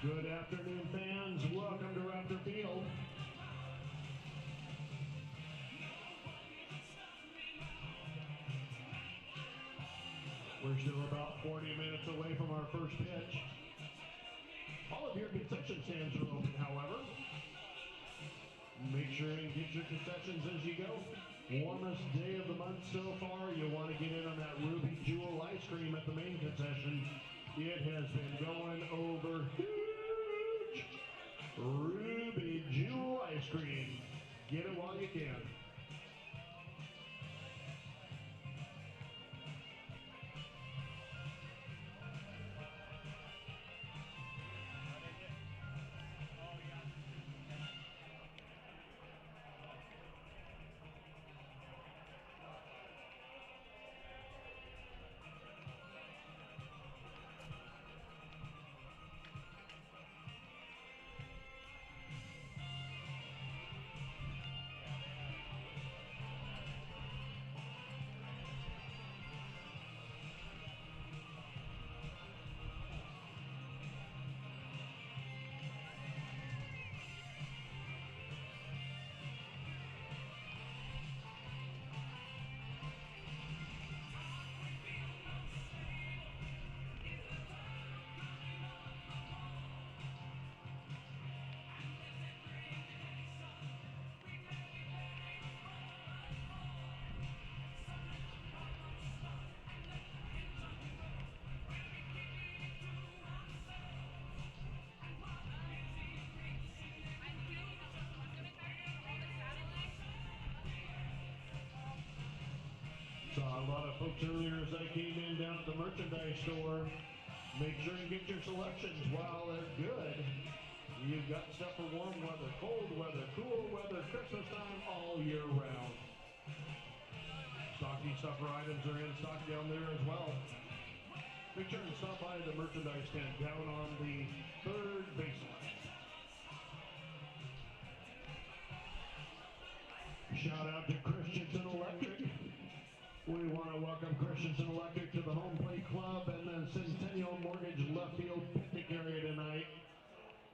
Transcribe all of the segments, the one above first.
Good afternoon, fans. Welcome to Ridgefield. We're still about 40 minutes away from our first pitch. All of your concession stands are open, however. Make sure and get your concessions as you go. Warmest day of the month so far. You'll want to get in on that Ruby Jewel ice cream at the main concession. It has been going over huge. Ruby Jewel ice cream. Get it while you can. Saw a lot of folks earlier as I came in down at the merchandise store. Make sure and get your selections while they're good. You've got stuff for warm weather, cold weather, cool weather, Christmas time, all year round. Stocking stuffer items are in stock down there as well. Make sure and stop by the merchandise stand down on the third baseline. Shout out to Christensen Electric. We want to welcome Christensen Electric to the Home Plate Club and then Centennial Mortgage left field picnic area tonight.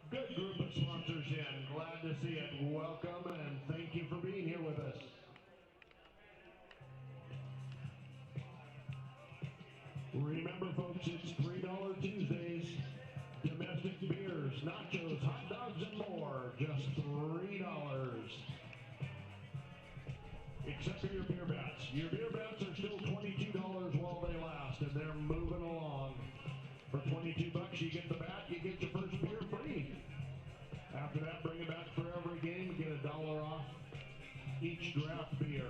Good group of sponsors in. Glad to see it. Welcome and thank you for being here with us. Remember, folks, it's $3 Tuesdays. Domestic beers, nachos, hot dogs, and more. Just $3. Except for your beer bats. Your beer bats are still $22 while they last, and they're moving along. For $22, you get the bat, you get your first beer free. After that, bring it back for every game, get $1 off each draft beer.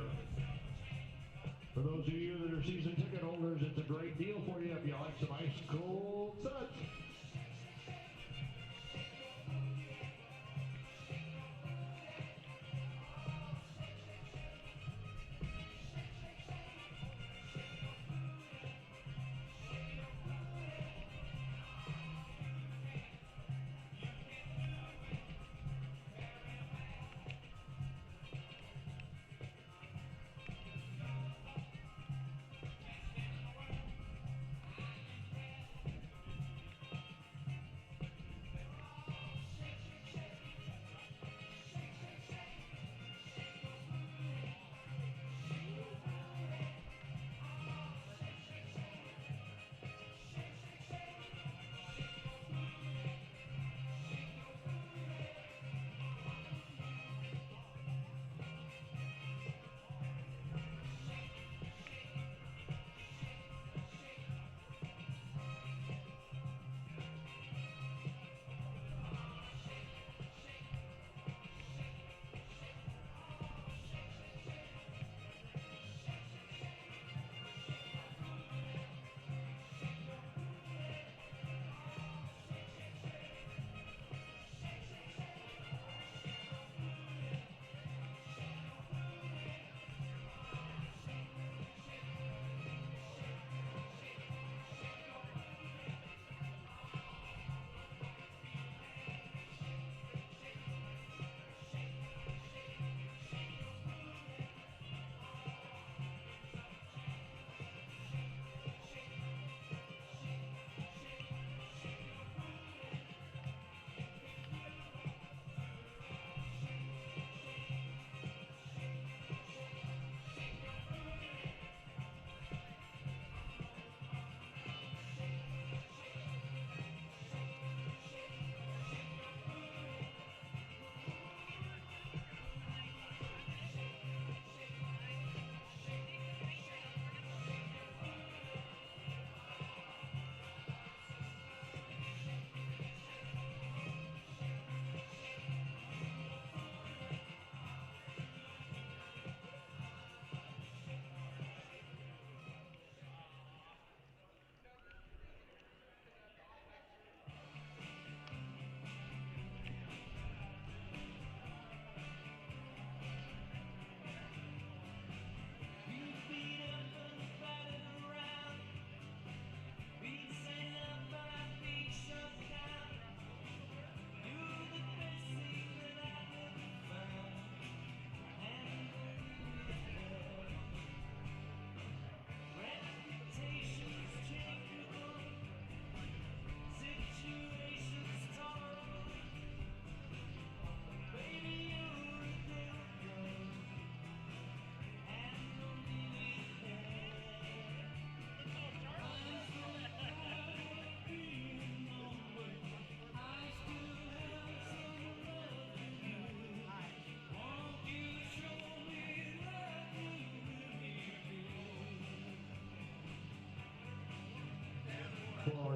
For those of you that are season ticket holders, it's a great deal for you if you like some ice cold suds.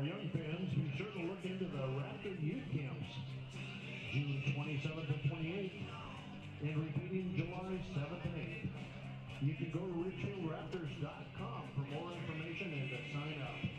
young fans, be sure to look into the Raptor Youth Camps, June 27th and 28th, and repeating July 7th and 8th. You can go to RidgefieldRaptors.com for more information and to sign up.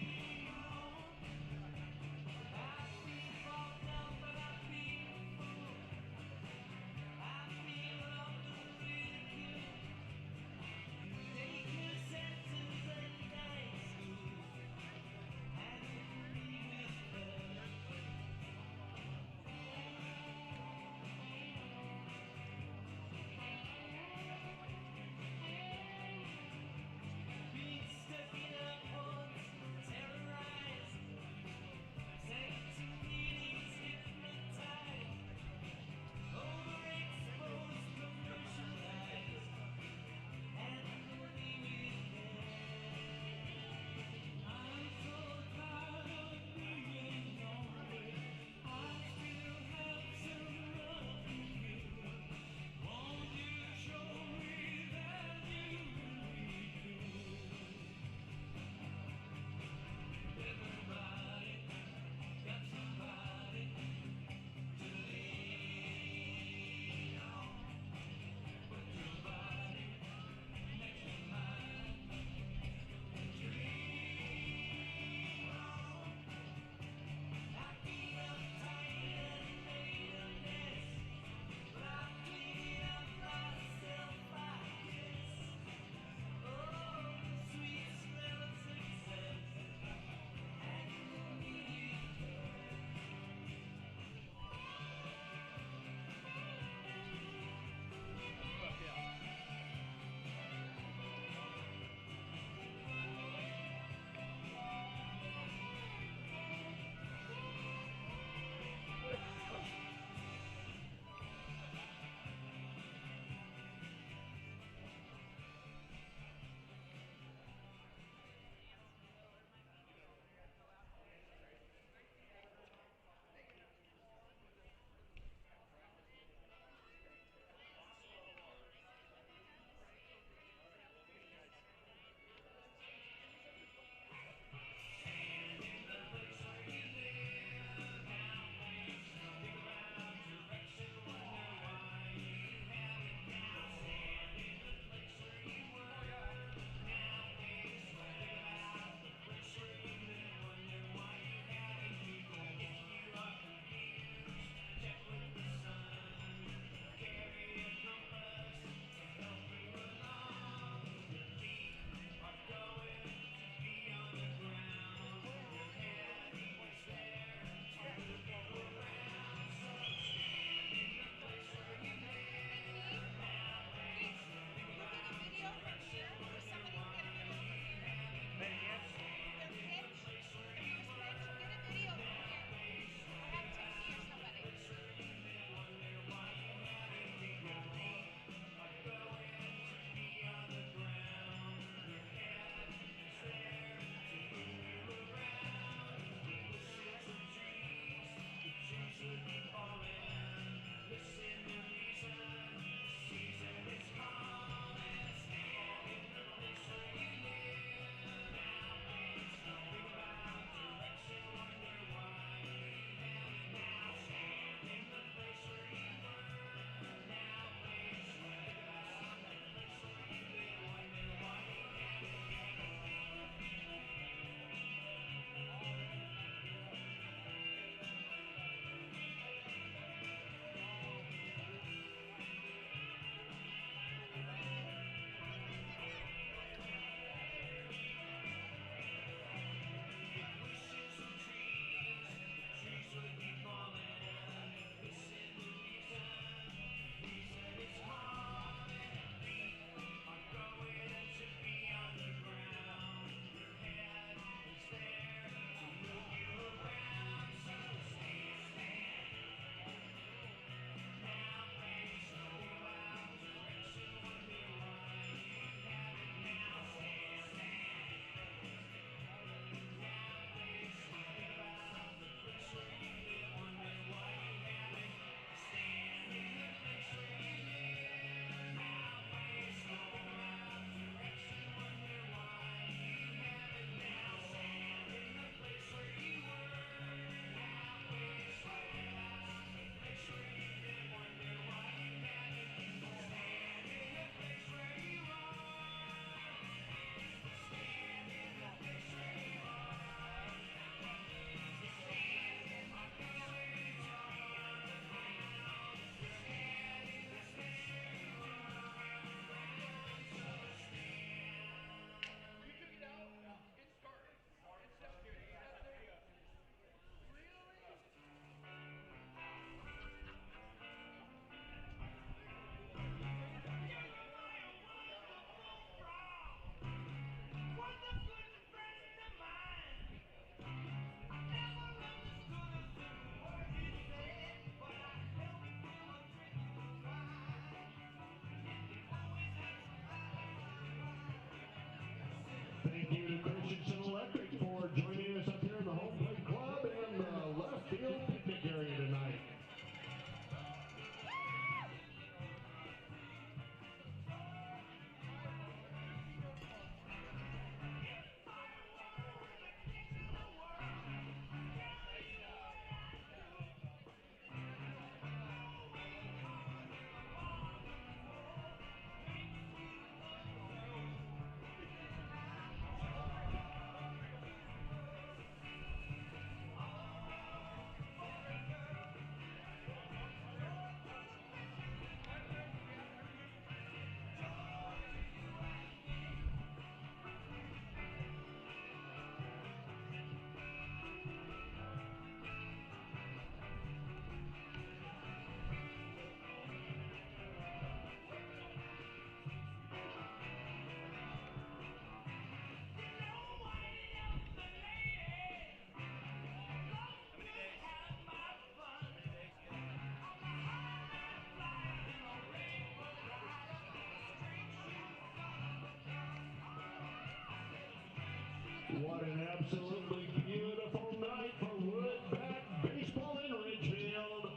What an absolutely beautiful night for Woodbat baseball in Ridgefield.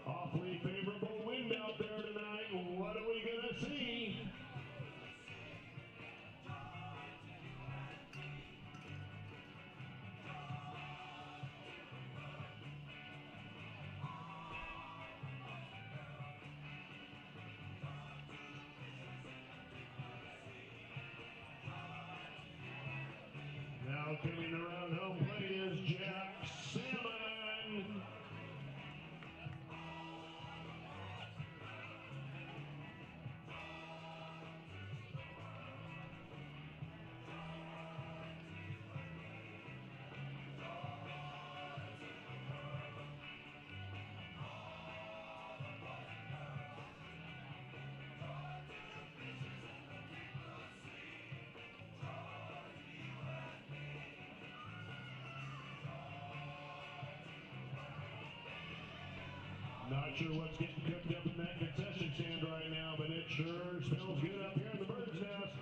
Awfully favorable wind out there tonight. What are we going to see? Now coming around home plate is Jack Salmon. Not sure what's getting cooked up in that concession stand right now, but it sure smells good up here in the bird's nest.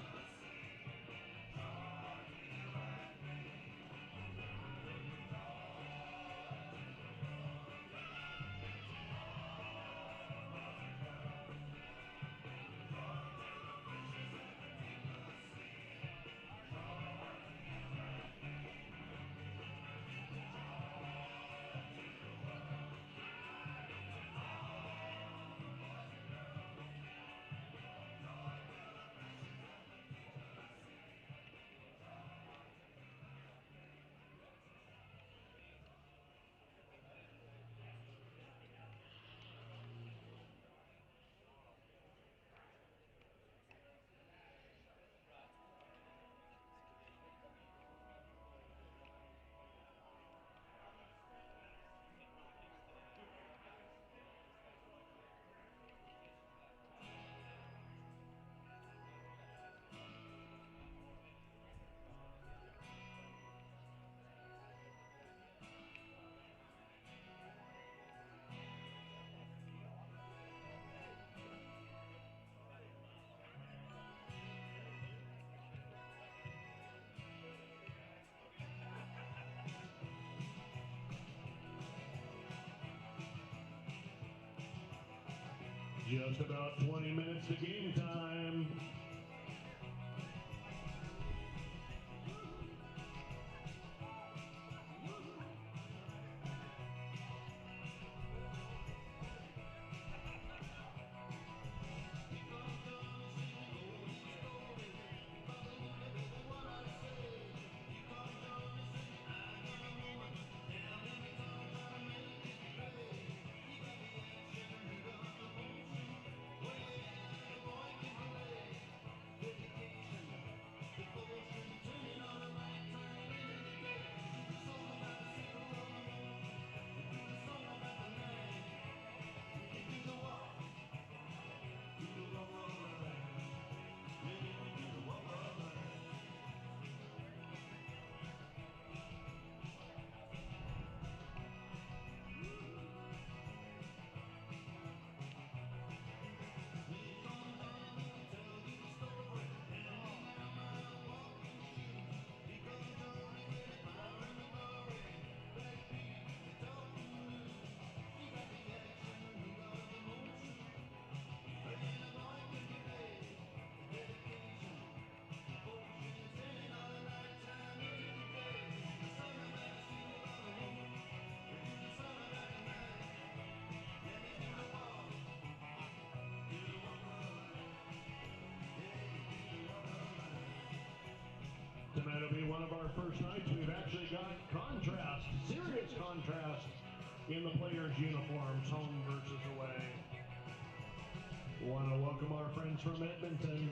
Just about 20 minutes to game time. Tonight will be one of our first nights. We've actually got contrast, serious contrast in the players' uniforms, home versus away. Want to welcome our friends from Edmonton.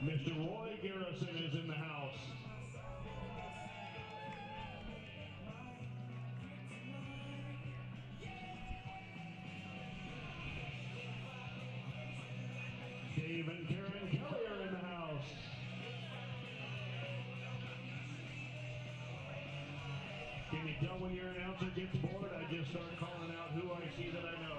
Mr. Roy Garrison is in the house. Dave and Karen Kelly are in the house. Can you tell when your announcer gets bored? I just start calling out who I see that I know.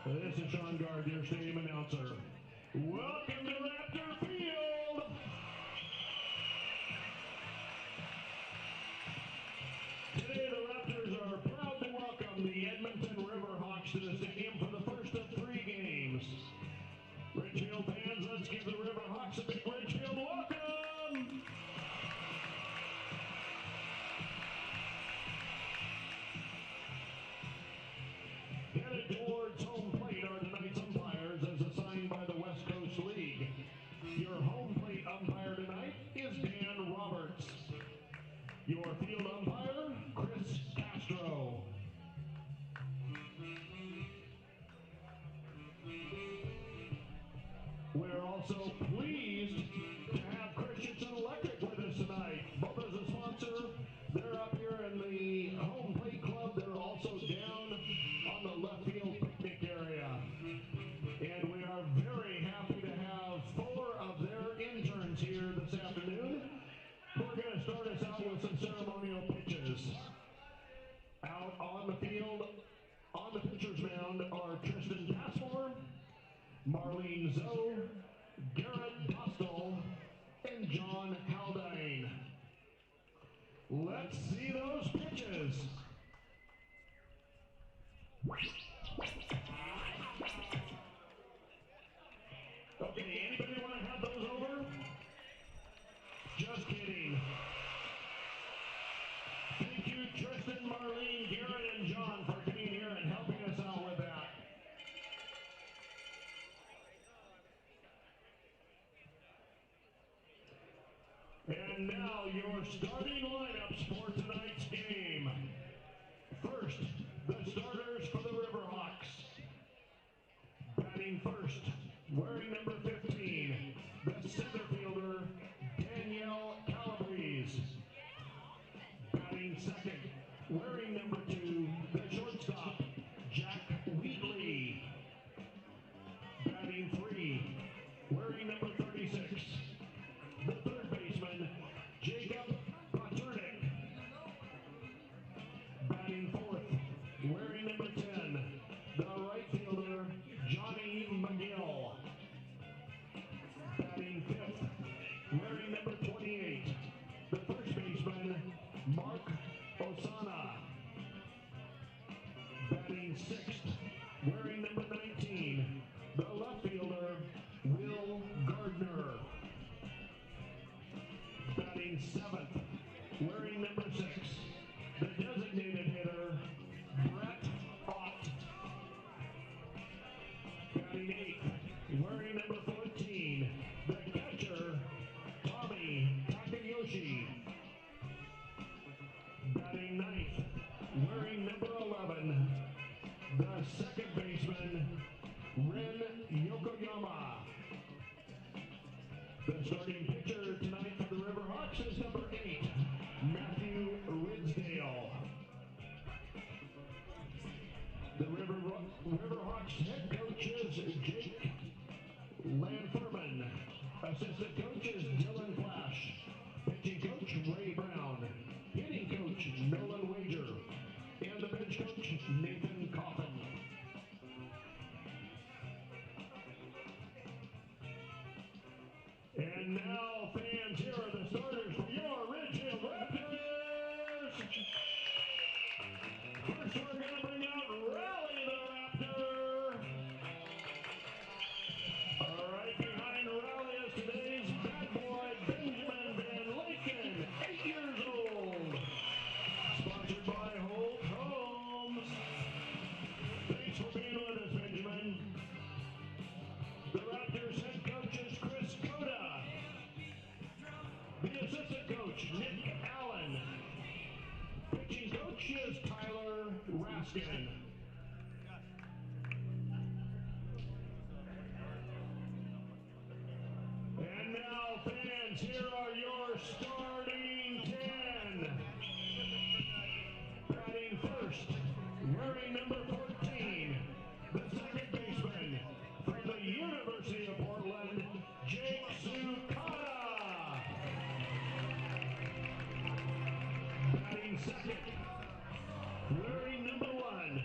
This is Sean Gard, your stadium announcer. Welcome to Raptor Field! Today the Raptors are proud to welcome the Edmonton Riverhawks to the stadium for the first of 3 games. Ridgefield fans, let's give the Riverhawks a big Ridgefield welcome! Headed towards home plate are tonight's umpires as assigned by the West Coast League. Your home plate umpire tonight is Dan Roberts. Your field umpire, Chris Castro. We're also pleased to have Christensen Electric with us tonight. Both as a sponsor, they're up here in the home plate club. They're also down on the left field picnic area. And we are very happy to have 4 of their interns here this afternoon who are going to start us out with some ceremonial pitches. Out on the field, on the pitcher's mound are Tristan Passmore, Marlene Zoe, Garrett Dostal, and John Haldane. Let's see those pitches. Okay, anybody want to have those over? Just kidding. Thank you, Tristan, Marlene, Garrett, and John for being here and helping us out with that. And now your starting lineups for tonight's game. First, the starters for the Riverhawks. Batting first, wearing number 15, the center fielder, Danielle Calabrese. Batting second, wearing number 2, the shortstop, Jack Wheatley. Batting 3, wearing number 36, the third baseman, Jacob Paternick. Batting fourth, wearing number 10, the right fielder, Johnny McGill. Batting fifth, wearing number 28, the first baseman, Mark Osana. Batting sixth, wearing number 19, the left fielder, Will Gardner. Batting seventh, wearing number 6, the designated hitter, Brett Ott. Batting eighth, wearing number 14, the catcher, Tommy Takayoshi. Batting ninth, wearing number 11, the second baseman, Ren Yokoyama. The starting pitcher tonight for the Riverhawks is number 8, Matthew Ridsdale. The Riverhawks head coach is Jake Lanferman. Assistant coach is Dylan Flash. Pitching coach Ray Brown. Hitting coach Nolan Wager. And the bench coach Nathan Coffin. And now, fans, here are the starters for your Ridgefield Raptors. First, we're going to bring out Rally the Raptor. All right, behind Rally is today's bad boy, Benjamin Van Laken, 8 years old. Sponsored by Holt Homes. Thanks for being with us, Benjamin. The Raptors head coach is Chris Coda. The assistant coach, Nick Allen. Pitching coach is Tyler Raskin. And now, fans, here are your starting 10. Batting first, wearing number 14, the second baseman from the University of Portland, Jake Sukata. Batting second, wearing number 1,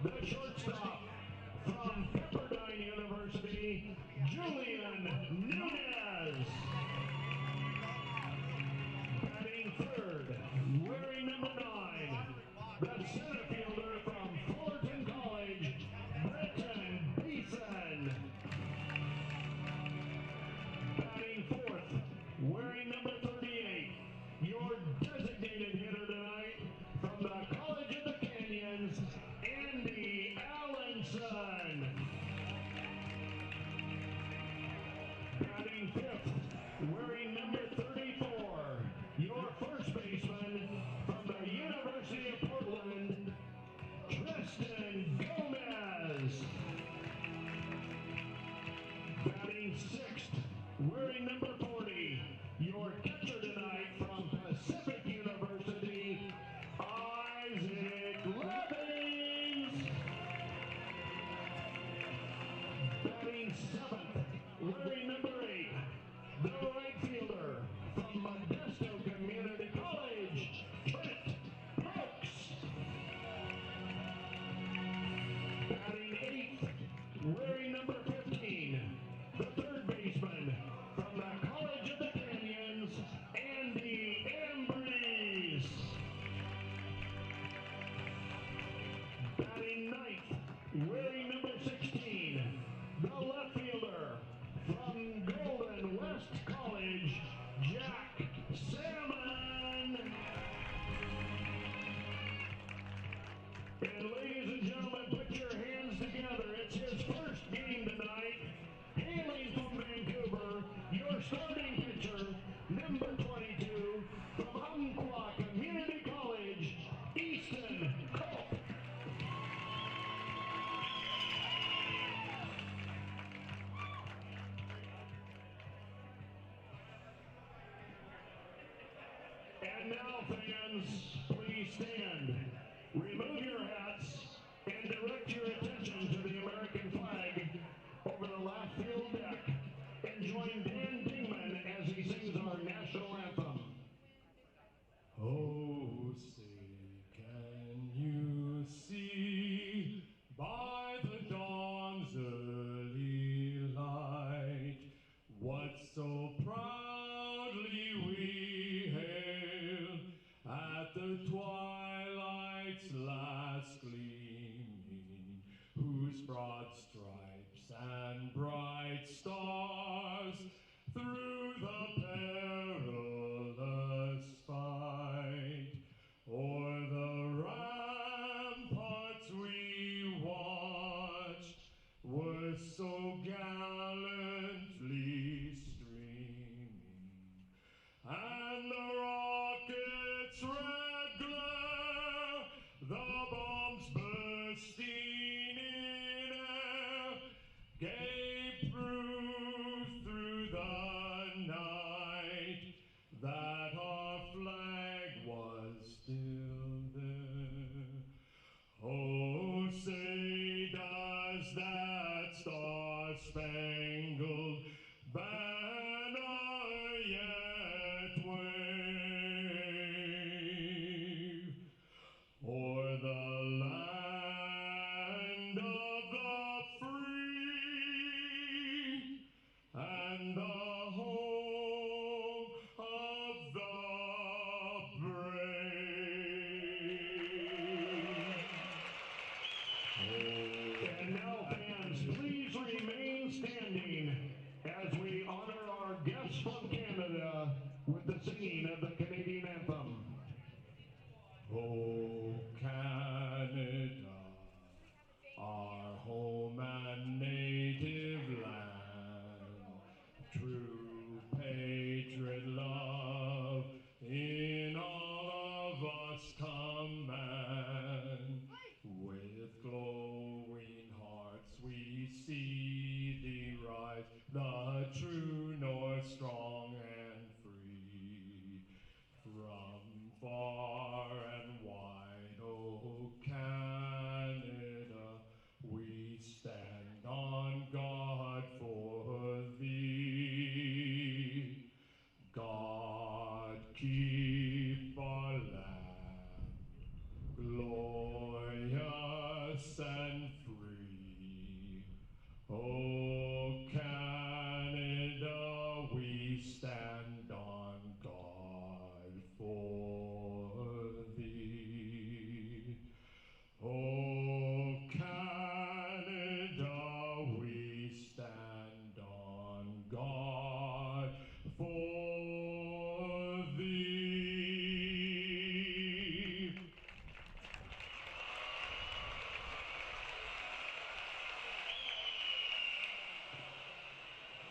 the shortstop from Pepperdine University, Julian Nunez. Batting third, wearing number 9, the center fielder from Fullerton College, Brenton Beeson. Batting fourth, wearing number 38, your designated hitter tonight from the College of the Canyons, Andy Allenson. Batting fifth, wearing number 34, your first baseman from the University of Portland, Tristan Gomez. Batting sixth, wearing number 40, your catcher tonight from Pacific University, Isaac Levins. Batting seventh, wearing number 8, the right fielder from Modesto Community College, Trent Brooks. Batting eighth, wearing number 15, the third baseman from the College of the Canyons, Andy Ambrose. Batting ninth, wearing number 16, the left fielder from Golden West College, Jack Salmon. And ladies and gentlemen, put your hands together. It's his first game tonight. Hailing from Vancouver, your starting pitcher, number 20. And now, fans, please stand. Remove your hats and direct your attention to the American flag over the left field deck. And join Dan Dingman as he sings our national anthem. Oh, say, can you see by the dawn's early light what so proudly we hail at the twilight's last gleaming, whose broad stripes and bright stars through the perilous fight o'er the ramparts we watched were so gallantly streaming, and the rocket's red glare, the bombs bursting in air, gave proof through the night that our flag was still there. Oh, say does that star-spangled banner yet wave o'er the land of the free and the home of the brave. And now, fans, please remain standing as we honor our guests from Canada with the singing of the Canadian anthem. Oh, Canada, our home and native land, true patriot love in all of us command. With glowing hearts we see thee rise, the true north, strong and free. From far and wide, oh Canada, we stand on guard for thee. God keep our land glorious and free. Oh Canada, we stand on guard for thee. Oh Canada, we stand on guard for thee.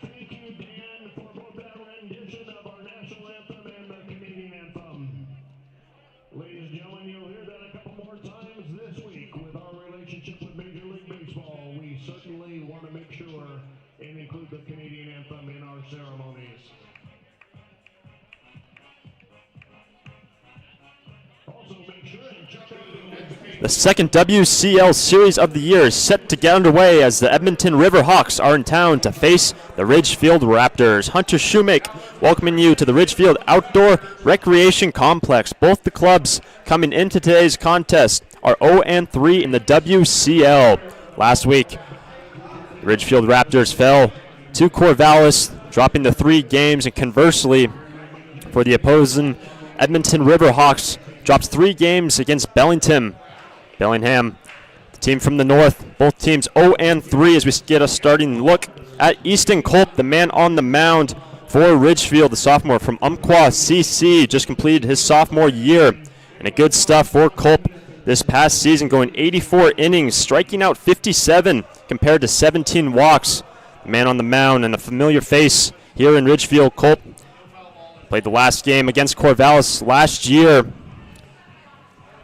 Thank you, Dan, for both that rendition of our national anthem and the Canadian anthem. Ladies and gentlemen, you'll hear that a couple more times this week. With our relationship with Major League Baseball, we certainly want to make sure and include the Canadian anthem in our ceremonies. Also, make sure and check out The second WCL Series of the year is set to get underway as the Edmonton Riverhawks are in town to face the Ridgefield Raptors. Hunter Shoemake welcoming you to the Ridgefield Outdoor Recreation Complex. Both the clubs coming into today's contest are 0-3 in the WCL. Last week, the Ridgefield Raptors fell to Corvallis, dropping the 3 games, and conversely, for the opposing Edmonton Riverhawks, drops 3 games against Bellingham, the team from the north. Both teams 0-3 as we get a starting look at Easton Culp, the man on the mound for Ridgefield, the sophomore from Umpqua CC, just completed his sophomore year. And a good stuff for Culp this past season, going 84 innings, striking out 57 compared to 17 walks. The man on the mound and a familiar face here in Ridgefield. Culp played the last game against Corvallis last year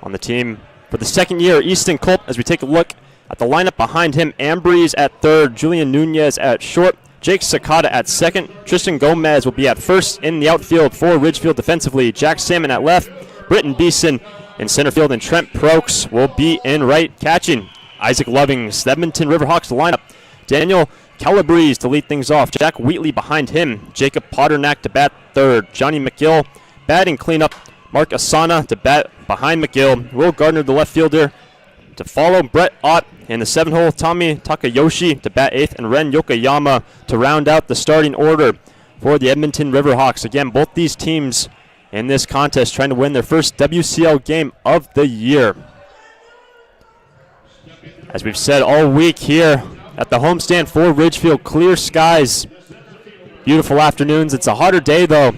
on the team. For the second year, Easton Culp, as we take a look at the lineup behind him, Ambrose at third, Julian Nunez at short, Jake Sakata at second. Tristan Gomez will be at first. In the outfield for Ridgefield defensively, Jack Salmon at left. Britton Beeson in center field, and Trent Prokes will be in right catching. Isaac Lovings, the Edmonton Riverhawks lineup. Daniel Calabrese to lead things off. Jack Wheatley behind him. Jacob Potternack to bat third. Johnny McGill batting cleanup. Mark Asana to bat behind McGill. Will Gardner, the left fielder, to follow. Brett Ott in the 7th hole. Tommy Takayoshi to bat 8th. And Ren Yokoyama to round out the starting order for the Edmonton Riverhawks. Again, both these teams in this contest trying to win their first WCL game of the year. As we've said all week here at the homestand for Ridgefield, clear skies, beautiful afternoons. It's a hotter day though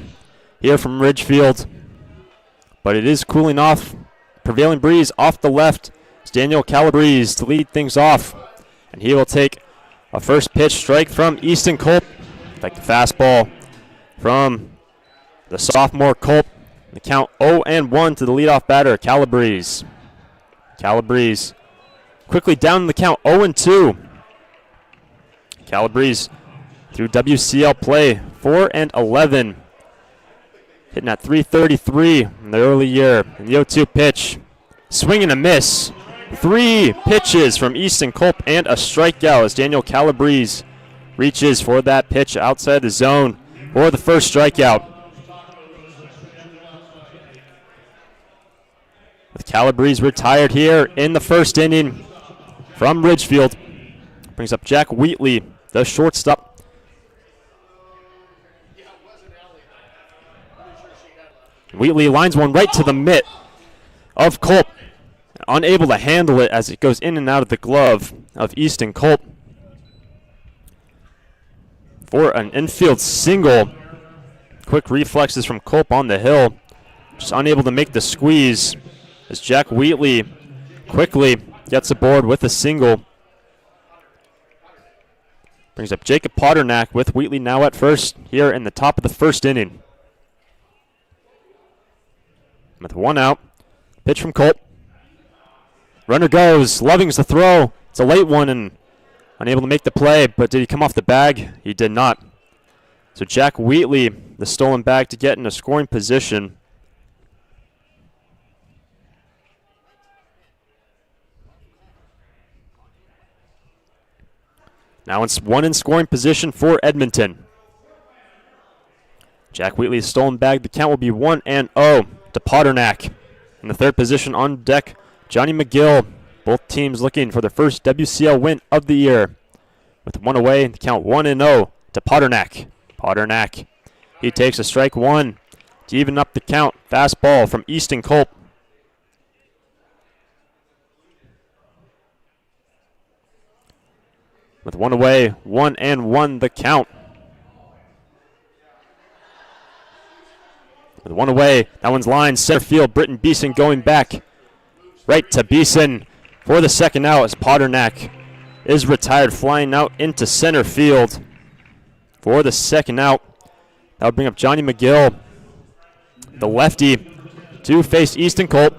here from Ridgefield, but it is cooling off. Prevailing breeze off the left. It's Daniel Calabrese to lead things off, and he will take a first pitch strike from Easton Culp. Like the fastball from the sophomore Culp. The count 0-1 to the leadoff batter, Calabrese. Calabrese quickly down the count, 0-2. Calabrese through WCL play, 4-11. Hitting at .333 in the early year. And the 0-2 pitch, swing and a miss. 3 pitches from Easton Culp and a strikeout as Daniel Calabrese reaches for that pitch outside the zone for the first strikeout. With Calabrese retired here in the first inning from Ridgefield. Brings up Jack Wheatley, the shortstop. Wheatley lines one right to the mitt of Culp. Unable to handle it as it goes in and out of the glove of Easton Culp. For an infield single. Quick reflexes from Culp on the hill. Just unable to make the squeeze as Jack Wheatley quickly gets aboard with a single. Brings up Jacob Potternack with Wheatley now at first here in the top of the first inning. With 1 out, pitch from Culp. Runner goes, Lovings the throw. It's a late one and unable to make the play, but did he come off the bag? He did not. So Jack Wheatley, the stolen bag to get in a scoring position. Now it's one in scoring position for Edmonton. Jack Wheatley's stolen bag. The count will be 1-0 to Potternack. In the third position on deck, Johnny McGill. Both teams looking for their first WCL win of the year. With 1 away, the count 1-0 to Potternack. Potternack, he takes a strike 1 to even up the count. Fastball from Easton Culp. With 1 away, 1-1 the count. With 1 away, that one's lined center field. Britton Beeson going back right to Beeson for the second out as Potternack is retired, flying out into center field for the second out. That'll bring up Johnny McGill, the lefty, to face Easton Culp.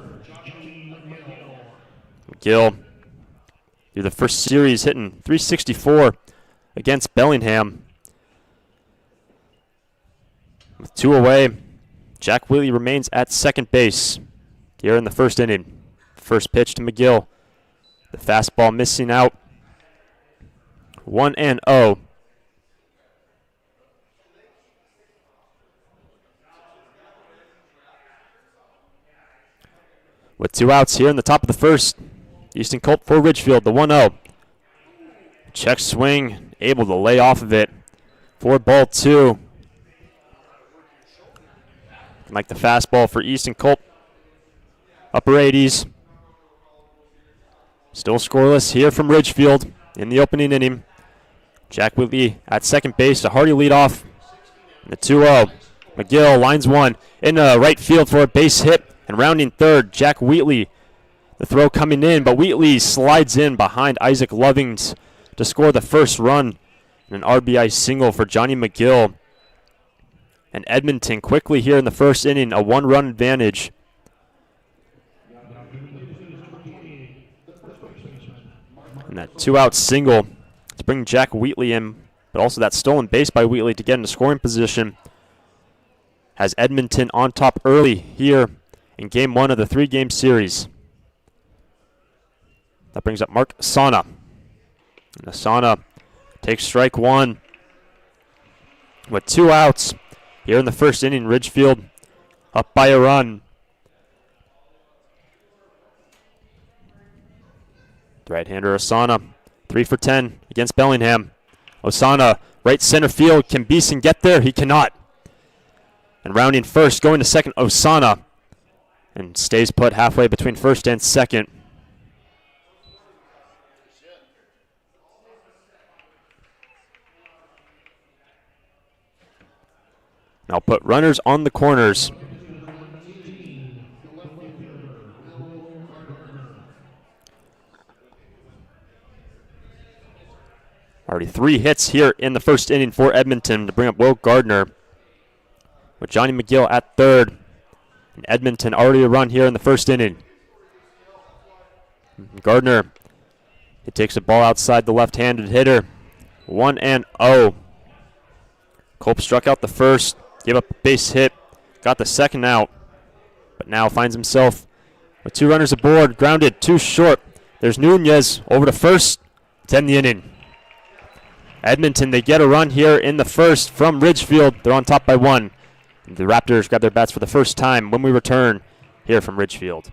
McGill, through the first series, hitting .364 against Bellingham. With 2 away, Jack Wheatley remains at second base here in the first inning. First pitch to McGill. The fastball missing out. 1-0. With 2 outs here in the top of the first, Easton Culp for Ridgefield, the 1-0. Check swing, able to lay off of it for ball 2. Like the fastball for Easton Culp. Upper 80s. Still scoreless here from Ridgefield in the opening inning. Jack Wheatley at second base, a hearty leadoff. The 2-0. McGill lines one in right field for a base hit. And rounding third, Jack Wheatley. The throw coming in, but Wheatley slides in behind Isaac Lovings to score the first run. And an RBI single for Johnny McGill. And Edmonton quickly here in the first inning, a 1-run advantage. And that 2-out single to bring Jack Wheatley in but also that stolen base by Wheatley to get into scoring position has Edmonton on top early here in Game 1 of the 3-game series. That brings up Mark Asana. And Asana takes strike one with 2 outs here in the first inning. Ridgefield up by a run. The right-hander Asana, 3 for 10 against Bellingham. Osana, right center field. Can Beeson get there? He cannot. And rounding first, going to second, Osana. And stays put halfway between first and second. Now put runners on the corners. Already 3 hits here in the first inning for Edmonton to bring up Will Gardner. With Johnny McGill at third. And Edmonton already a run here in the first inning. Gardner, he takes a ball outside the left-handed hitter. 1-0. Culp struck out the first, gave up a base hit, got the second out, but now finds himself with 2 runners aboard, grounded, 2 short. There's Nunez over to first to end the inning. Edmonton, they get a run here in the first from Ridgefield. They're on top by 1. The Raptors grab their bats for the first time when we return here from Ridgefield.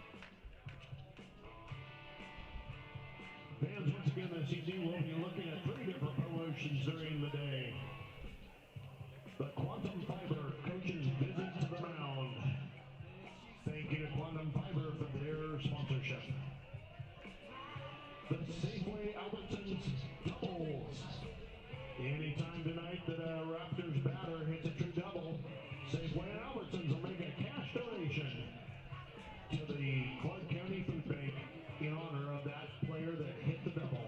Fans, once again this evening, we'll be looking at 3 different promotions during the day. The Quantum Fiber coaches visit to the mound. Thank you to Quantum Fiber for their sponsorship. The Safeway Albertsons doubles. Anytime tonight that a Raptors batter hits a true double, Safeway Albertsons will make a cash donation to the Clark County Food Bank in honor of that player that hit the double.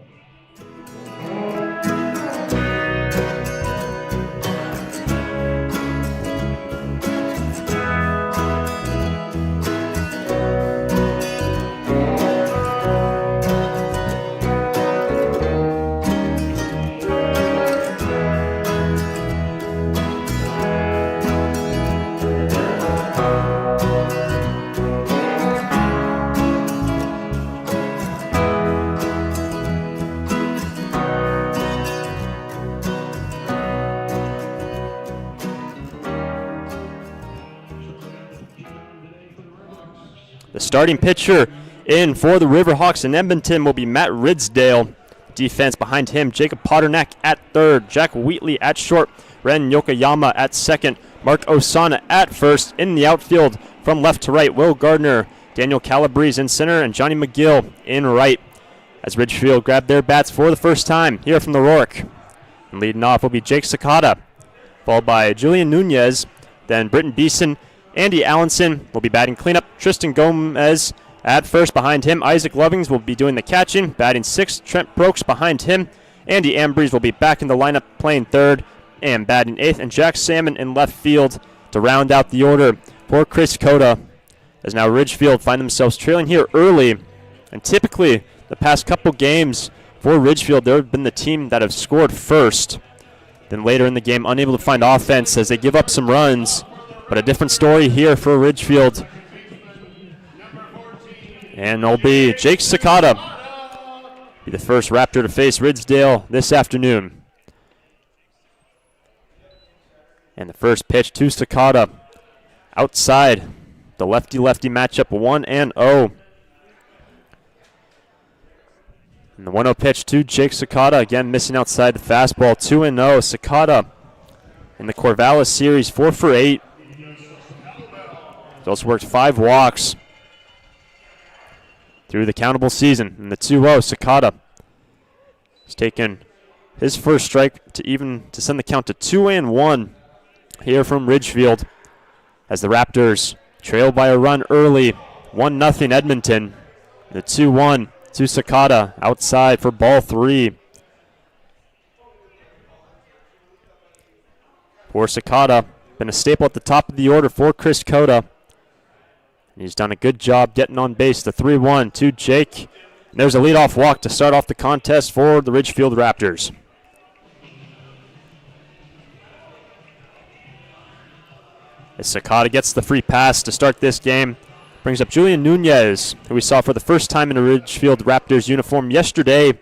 The starting pitcher in for the Riverhawks in Edmonton will be Matt Ridsdale. Defense behind him, Jacob Potternack at third, Jack Wheatley at short, Ren Yokoyama at second, Mark Osana at first. In the outfield from left to right, Will Gardner, Daniel Calabrese in center, and Johnny McGill in right. As Ridgefield grab their bats for the first time here from the Rourke. And leading off will be Jake Sakata, followed by Julian Nunez, then Britton Beeson. Andy Allenson will be batting cleanup. Tristan Gomez at first behind him. Isaac Lovings will be doing the catching. Batting 6th, Trent Brooks behind him. Andy Ambrose will be back in the lineup playing 3rd and batting 8th. And Jack Salmon in left field to round out the order for Chris Cota. As now Ridgefield find themselves trailing here early. And typically the past couple games for Ridgefield, they've been the team that have scored first. Then later in the game, unable to find offense as they give up some runs. But a different story here for Ridgefield. And it'll be Jake Sakata, be the first Raptor to face Ridsdale this afternoon. And the first pitch to Sakata outside the lefty-lefty matchup, 1-0. And the 1-0 pitch to Jake Sakata, again missing outside the fastball, 2-0. Sakata in the Corvallis series, 4 for 8. He's also worked 5 walks through the countable season. And the 2-0, Sakata has taken his first strike to send the count to 2-1 here from Ridgefield as the Raptors trail by a run early, 1-0 Edmonton. The 2-1 to Sakata outside for ball 3. For Sakata, been a staple at the top of the order for Chris Cota. And he's done a good job getting on base. The 3-1 to Jake. And there's a leadoff walk to start off the contest for the Ridgefield Raptors. As Sakata gets the free pass to start this game, brings up Julian Nunez, who we saw for the first time in a Ridgefield Raptors uniform yesterday,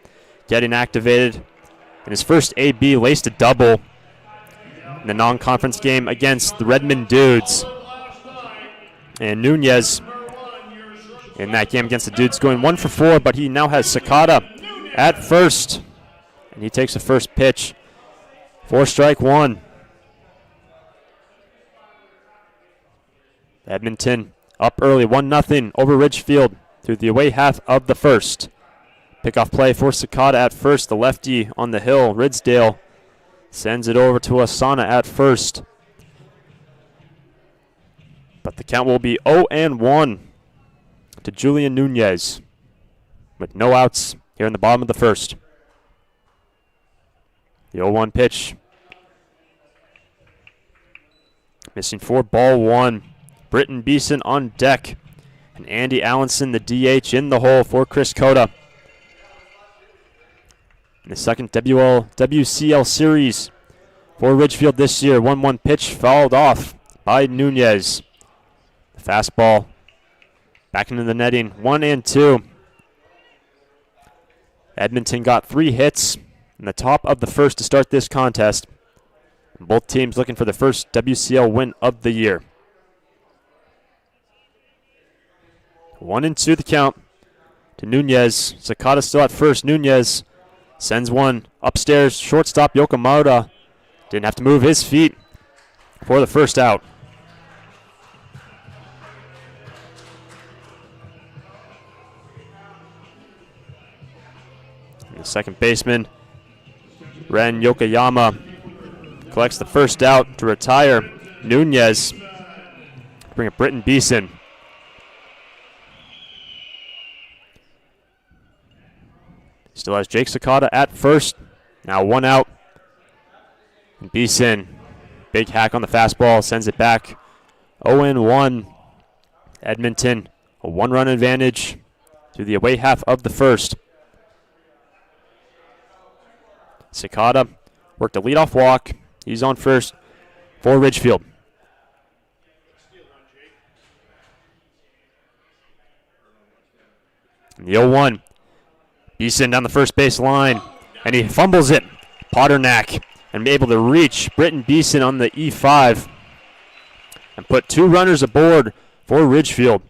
getting activated. In his first AB, laced a double in the non-conference game against the Redmond Dudes. And Nunez in that game against the Dudes going 1 for 4, but he now has Sakata at first. And he takes the first pitch for strike one. Edmonton up early, 1-0 over Ridgefield through the away half of the first. Pickoff play for Sakata at first. The lefty on the hill, Ridsdale, sends it over to Asana at first. But the count will be 0-1 to Julian Nunez with no outs here in the bottom of the first. The 0-1 pitch. Missing for ball one. Britton Beeson on deck. And Andy Allenson, the DH, in the hole for Chris Cota. In the second WCL series for Ridgefield this year. 1-1 pitch fouled off by Nunez. The fastball back into the netting. 1-2. Edmonton got 3 hits in the top of the first to start this contest. And both teams looking for the first WCL win of the year. 1-2 the count to Nunez. Sakata still at first. Nunez sends one upstairs. Shortstop Yokomoto didn't have to move his feet for the first out. And the second baseman, Ren Yokoyama, collects the first out to retire Nunez. Bring up Britton Beeson. Still has Jake Sakata at first. Now 1 out. And Beeson, big hack on the fastball, sends it back. 0-1. Edmonton, a 1-run advantage through the away half of the first. Sakata worked a leadoff walk. He's on first for Ridgefield. And the 0-1. Beeson down the first base line, and he fumbles it. Potternack, and able to reach Britton Beeson on the E5 and put 2 runners aboard for Ridgefield.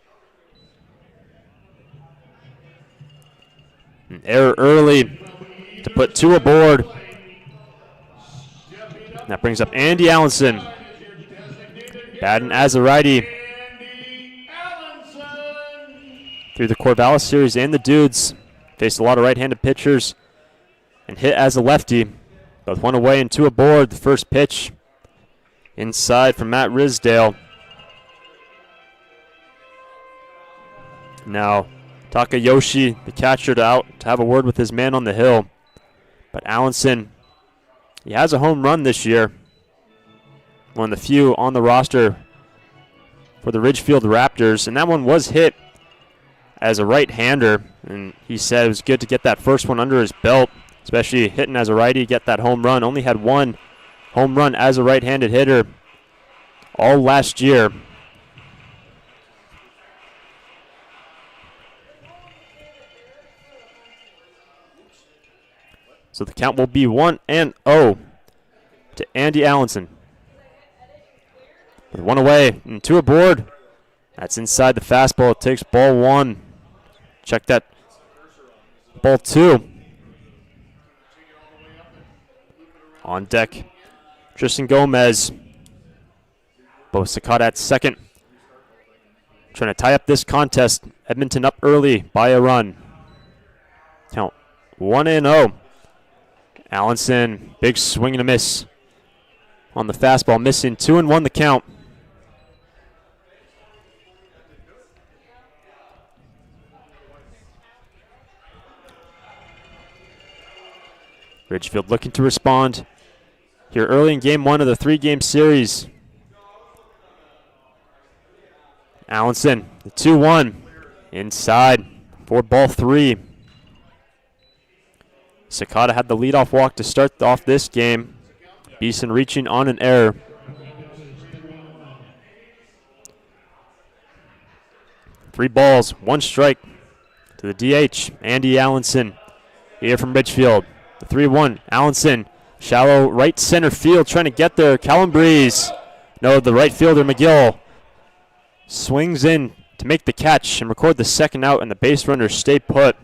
An error early to put 2 aboard. That brings up Andy Allenson, batting as a righty. Through the Corvallis series and the Dudes, faced a lot of right-handed pitchers and hit as a lefty. Both 1 away and 2 aboard. The first pitch inside from Matt Ridsdale. Now Takayoshi, the catcher, to have a word with his man on the hill. But Allenson, he has a home run this year. One of the few on the roster for the Ridgefield Raptors. And that one was hit as a right-hander. And he said it was good to get that first one under his belt, especially hitting as a righty, get that home run. Only had 1 home run as a right-handed hitter all last year. So the count will be 1-0 to Andy Allenson. With 1 away and 2 aboard. That's inside the fastball. It takes ball 1. Check that. Ball 2. On deck, Tristan Gomez. Bo Sakata at second. Trying to tie up this contest. Edmonton up early by a run. Count 1-0. Allenson, big swing and a miss on the fastball. Missing 2-1 the count. Ridgefield looking to respond here early in game 1 of the 3-game series. Allenson, the 2-1, inside for ball 3. Sakata had the leadoff walk to start off this game. Beeson reaching on an error. 3 balls, 1 strike to the DH, Andy Allenson. Here from Ridgefield, the 3-1, Allenson, shallow right center field, trying to get there. Calabrese, no, the right fielder McGill swings in to make the catch and record the second out, and the base runners stay put.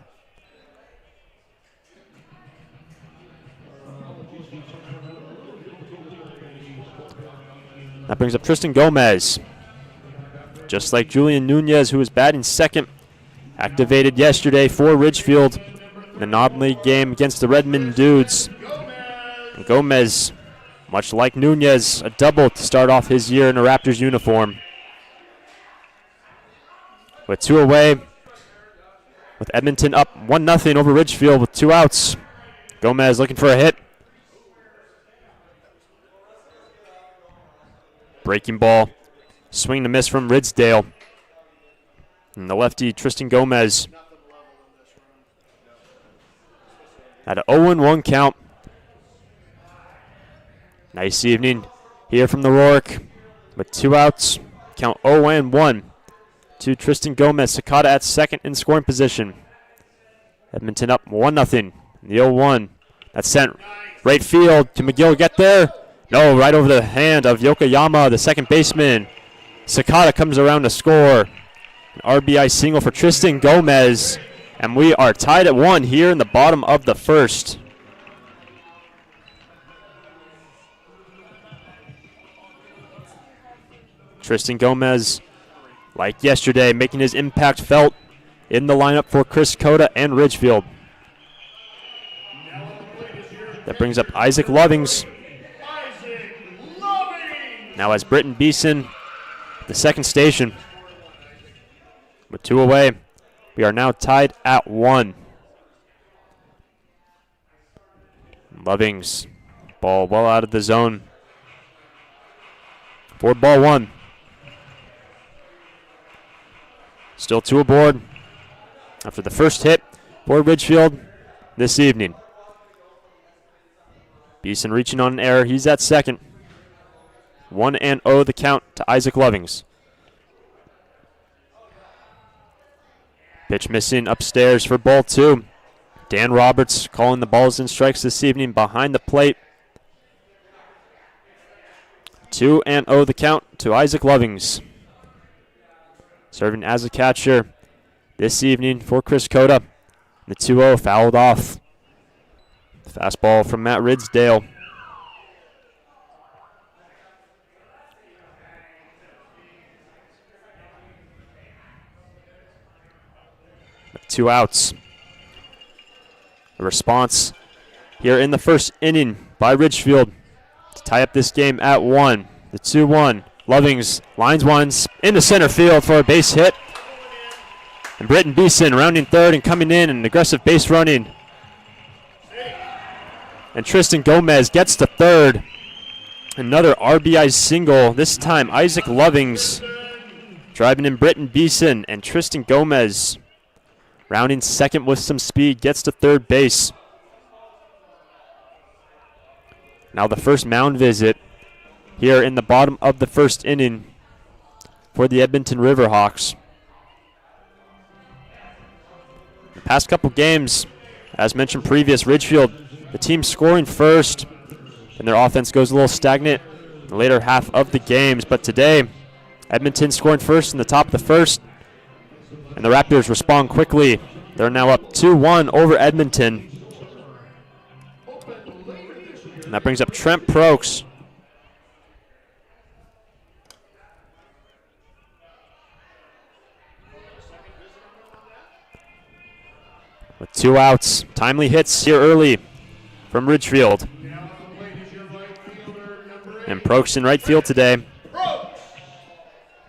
That brings up Tristan Gomez. Just like Julian Nunez, who was batting second, activated yesterday for Ridgefield in the non-league game against the Redmond Dudes. And Gomez, much like Nunez, a double to start off his year in a Raptors uniform. With 2 away, with Edmonton up 1-0 over Ridgefield with 2 outs. Gomez looking for a hit. Breaking ball, swing to miss from Ridsdale. And the lefty, Tristan Gomez. At an 0-1 count. Nice evening here from the Rourke with 2 outs. Count 0-1 to Tristan Gomez. Sakata at second in scoring position. Edmonton up 1-0. The 0-1. That's sent right field. Can McGill get there? No, right over the hand of Yokoyama, the second baseman. Sakata comes around to score. An RBI single for Tristan Gomez. And we are tied at 1 here in the bottom of the first. Tristan Gomez, like yesterday, making his impact felt in the lineup for Chris Cota and Ridgefield. That brings up Isaac Lovings. Now as Britton Beeson, the second station. With 2 away, we are now tied at 1. Lovings, ball well out of the zone. 4-1. Still 2 aboard after the first hit for Ridgefield this evening. Beeson reaching on an error. He's at second. 1-0 the count to Isaac Lovings. Pitch missing upstairs for ball 2. Dan Roberts calling the balls and strikes this evening behind the plate. 2-0 the count to Isaac Lovings. Serving as a catcher this evening for Chris Cota. The 2-0 fouled off. Fastball from Matt Ridsdale. With 2 outs. A response here in the first inning by Ridgefield to tie up this game at 1. The 2-1. Lovings lines one into center field for a base hit. And Britton Beeson rounding third and coming in an aggressive base running. And Tristan Gomez gets to third. Another RBI single. This time Isaac Lovings driving in Britton Beeson, and Tristan Gomez rounding second with some speed gets to third base. Now the first mound visit here in the bottom of the first inning for the Edmonton Riverhawks. The past couple games, as mentioned previous, Ridgefield, the team scoring first, and their offense goes a little stagnant in the later half of the games. But today, Edmonton scoring first in the top of the first, and the Raptors respond quickly. They're now up 2-1 over Edmonton. And that brings up Trent Prokes. With 2 outs, timely hits here early from Ridgefield. And Prokes in right field today.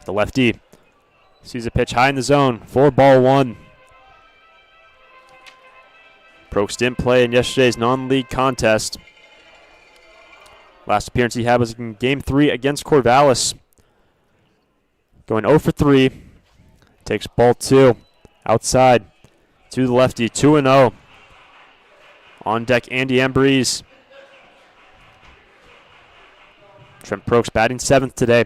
The lefty sees a pitch high in the zone. 4-1. Prokes didn't play in yesterday's non-league contest. Last appearance he had was in Game 3 against Corvallis. Going 0 for 3. Takes ball 2 outside to the lefty. 2-0. On deck, Andy Ambrose. Trent Prokes batting 7th today.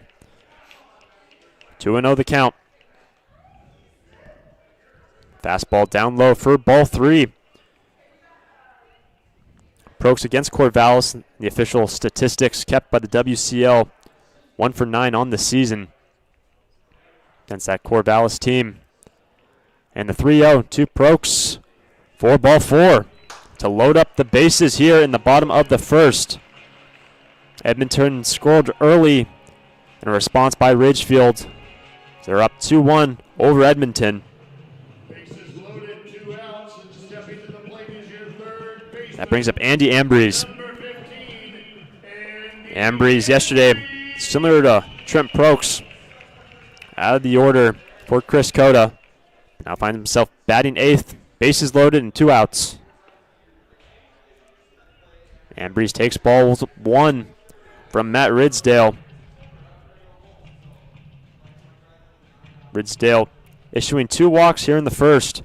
2-0 the count. Fastball down low for ball 3. Prokes against Corvallis. The official statistics kept by the WCL. 1 for 9 on the season against that Corvallis team. And the 3-0 to Prokes for ball 4 to load up the bases here in the bottom of the first. Edmonton scored early in a response by Ridgefield. They're up 2-1 over Edmonton. That brings up Andy Ambrose. Ambrose yesterday, similar to Trent Prokes, out of the order for Chris Cota. Now finds himself batting 8th, bases loaded and 2 outs. Ambrose takes ball 1 from Matt Ridsdale. Ridsdale issuing 2 walks here in the first.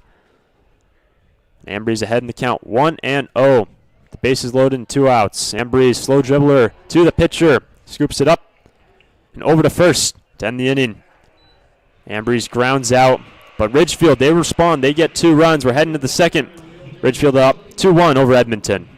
Ambrose ahead in the count, 1-0. The bases loaded and 2 outs. Ambrose, slow dribbler to the pitcher, scoops it up and over to first to end the inning. Ambrose grounds out, but Ridgefield, they respond. They get 2 runs. We're heading to the second. Ridgefield up 2-1 over Edmonton.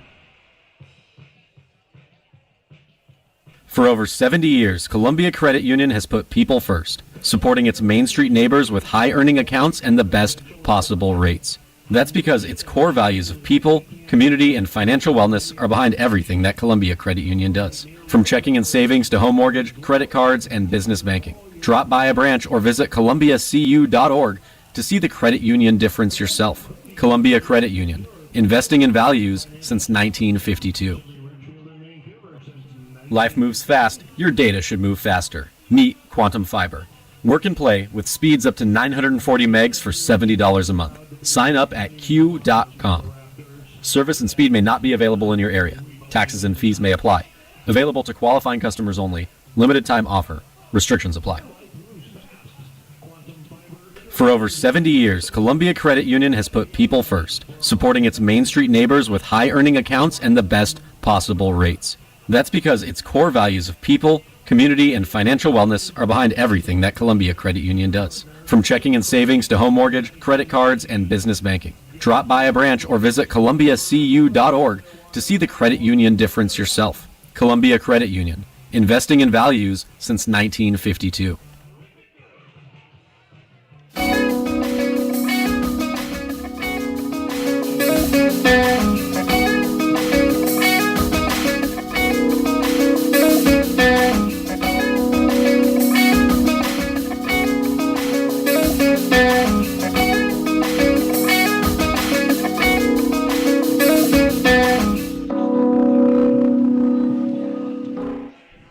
For over 70 years, Columbia Credit Union has put people first, supporting its Main Street neighbors with high-earning accounts and the best possible rates. That's because its core values of people, community, and financial wellness are behind everything that Columbia Credit Union does. From checking and savings to home mortgage, credit cards, and business banking. Drop by a branch or visit columbiacu.org to see the credit union difference yourself. Columbia Credit Union, investing in values since 1952. Life moves fast, your data should move faster. Meet Quantum Fiber. Work and play with speeds up to 940 megs for $70 a month. Sign up at q.com. Service and speed may not be available in your area. Taxes and fees may apply. Available to qualifying customers only. Limited time offer. Restrictions apply. For over 70 years, Columbia Credit Union has put people first, supporting its Main Street neighbors with high-earning accounts and the best possible rates. That's because its core values of people, community, and financial wellness are behind everything that Columbia Credit Union does. From checking and savings to home mortgage, credit cards, and business banking. Drop by a branch or visit columbiacu.org to see the credit union difference yourself. Columbia Credit Union, investing in values since 1952.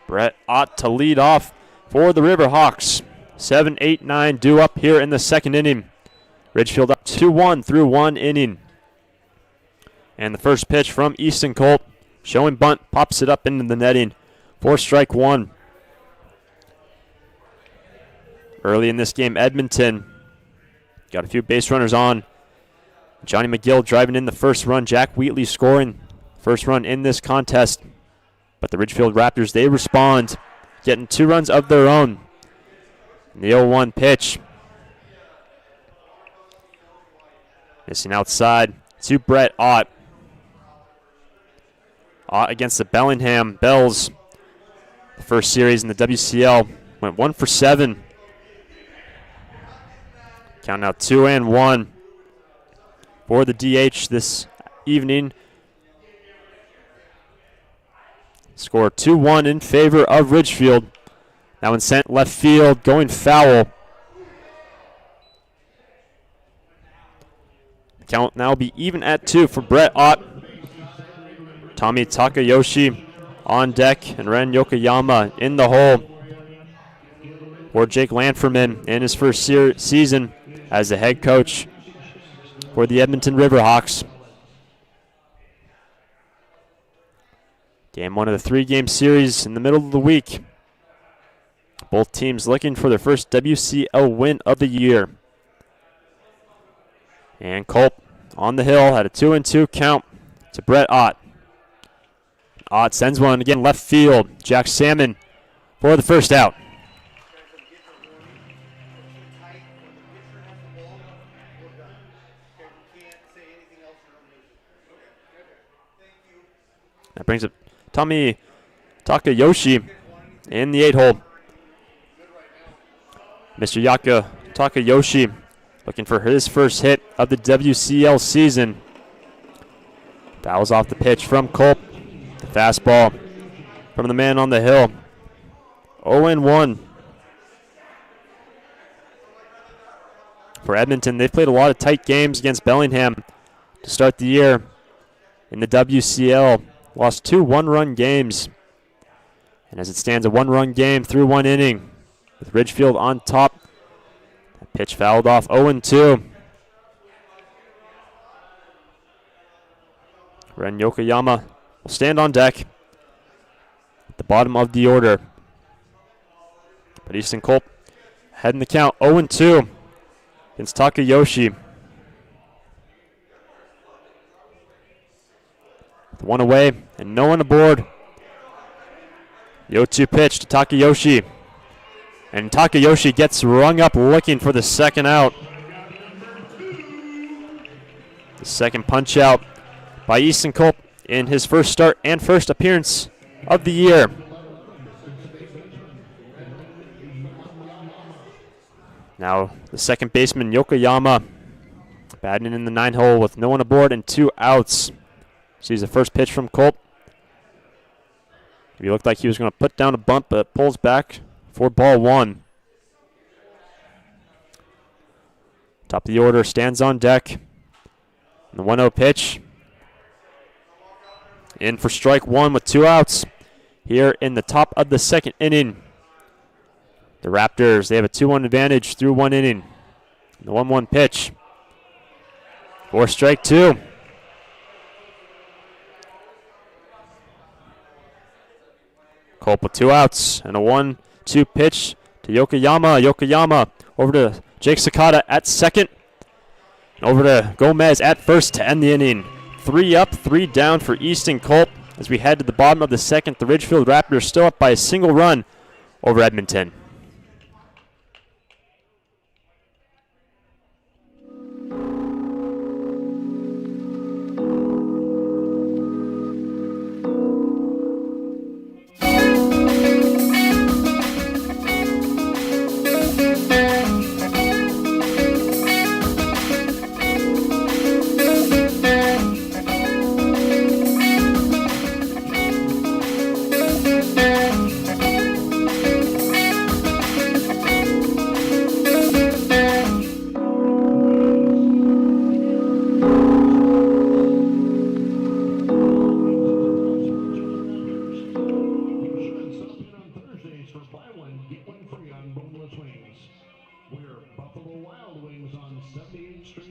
Brett Ott to lead off for the Riverhawks. 7, 8, 9 due up here in the second inning. Ridgefield up 2-1 through 1 inning. And the first pitch from Easton Colt, showing bunt, pops it up into the netting for strike 1. Early in this game, Edmonton got a few base runners on. Johnny McGill driving in the first run. Jack Wheatley scoring first run in this contest. But the Ridgefield Raptors, they respond, getting 2 runs of their own. The 0-1 pitch. Missing outside to Brett Ott. Ott against the Bellingham Bells. The first series in the WCL went 1 for 7. Count now 2-1 for the DH this evening. Score 2-1 in favor of Ridgefield. That one sent left field, going foul. Count now be even at 2 for Brett Ott. Tommy Takayoshi on deck and Ren Yokoyama in the hole for Jake Lanferman in his first season as the head coach for the Edmonton Riverhawks. Game 1 of the 3-game series in the middle of the week. Both teams looking for their first WCL win of the year. And Culp on the hill had a 2-2 count to Brett Ott. Ott sends one again left field. Jack Salmon for the first out. That brings up Tommy Takayoshi in the 8-hole. Mr. Yaka Takayoshi looking for his first hit of the WCL season. Fouls off the pitch from Culp. The fastball from the man on the hill. 0-1. For Edmonton, they've played a lot of tight games against Bellingham to start the year in the WCL. Lost 2 one-run games. And as it stands, a one-run game through 1 inning with Ridgefield on top. That pitch fouled off. 0-2. Ren Yokoyama will stand on deck at the bottom of the order. But Easton Culp ahead in the count. 0-2 against Takayoshi. With 1 away and no one aboard. The 0-2 pitch to Takayoshi. And Takayoshi gets rung up looking for the second out. The second punch out by Easton Culp in his first start and first appearance of the year. Now the second baseman Yokoyama batting in the 9-hole with no one aboard and 2 outs. Sees the first pitch from Culp. He looked like he was going to put down a bunt, but pulls back for ball 1. Top of the order stands on deck. And the 1-0 pitch. In for strike 1 with 2 outs here in the top of the second inning. The Raptors, they have a 2-1 advantage through 1 inning. The 1-1 pitch for strike 2. Culp with 2 outs and a 1-2 pitch to Yokoyama. Yokoyama over to Jake Sakata at second. Over to Gomez at first to end the inning. 3 up, 3 down for Easton Culp as we head to the bottom of the second. The Ridgefield Raptors still up by a single run over Edmonton.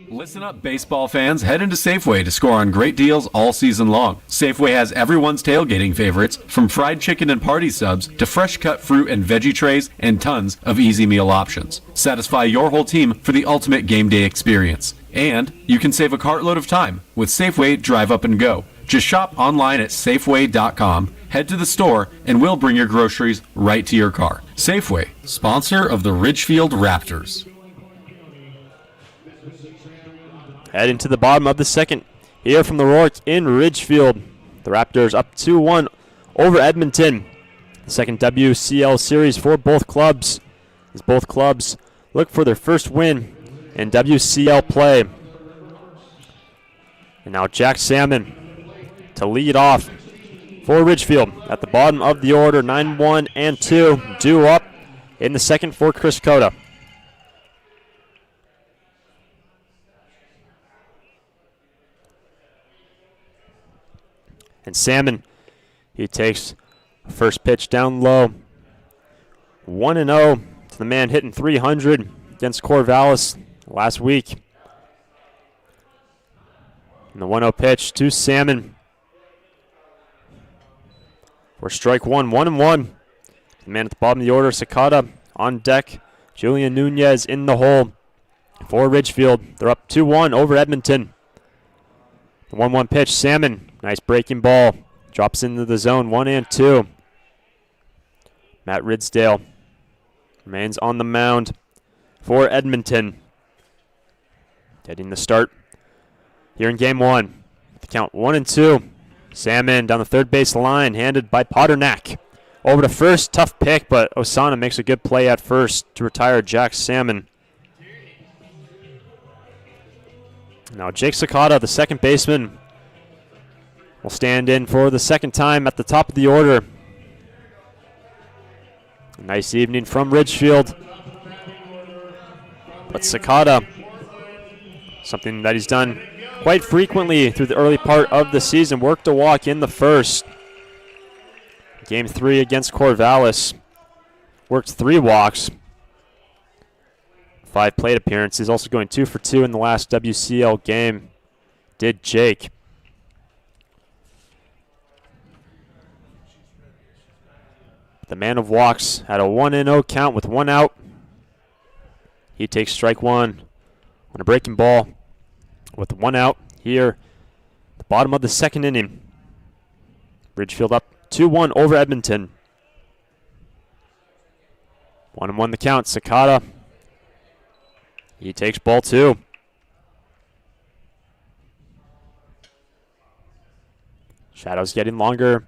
Listen up, baseball fans. Head into Safeway to score on great deals all season long. Safeway has everyone's tailgating favorites, from fried chicken and party subs to fresh cut fruit and veggie trays and tons of easy meal options. Satisfy your whole team for the ultimate game day experience. And you can save a cartload of time with Safeway Drive Up and Go. Just shop online at Safeway.com, head to the store, and we'll bring your groceries right to your car. Safeway, sponsor of the Ridgefield Raptors. Heading to the bottom of the second here from the Rourke in Ridgefield. The Raptors up 2-1 over Edmonton. The second WCL series for both clubs, as both clubs look for their first win in WCL play. And now Jack Salmon to lead off for Ridgefield at the bottom of the order. 9-1 and 2 due up in the second for Chris Cota. And Salmon, he takes first pitch down low. 1-0 to the man hitting 300 against Corvallis last week. And the 1-0 pitch to Salmon for strike 1. 1-1. The man at the bottom of the order, Sakata on deck. Julian Nunez in the hole for Ridgefield. They're up 2-1 over Edmonton. The 1-1 pitch, Salmon. Nice breaking ball. Drops into the zone, 1-2. Matt Ridsdale remains on the mound for Edmonton. Getting the start here in game 1. The count 1-2. Salmon down the third base line, handed by Potternack. Over to first, tough pick, but Osana makes a good play at first to retire Jack Salmon. Now Jake Sakata, the second baseman, will stand in for the second time at the top of the order. A nice evening from Ridgefield. But Sakata, something that he's done quite frequently through the early part of the season, worked a walk in the first. Game 3 against Corvallis, worked 3 walks, 5 plate appearances, also going 2 for 2 in the last WCL game, did Jake. The man of walks had a 1-0 count with 1 out. He takes strike 1 on a breaking ball with 1 out here, the bottom of the second inning. Ridgefield up 2-1 over Edmonton. 1-1 the count. Sakata. He takes ball 2. Shadows getting longer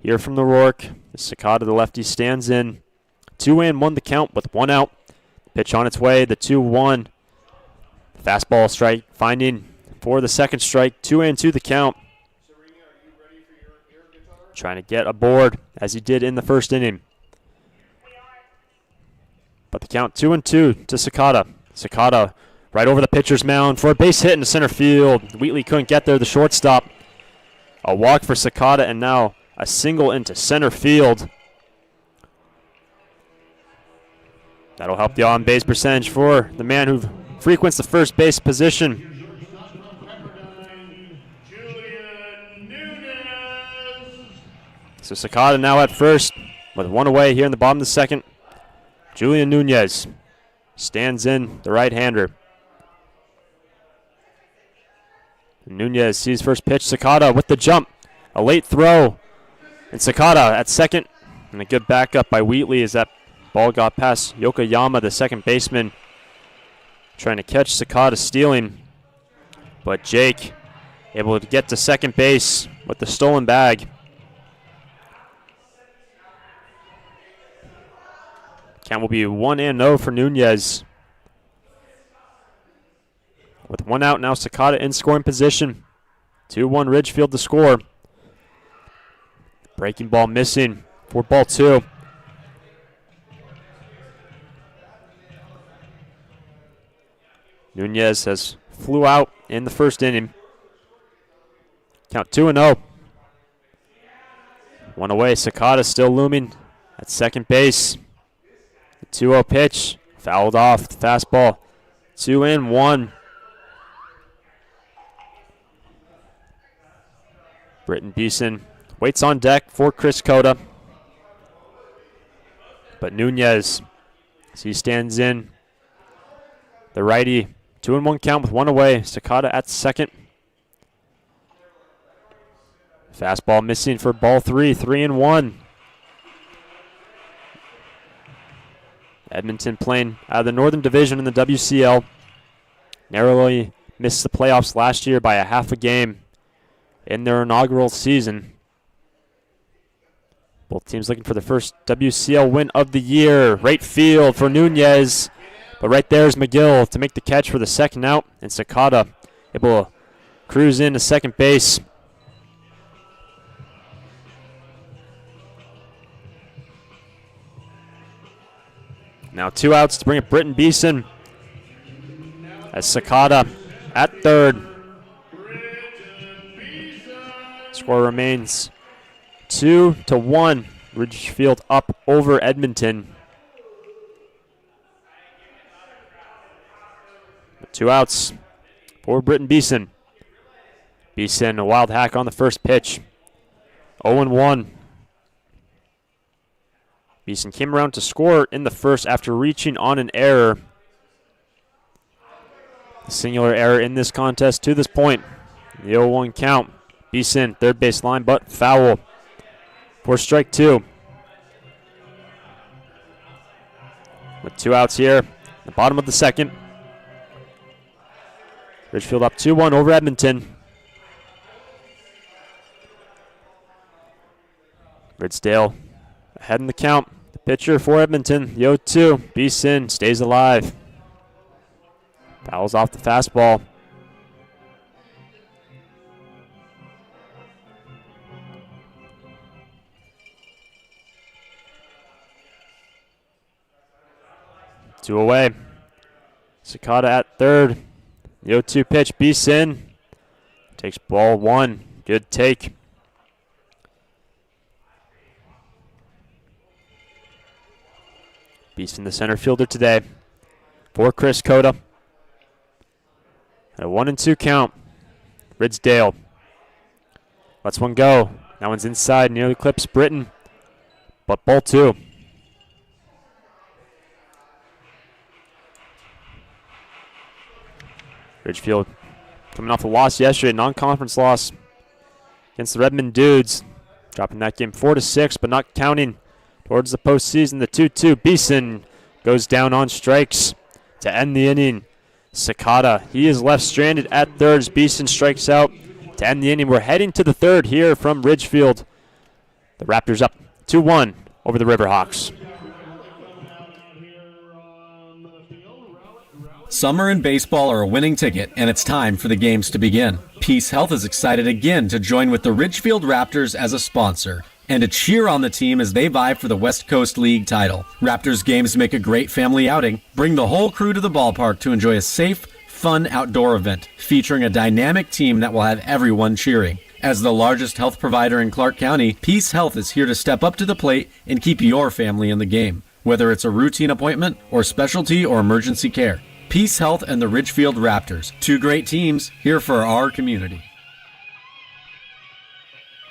here from the Rourke. Sakata, the lefty, stands in. 2-1 the count with 1 out. Pitch on its way. The 2-1. Fastball strike finding for the second strike. 2-2 the count. Trying to get aboard as he did in the first inning. But the count 2-2 to Sakata. Sakata right over the pitcher's mound for a base hit into center field. Wheatley couldn't get there, the shortstop. A walk for Sakata and now a single into center field. That'll help the on-base percentage for the man who frequents the first base position. So Sakata now at first with 1 away here in the bottom of the second. Julian Nunez stands in, the right-hander. Nunez sees first pitch. Sakata with the jump. A late throw. And Sakata at second. And a good backup by Wheatley as that ball got past Yokoyama, the second baseman, trying to catch Sakata stealing. But Jake able to get to second base with the stolen bag. Count will be 1-0 for Nunez. With 1 out now, Sakata in scoring position. 2-1 Ridgefield to score. Breaking ball missing for ball 2. Nunez has flew out in the first inning. Count 2-0. 1 away, Sakata still looming at second base. The 2-0 pitch, fouled off the fastball. 2-1. Britton Beeson waits on deck for Chris Cota. But Nunez, as he stands in, the righty, 2-1 count with 1 away. Sakata at second. Fastball missing for ball 3, 3-1. Edmonton playing out of the Northern Division in the WCL. Narrowly missed the playoffs last year by a half a game in their inaugural season. Both teams looking for the first WCL win of the year. Right field for Nunez. But right there is McGill to make the catch for the second out. And Sakata able to cruise into second base. Now 2 outs to bring up Britton Beeson. As Sakata at third. Score remains 2-1. Ridgefield up over Edmonton. 2 outs for Britton Beeson. Beeson, a wild hack on the first pitch. 0-1. Beeson came around to score in the first after reaching on an error. A singular error in this contest to this point. The 0-1 count. Beeson, third base line, but foul for strike 2. With 2 outs here, the bottom of the second. Ridgefield up 2-1 over Edmonton. Ridgefield ahead in the count. The pitcher for Edmonton, the 0-2. Beeson stays alive. Fouls off the fastball. Two away. Sakata at third. The 0-2 pitch. Beeson takes ball one. Good take. Beeson, the center fielder today for Chris Cota. A 1-2 count. Ridgefield lets one go. That one's inside, nearly clips Britton, but ball two. Ridgefield coming off a loss yesterday, non-conference loss against the Redmond Dudes, dropping that game 4-6, but not counting towards the postseason. The 2-2. Beeson goes down on strikes to end the inning. Sakata, he is left stranded at third as Beeson strikes out to end the inning. We're heading to the third here from Ridgefield. The Raptors up 2-1 over the Riverhawks. Summer and baseball are a winning ticket, and it's time for the games to begin. Peace Health is excited again to join with the Ridgefield Raptors as a sponsor and to cheer on the team as they vie for the West Coast League title. Raptors games make a great family outing. Bring the whole crew to the ballpark to enjoy a safe, fun outdoor event featuring a dynamic team that will have everyone cheering. As the largest health provider in Clark County, Peace Health is here to step up to the plate and keep your family in the game, whether it's a routine appointment or specialty or emergency care. Peace Health and the Ridgefield Raptors, two great teams here for our community.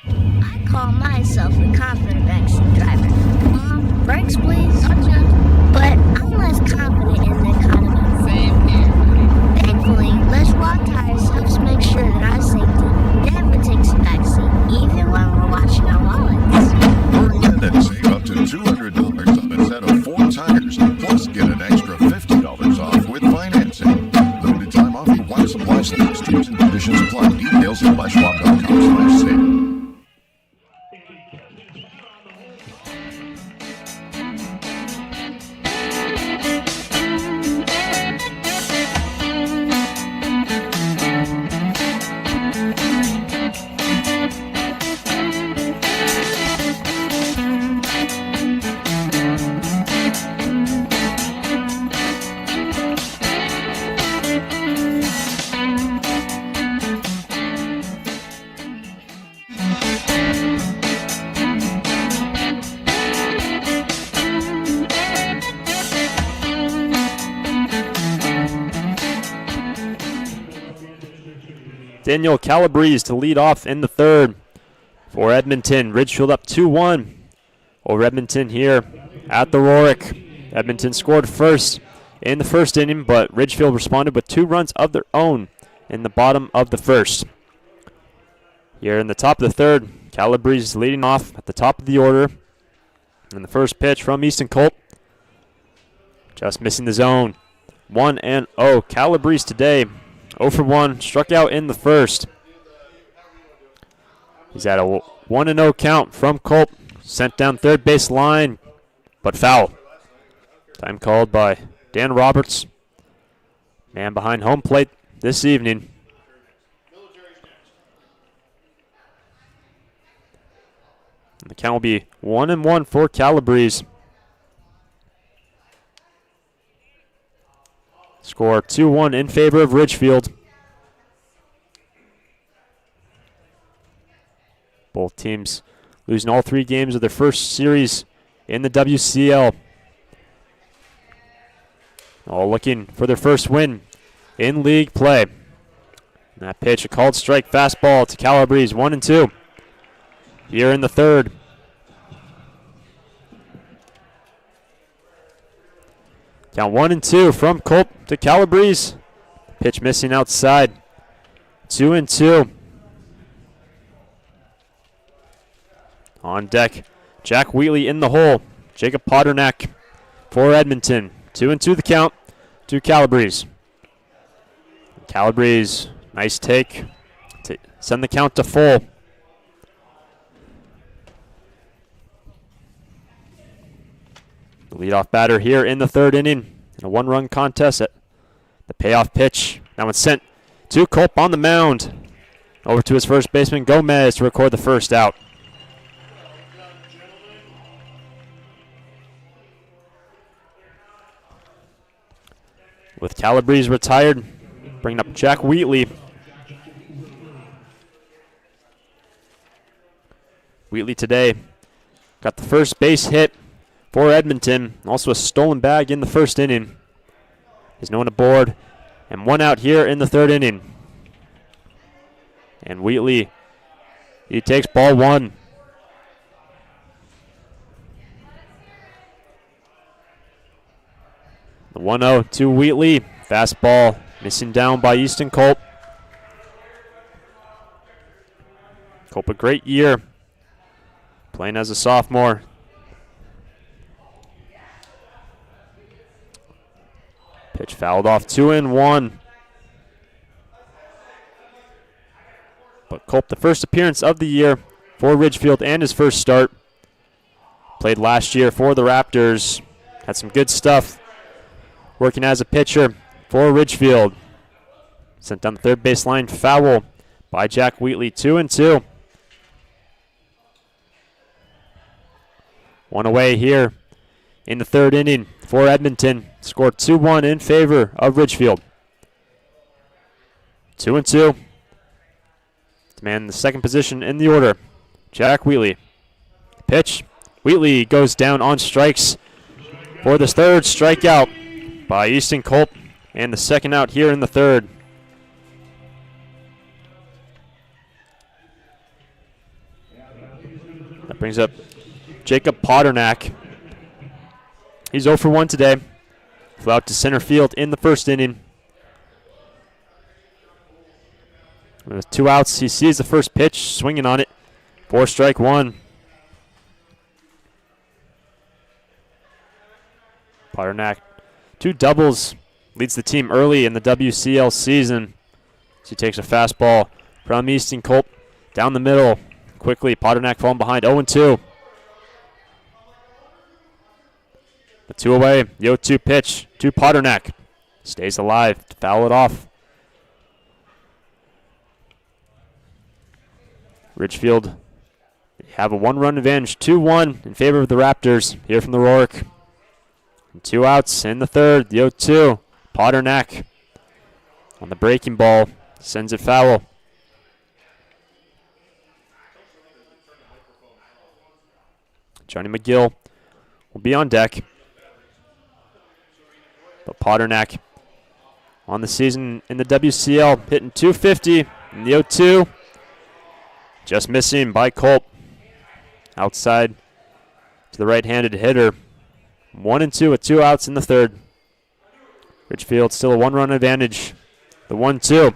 I call myself a confident backseat driver. Mom, brakes please. Gotcha. But I'm less confident in the economy. Same here. Thankfully, less raw tires helps make sure that our safety never takes a backseat, even when we're watching our wallets. Hurry in and save up to $200 on a set of 4 tires, plus get an extra $50 off with financing. Limited time offer while supplies last. Terms and conditions apply. Details at flashmob.com/sale. Daniel Calabrese to lead off in the third for Edmonton. Ridgefield up 2-1 over Edmonton here at the Rorick. Edmonton scored first in the first inning, but Ridgefield responded with 2 runs of their own in the bottom of the first. Here in the top of the third, Calabrese leading off at the top of the order. And the first pitch from Easton Colt, just missing the zone. 1-0. Calabrese today 0 for 1, struck out in the first. He's at a 1-0 count from Colt. Sent down third base line, but foul. Time called by Dan Roberts. Man behind home plate this evening. And the count will be 1-1 for Calabrese. Score 2-1 in favor of Ridgefield. Both teams losing all 3 games of their first series in the WCL. All looking for their first win in league play. And that pitch, a called strike fastball to Calabrese, 1-2. Here in the third. Count 1-2 from Colt to Calabrese. Pitch missing outside. 2-2. On deck, Jack Wheatley in the hole. Jacob Potternack for Edmonton. 2-2 the count to Calabrese. Calabrese, nice take to send the count to full. The leadoff batter here in the third inning in a one-run contest. At the payoff pitch. Now it's sent to Culp on the mound. Over to his first baseman, Gomez, to record the first out. With Calabrese retired, bringing up Jack Wheatley. Wheatley today got the first base hit for Edmonton. Also a stolen bag in the first inning. There's no one aboard. And one out here in the third inning. And Wheatley, he takes ball one. The 1-0 to Wheatley. Fastball missing down by Easton Culp. Culp a great year playing as a sophomore. Pitch fouled off, 2-1. But Culp, the first appearance of the year for Ridgefield and his first start. Played last year for the Raptors. Had some good stuff working as a pitcher for Ridgefield. Sent down the third baseline, foul by Jack Wheatley, 2-2. One away here in the third inning for Edmonton. Scored 2-1 in favor of Ridgefield. 2-2. Man, the second position in the order, Jack Wheatley. Pitch. Wheatley goes down on strikes for the third strikeout by Easton Culp, and the second out here in the third. That brings up Jacob Potternack. He's 0 for 1 today. Flew out to center field in the first inning. With 2 outs, he sees the first pitch, swinging on it. 4-1. Potternack, 2 doubles, leads the team early in the WCL season. So he takes a fastball from Easton Culp down the middle. Quickly, Potternack falling behind, 0-2. The 2 away, the 0-2 pitch to Potternack. Stays alive to foul it off. Ridgefield have a 1-run advantage, 2-1 in favor of the Raptors here from the Rourke. And 2 outs in the third, the 0-2. Potternack on the breaking ball, sends it foul. Johnny McGill will be on deck. But Potternack on the season in the WCL, hitting .250 in the 0-2. Just missing by Culp. Outside to the right-handed hitter. 1-2 with 2 outs in the third. Ridgefield still a 1-run advantage. The 1-2.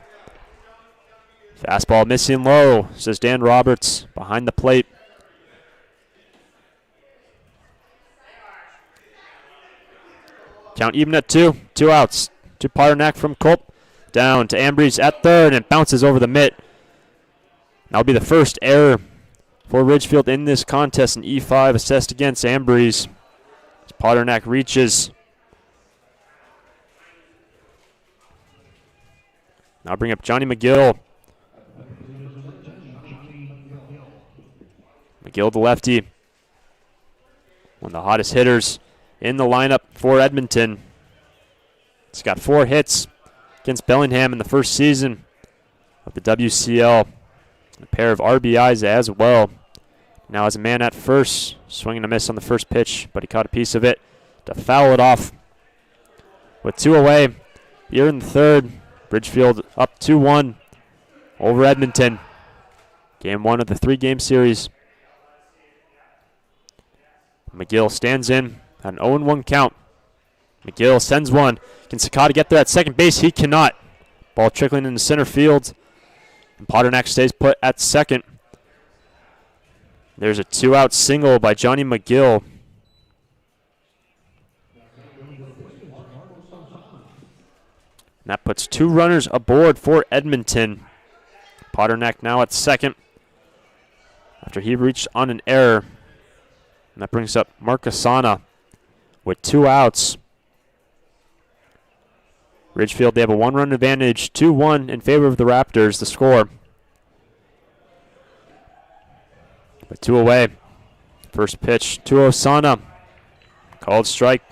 Fastball missing low, says Dan Roberts behind the plate. Count even at 2. 2 outs to Potternack from Culp. Down to Ambrose at third and bounces over the mitt. That'll be the first error for Ridgefield in this contest. An E5 assessed against Ambrose. As Potternack reaches. Now bring up Johnny McGill. McGill, the lefty. One of the hottest hitters in the lineup for Edmonton. He's got 4 hits against Bellingham in the first season of the WCL. A pair of RBIs as well. Now as a man at first, swinging a miss on the first pitch, but he caught a piece of it to foul it off. With 2 away here in the third, Ridgefield up 2-1 over Edmonton. Game 1 of the 3-game series. McGill stands in at an 0-1 count. McGill sends one. Can Sakata get there at second base? He cannot. Ball trickling into center field. And Potternack stays put at second. There's a 2-out single by Johnny McGill. And that puts 2 runners aboard for Edmonton. Potternack now at second after he reached on an error. And that brings up Mark Asana with 2 outs. Ridgefield, they have a 1-run advantage, 2-1 in favor of the Raptors, the score. With 2 away. First pitch to Osana. Called strike.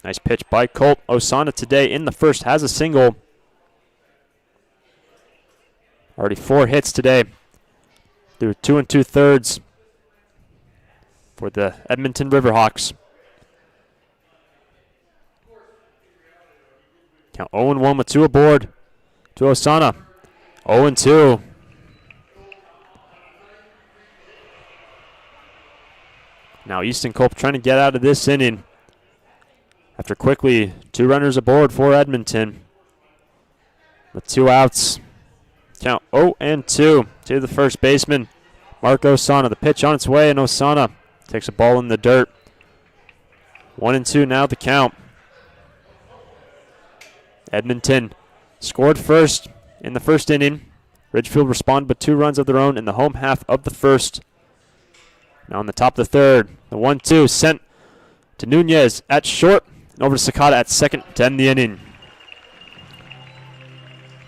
Nice pitch by Colt. Osana today in the first has a single. Already 4 hits today. Through 2 2/3 for the Edmonton Riverhawks. Count 0-1 with 2 aboard to Osana. 0-2. Now Easton Culp trying to get out of this inning. After quickly 2 runners aboard for Edmonton. With 2 outs. Count 0-2 to the first baseman, Mark Osana. The pitch on its way, and Osana takes a ball in the dirt. 1-2 now the count. Edmonton scored first in the first inning. Ridgefield responded with 2 runs of their own in the home half of the first. Now on the top of the third, the 1-2 sent to Nunez at short and over to Sakata at second to end the inning.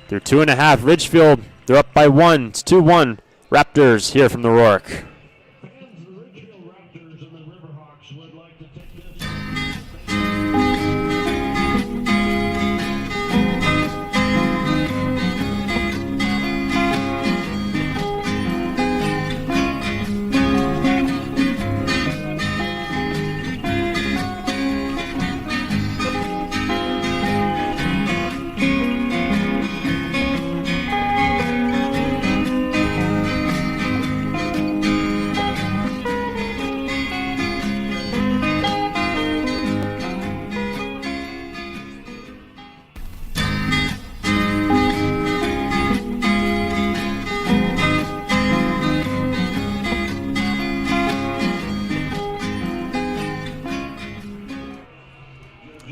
Through 2.5, Ridgefield, they're up by 1. It's 2-1. Raptors here from the Rourke. Fans of the Ridgefield Raptors and the Riverhawks would like to take this.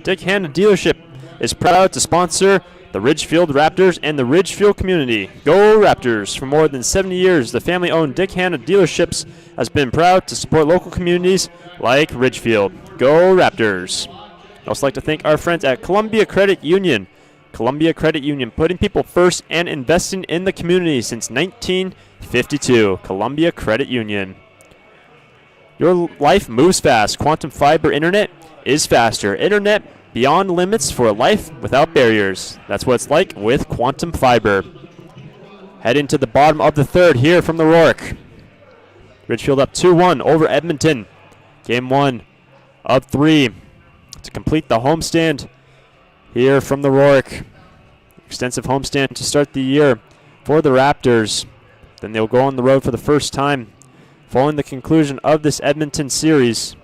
Dick Hanna Dealership is proud to sponsor the Ridgefield Raptors and the Ridgefield community. Go Raptors! For more than 70 years, the family-owned Dick Hanna Dealerships has been proud to support local communities like Ridgefield. Go Raptors! I'd also like to thank our friends at Columbia Credit Union. Columbia Credit Union, putting people first and investing in the community since 1952. Columbia Credit Union. Your life moves fast. Quantum Fiber Internet is faster. Internet beyond limits for a life without barriers. That's what it's like with Quantum Fiber. Heading to the bottom of the third here from the Rourke. Ridgefield up 2-1 over Edmonton. Game 1 of 3 to complete the homestand here from the Rourke. Extensive homestand to start the year for the Raptors. Then they'll go on the road for the first time following the conclusion of this Edmonton series.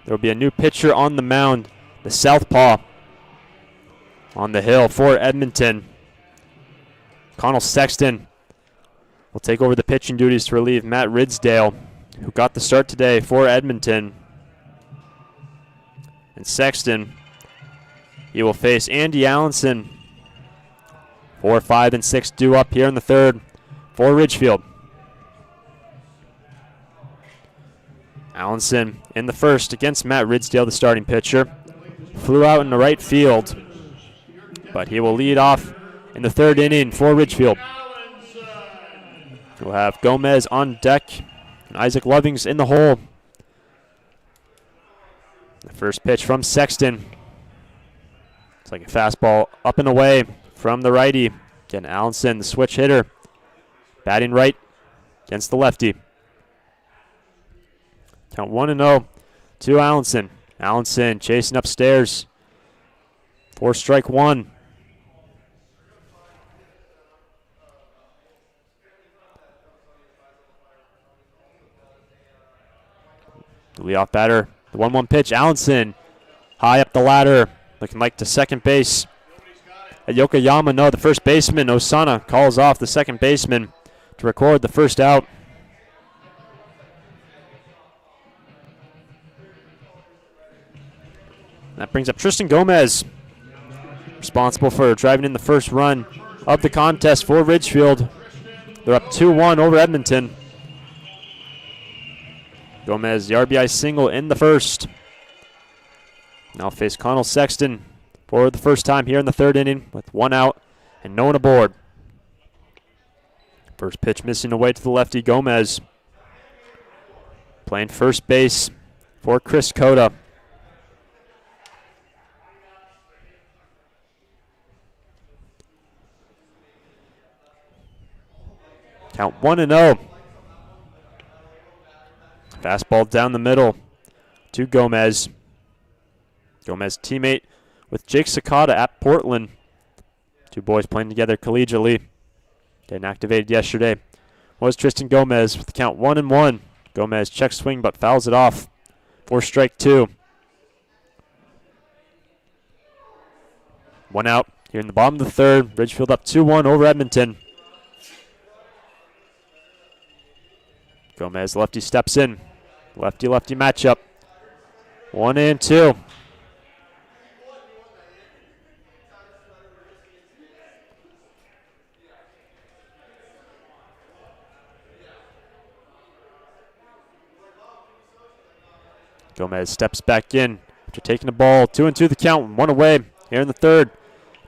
There will be a new pitcher on the mound, the southpaw on the hill for Edmonton. Connell Sexton will take over the pitching duties to relieve Matt Ridsdale, who got the start today for Edmonton. And Sexton, he will face Andy Allenson. 4, 5, and 6 due up here in the third for Ridgefield. Allenson in the first against Matt Ridsdale, the starting pitcher. Flew out in the right field, but he will lead off in the third inning for Ridgefield. We'll have Gomez on deck and Isaac Lovings in the hole. The first pitch from Sexton. It's like a fastball up and away from the righty. Again, Allenson, the switch hitter, batting right against the lefty. Count 1-0 to Allenson. Allenson chasing upstairs for strike 1. The leadoff batter, the 1-1 pitch. Allenson high up the ladder, looking like to second base. At Yokoyama, no, the first baseman, Osana, calls off the second baseman to record the first out. That brings up Tristan Gomez, responsible for driving in the first run of the contest for Ridgefield. They're up 2-1 over Edmonton. Gomez, the RBI single in the first. Now face Connell Sexton for the first time here in the third inning with 1 out and no one aboard. First pitch missing away to the lefty, Gomez. Playing first base for Chris Cota. Count 1-0. Fastball down the middle to Gomez. Gomez teammate with Jake Sakata at Portland. Two boys playing together collegiately. Getting activated yesterday was Tristan Gomez with the count 1-1. Gomez checks swing but fouls it off for strike 2. 1 out here in the bottom of the third. Ridgefield up 2-1 over Edmonton. Gomez, lefty steps in. Lefty-lefty matchup. 1-2. Gomez steps back in after taking the ball. 2-2 the count, 1 away here in the third.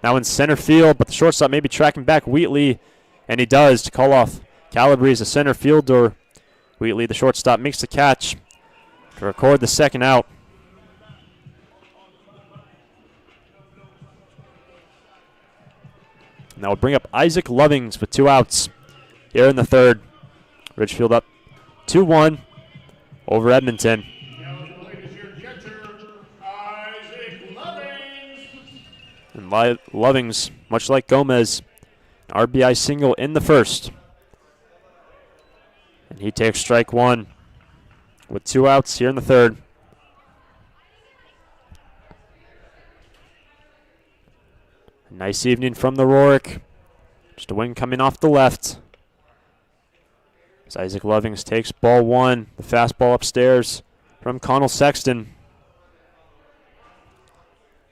Now in center field, but the shortstop may be tracking back Wheatley, and he does to call off Calabrese, the center fielder. Wheatley, the shortstop, makes the catch to record the second out. And that will bring up Isaac Lovings with 2 outs here in the third. Ridgefield up 2-1 over Edmonton. And Lovings, much like Gomez, an RBI single in the first. And he takes strike 1 with 2 outs here in the third. A nice evening from the Rourke. Just a wing coming off the left. As Isaac Lovings takes ball 1, the fastball upstairs from Connell Sexton.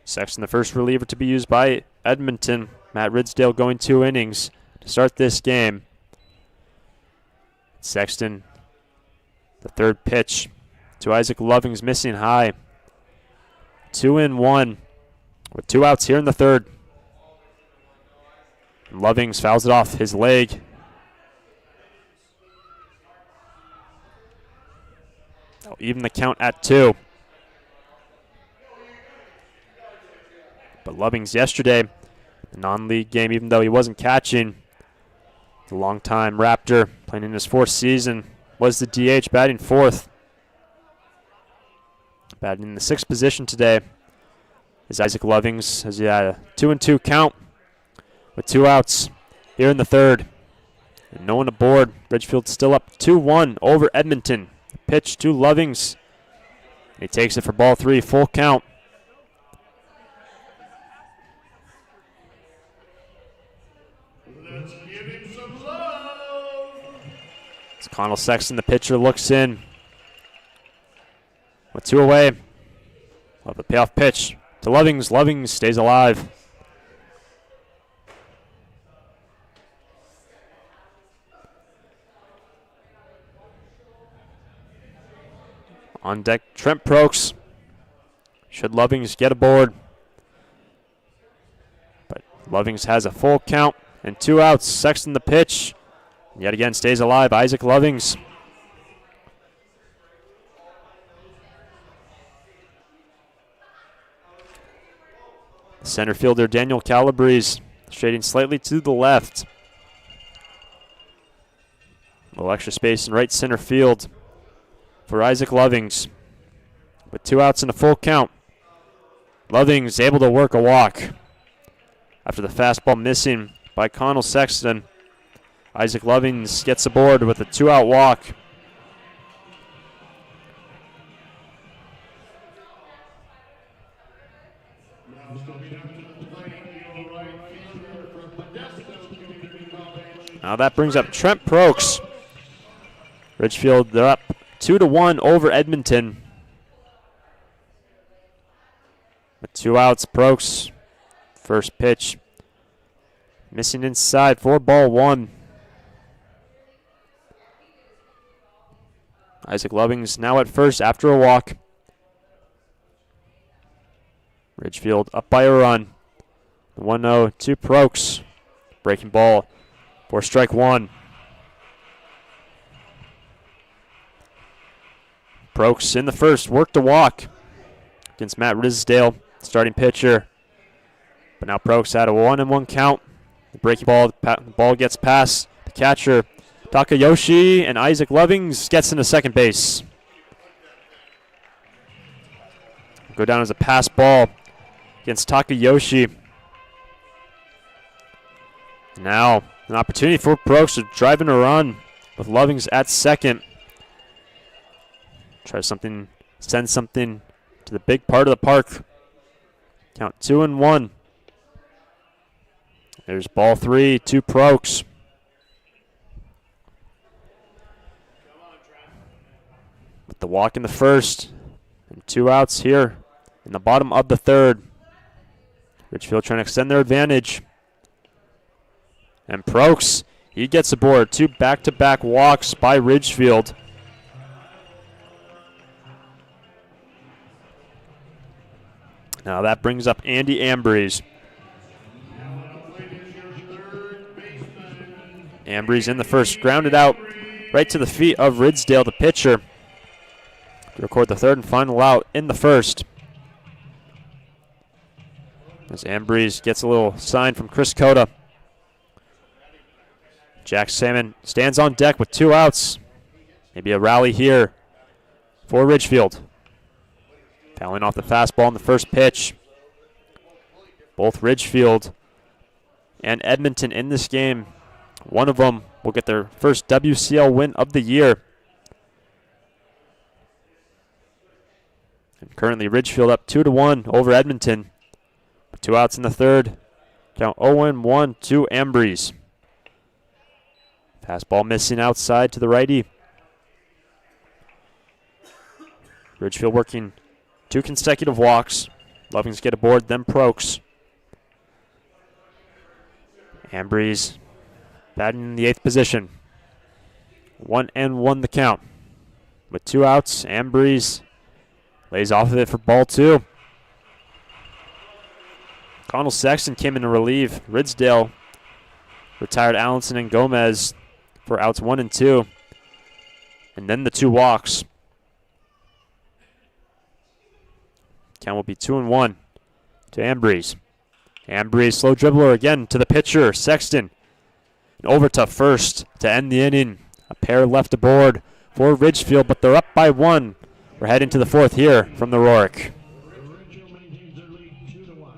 Sexton, the first reliever to be used by Edmonton. Matt Ridsdale going 2 innings to start this game. Sexton, the third pitch to Isaac Lovings, missing high. 2-1 with 2 outs here in the third. And Lovings fouls it off his leg. They'll even the count at 2. But Lovings yesterday, the non-league game, even though he wasn't catching, the longtime Raptor playing in his 4th season, was the DH, batting 4th. Batting in the 6th position today is Isaac Lovings, as he had a 2-2 count with 2 outs here in the third. And no one aboard. Ridgefield still up 2-1 over Edmonton. The pitch to Lovings. He takes it for ball 3, full count. It's Connell Sexton, the pitcher, looks in. With 2 away. Love the payoff pitch to Lovings. Lovings stays alive. On deck, Trent Prokes. Should Lovings get aboard? But Lovings has a full count and 2 outs. Sexton the pitch. Yet again stays alive, Isaac Lovings. Center fielder Daniel Calabrese shading slightly to the left. A little extra space in right center field for Isaac Lovings. With 2 outs and a full count. Lovings able to work a walk after the fastball missing by Connell Sexton. Isaac Lovings gets aboard with a 2-out walk. Now that brings up Trent Prokes. Ridgefield, they're up 2-1 over Edmonton. With 2 outs, Prokes, first pitch, missing inside for ball 1. Isaac Lovings now at first after a walk. Ridgefield up by a run. 1-0 to Prokes. Breaking ball for strike one. Prokes in the first, worked a walk against Matt Rizdale, starting pitcher. But now Prokes had a 1-1 count. The breaking ball, the ball gets past the catcher, Takayoshi, and Isaac Lovings gets into second base. Go down as a pass ball against Takayoshi. Now an opportunity for Prokes to drive in a run with Lovings at second. Try something, send something to the big part of the park. Count 2-1. There's ball 3 to Prokes. With the walk in the first and 2 outs here in the bottom of the third. Ridgefield trying to extend their advantage. And Prokes, he gets aboard. 2 back-to-back walks by Ridgefield. Now that brings up Andy Ambrose. Ambrose in the first, grounded out right to the feet of Ridsdale, the pitcher, to record the third and final out in the first. As Ambrose gets a little sign from Chris Cota. Jack Salmon stands on deck with 2 outs. Maybe a rally here for Ridgefield. Fouling off the fastball in the first pitch. Both Ridgefield and Edmonton in this game. One of them will get their first WCL win of the year. And currently Ridgefield up 2-1 over Edmonton. With 2 outs in the third. Count 0-1 to Ambrose. Fastball missing outside to the righty. Ridgefield working 2 consecutive walks. Lovings get aboard, then Prokes. Ambrose batting in the 8th position. 1-1 the count. With 2 outs, Ambrose lays off of it for ball 2. Connell Sexton came in to relieve Ridsdale. Retired Allenson and Gomez for outs 1 and 2. And then the 2 walks. Count will be 2-1 to Ambrose. Ambrose, slow dribbler again to the pitcher, Sexton. And over to first to end the inning. A pair left aboard for Ridgefield, but they're up by 1. We're heading to the 4th here from the Rourke. Ridgefield maintains their lead 2-1.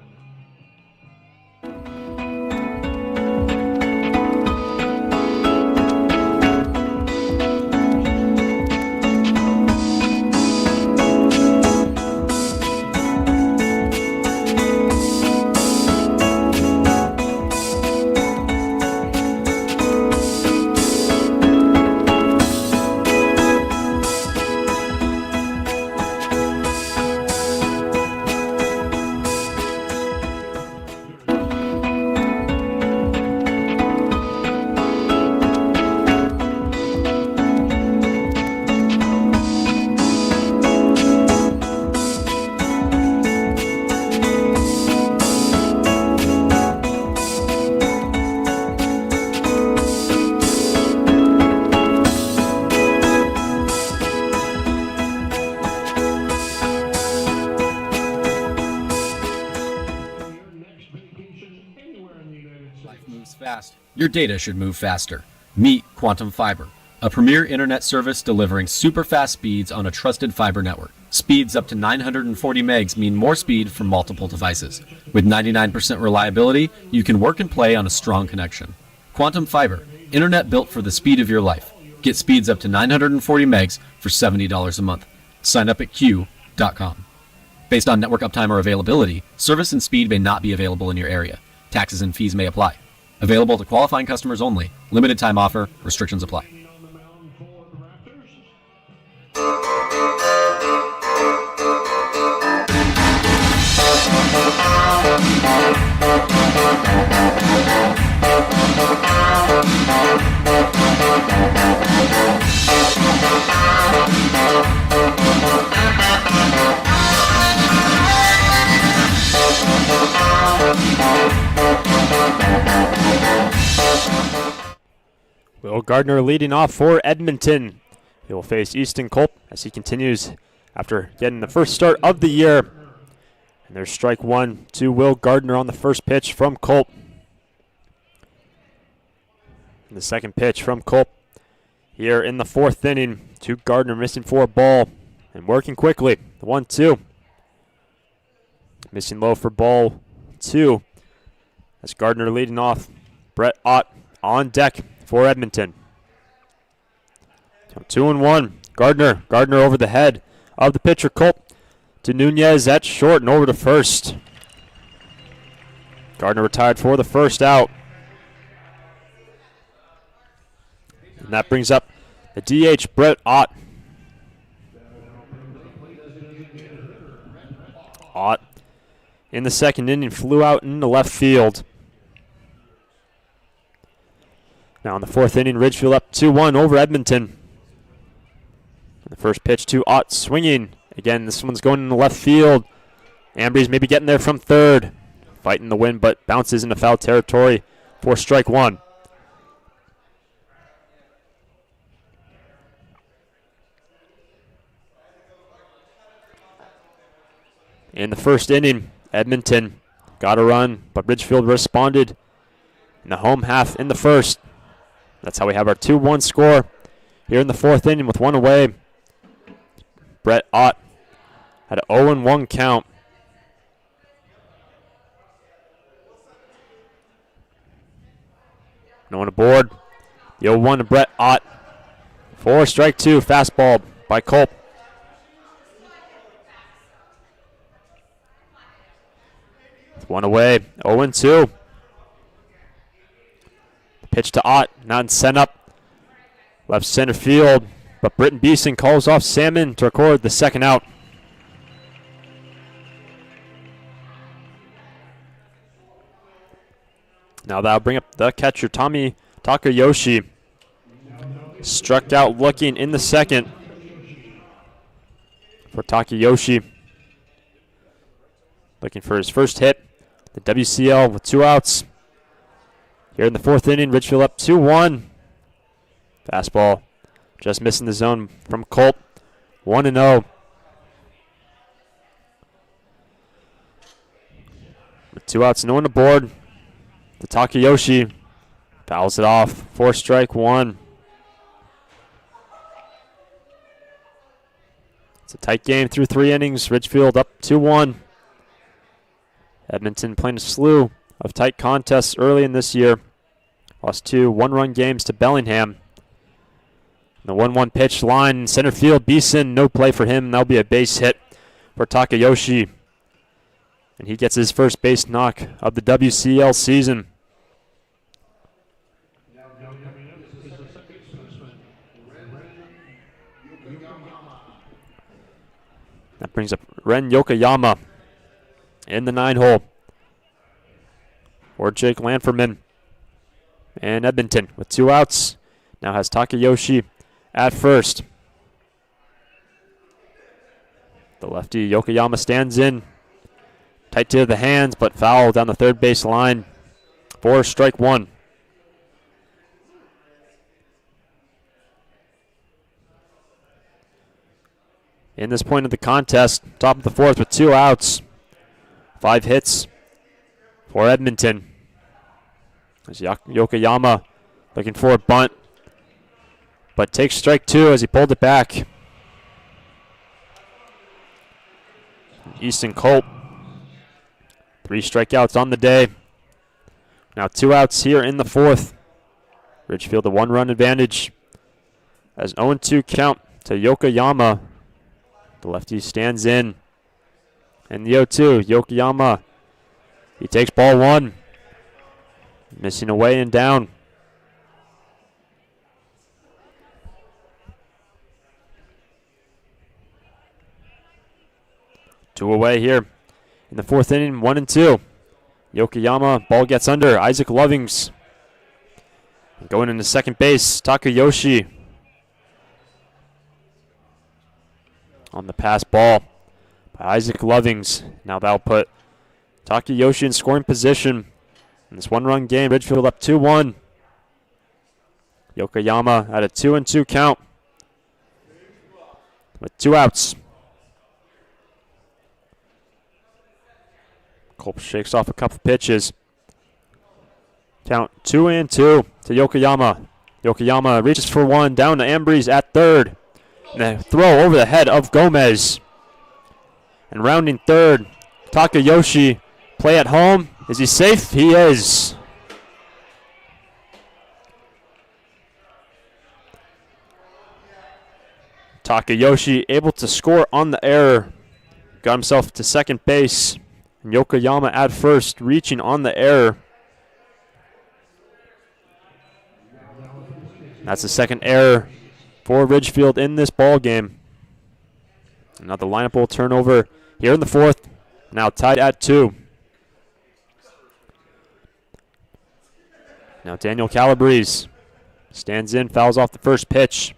Your data should move faster. Meet Quantum Fiber, a premier internet service delivering super fast speeds on a trusted fiber network. Speeds up to 940 megs mean more speed for multiple devices. With 99% reliability, you can work and play on a strong connection. Quantum Fiber, internet built for the speed of your life. Get speeds up to 940 megs for $70 a month. Sign up at q.com. Based on network uptime or availability, service and speed may not be available in your area. Taxes and fees may apply. Available to qualifying customers only. Limited time offer. Restrictions apply. On the mound for the Raptors. Will Gardner leading off for Edmonton. He will face Easton Culp as he continues after getting the first start of the year. And there's strike one to Will Gardner on the first pitch from Culp. And the second pitch from Culp here in the fourth inning to Gardner, missing for a ball and working quickly. The 1-2. Missing low for ball 2. That's Gardner leading off. Brett Ott on deck for Edmonton. So 2-1. Gardner over the head of the pitcher Culp to Nunez at short and over to first. Gardner retired for the first out. And that brings up the DH Brett Ott. Ott in the second inning flew out into left field. Now in the fourth inning, Ridgefield up 2-1 over Edmonton. The first pitch to Ott swinging. Again, this one's going in the left field. Ambrose maybe getting there from third. Fighting the wind, but bounces into foul territory for strike one. In the first inning, Edmonton got a run, but Ridgefield responded in the home half in the first. That's how we have our 2-1 score here in the fourth inning with one away. Brett Ott had an 0-1 count. No one aboard. The 0-1 to Brett Ott. For strike two, fastball by Culp. One away, 0-2. Pitch to Ott, not sent up. Left center field, but Britton Beeson calls off Salmon to record the second out. Now that'll bring up the catcher, Tommy Takayoshi. Struck out looking in the second for Takayoshi. Looking for his first hit. The WCL with 2 outs. Here in the fourth inning, Ridgefield up 2-1. Fastball just missing the zone from Culp. 1-0. With 2 outs, no one aboard. The Takayoshi fouls it off for strike one. It's a tight game through 3 innings. Ridgefield up 2-1. Edmonton playing a slew of tight contests early in this year. Lost 2 one-run games to Bellingham. The 1-1 pitch line in center field. Beeson, no play for him. That'll be a base hit for Takayoshi. And he gets his first base knock of the WCL season. That brings up Ren Yokoyama in the 9-hole for Jake Lanferman. And Edmonton with 2 outs now has Takayoshi at first. The lefty Yokoyama stands in. Tight to the hands, but foul down the third base line for strike one. In this point of the contest, top of the fourth with 2 outs. 5 hits for Edmonton. As Yokoyama looking for a bunt, but takes strike 2 as he pulled it back. Easton Culp, 3 strikeouts on the day. Now 2 outs here in the fourth. Ridgefield a 1-run advantage. As 0-2 count to Yokoyama. The lefty stands in. And the 0-2, Yokoyama. He takes ball 1. Missing away and down. Two away here in the fourth inning, 1-2. Yokoyama, ball gets under. Isaac Lovings going into second base. Takayoshi. on the pass ball by Isaac Lovings. Now that'll put Takayoshi in scoring position in this one-run game. Ridgefield up 2-1. Yokoyama at a 2-2 count with 2 outs. Culp shakes off a couple pitches. Count 2-2 to Yokoyama. Yokoyama reaches for one, down to Ambrose at third. And a throw over the head of Gomez. And rounding third, Takayoshi. Play at home. Is he safe? He is. Takayoshi able to score on the error. Got himself to second base. And Yokoyama at first, reaching on the error. That's the second error for Ridgefield in this ball game. Now the lineup will turn over here in the fourth. Now tied at 2. Now Daniel Calabrese stands in, fouls off the first pitch.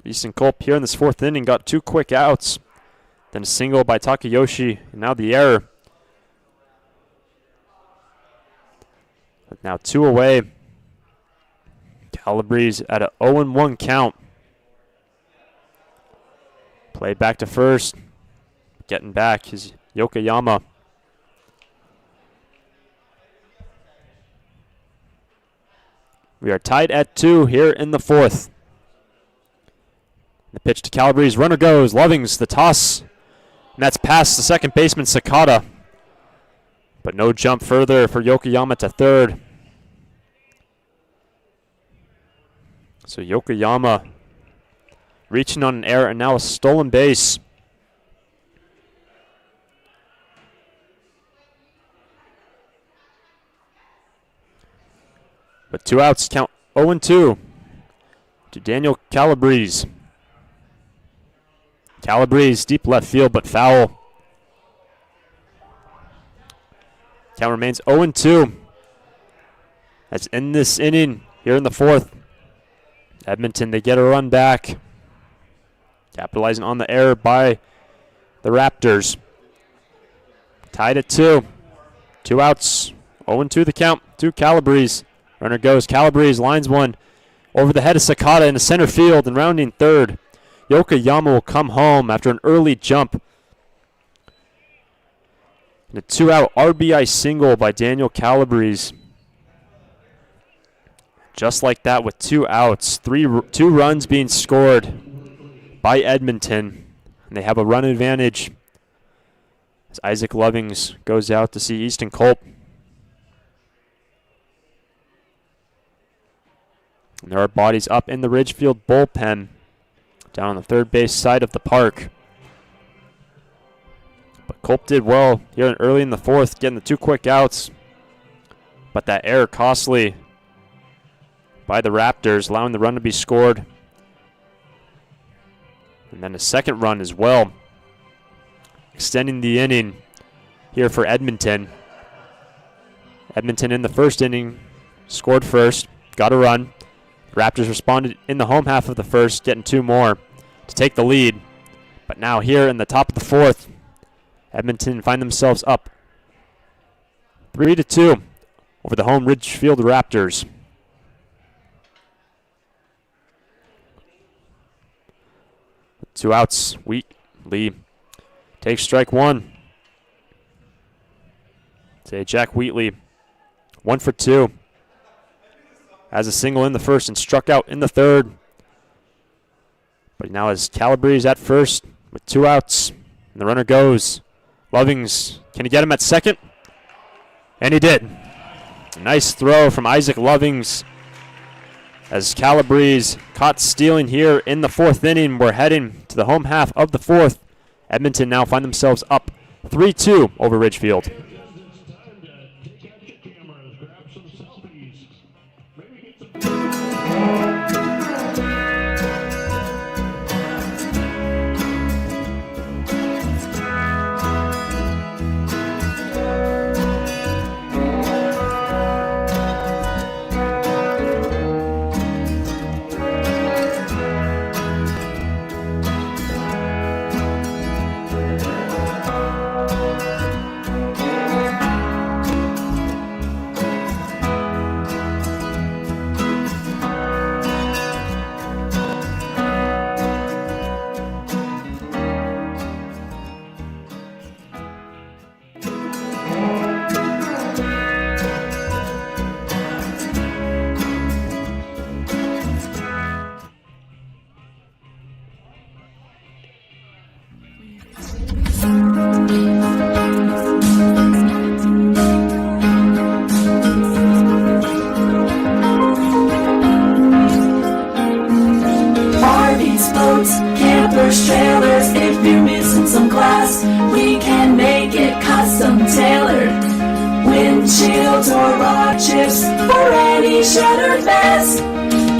Easton Culp here in this fourth inning got 2 quick outs. Then a single by Takayoshi, and now the error. But now 2 away. Calabrese at an 0-1 count. Played back to first. Getting back is Yokoyama. We are tied at 2 here in the fourth. The pitch to Calabrese. Runner goes. Lovings, the toss. And that's past the second baseman, Sakata. But no jump further for Yokoyama to third. So Yokoyama reaching on an error and now a stolen base. But 2 outs, count 0-2 to Daniel Calabrese. Calabrese, deep left field, but foul. Count remains 0-2. That's in this inning here in the fourth. Edmonton, they get a run back. Capitalizing on the error by the Raptors. Tied at 2. 2 outs, 0-2 the count to Calabrese. Runner goes. Calabrese lines one over the head of Sakata into center field and rounding third. Yokoyama will come home after an early jump. And a 2-out RBI single by Daniel Calabrese. Just like that with 2 outs. 2 runs being scored by Edmonton. And they have a run advantage as Isaac Lovings goes out to see Easton Culp. And there are bodies up in the Ridgefield bullpen down on the third base side of the park. But Culp did well here early in the fourth, getting the 2 quick outs. But that error costly by the Raptors, allowing the run to be scored. And then a second run as well, extending the inning here for Edmonton. Edmonton in the first inning scored first, got a run. Raptors responded in the home half of the first, getting 2 more to take the lead. But now here in the top of the fourth, Edmonton find themselves up 3-2 over the home Ridgefield Raptors. Two outs, Wheatley takes strike 1. Say Jack Wheatley, 1 for 2. Has a single in the first and struck out in the third. But now has Calabrese at first with 2 outs. And the runner goes. Lovings, can he get him at second? And he did. A nice throw from Isaac Lovings as Calabrese caught stealing here in the fourth inning. We're heading to the home half of the fourth. Edmonton now find themselves up 3-2 over Ridgefield. boats, campers, trailers. If you're missing some glass, we can make it custom tailored. Windshields or rock chips for any shattered mess.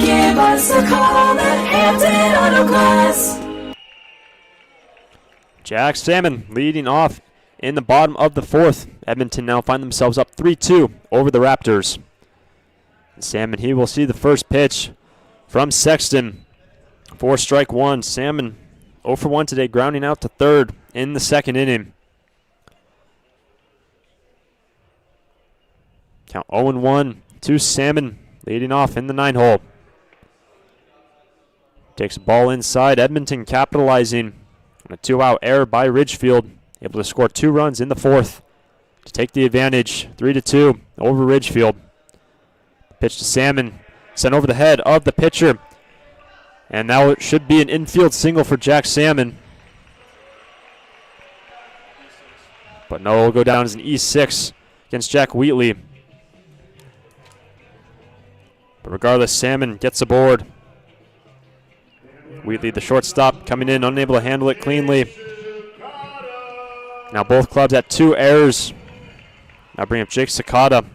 Give us a call at Hampton Auto Glass. Jack Salmon leading off in the bottom of the fourth. Edmonton now find themselves up 3-2 over the Raptors. Salmon, he will see the first pitch from Sexton for strike one. Salmon 0 for 1 today, grounding out to third in the second inning. Count 0-1 to Salmon, leading off in the 9-hole. Takes a ball inside. Edmonton capitalizing on a 2-out error by Ridgefield. Able to score 2 runs in the fourth to take the advantage. 3-2 over Ridgefield. Pitch to Salmon, sent over the head of the pitcher. And now it should be an infield single for Jack Salmon. But no, it'll go down as an E6 against Jack Wheatley. But regardless, Salmon gets aboard. Wheatley, the shortstop, coming in, unable to handle it cleanly. Now both clubs at 2 errors. Now bring up Jake Sakata.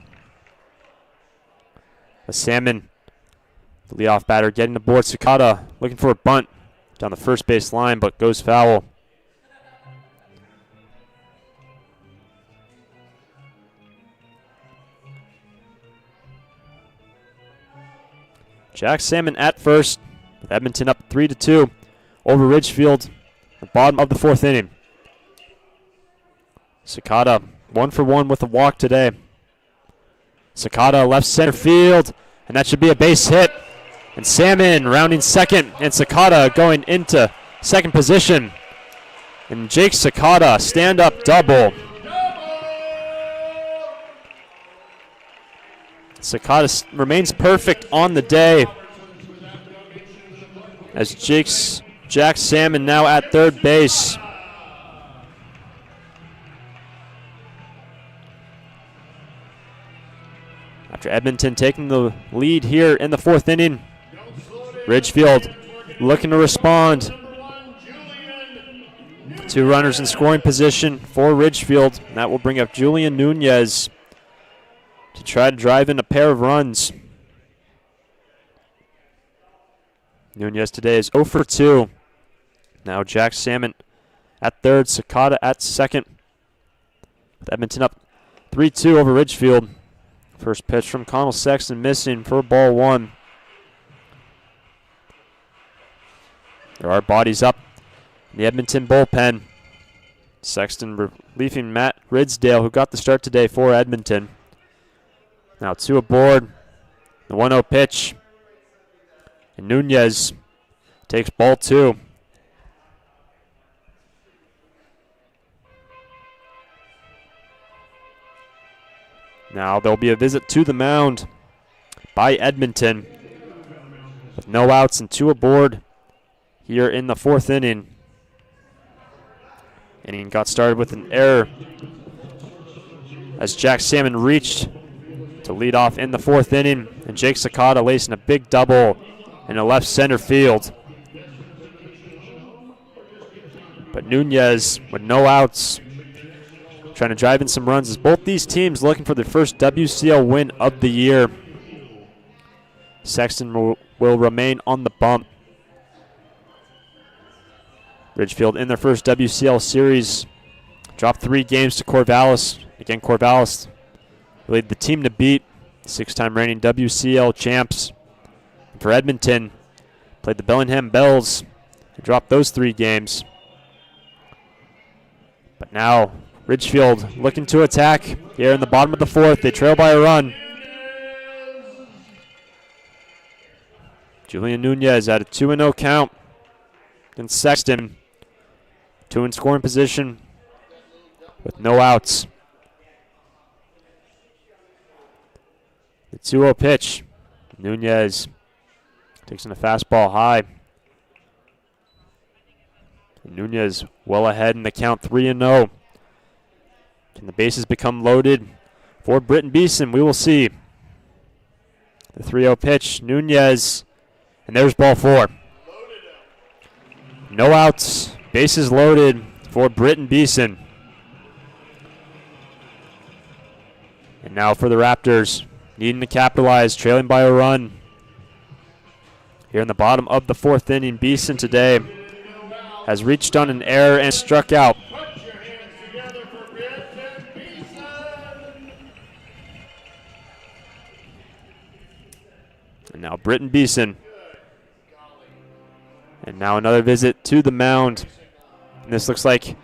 A Salmon, the leadoff batter, getting aboard. Sakata looking for a bunt down the first base line, but goes foul. Jack Salmon at first, with Edmonton up 3-2 over Ridgefield, the bottom of the fourth inning. Sakata 1 for 1 with a walk today. Sakata left center field, and that should be a base hit. And Salmon rounding second, and Sakata going into second position. And Jake Sakata, stand-up double. Sakata remains perfect on the day, as Jack Salmon now at third base. After Edmonton taking the lead here in the fourth inning, Ridgefield looking to respond. 2 runners in scoring position for Ridgefield. That will bring up Julian Nunez to try to drive in a pair of runs. Nunez today is 0 for 2. Now Jack Salmon at third, Sakata at second. With Edmonton up 3-2 over Ridgefield. First pitch from Connell Sexton missing for ball 1. There are bodies up in the Edmonton bullpen. Sexton relieving Matt Ridsdale, who got the start today for Edmonton. Now 2 aboard. The 1-0 pitch. And Nunez takes ball 2. Now there'll be a visit to the mound by Edmonton with no outs and 2 aboard here in the fourth inning. Inning got started with an error as Jack Salmon reached to lead off in the fourth inning, and Jake Sakata lacing a big double in the left center field. But Nunez with no outs, trying to drive in some runs as both these teams looking for their first WCL win of the year. Sexton will remain on the bump. Ridgefield in their first WCL series dropped 3 games to Corvallis. Again, Corvallis really the team to beat, 6-time reigning WCL champs. And for Edmonton, played the Bellingham Bells and dropped those 3 games. But now Ridgefield looking to attack here in the bottom of the fourth. They trail by a run. Julian Nunez at a 2-0 count against Sexton. 2 in scoring position with no outs. The 2-0 pitch. Nunez takes in a fastball high. Nunez well ahead in the count, 3-0. Can the bases become loaded for Britton Beeson? We will see. The 3-0 pitch, Nunez, and there's ball 4. no outs. Bases loaded for Britton Beeson. And now for the Raptors, needing to capitalize, trailing by a run. Here in the bottom of the fourth inning, Beeson today has reached on an error and struck out. Put your hands together for Britton Beeson. And now Britton Beeson. And now another visit to the mound. And this looks like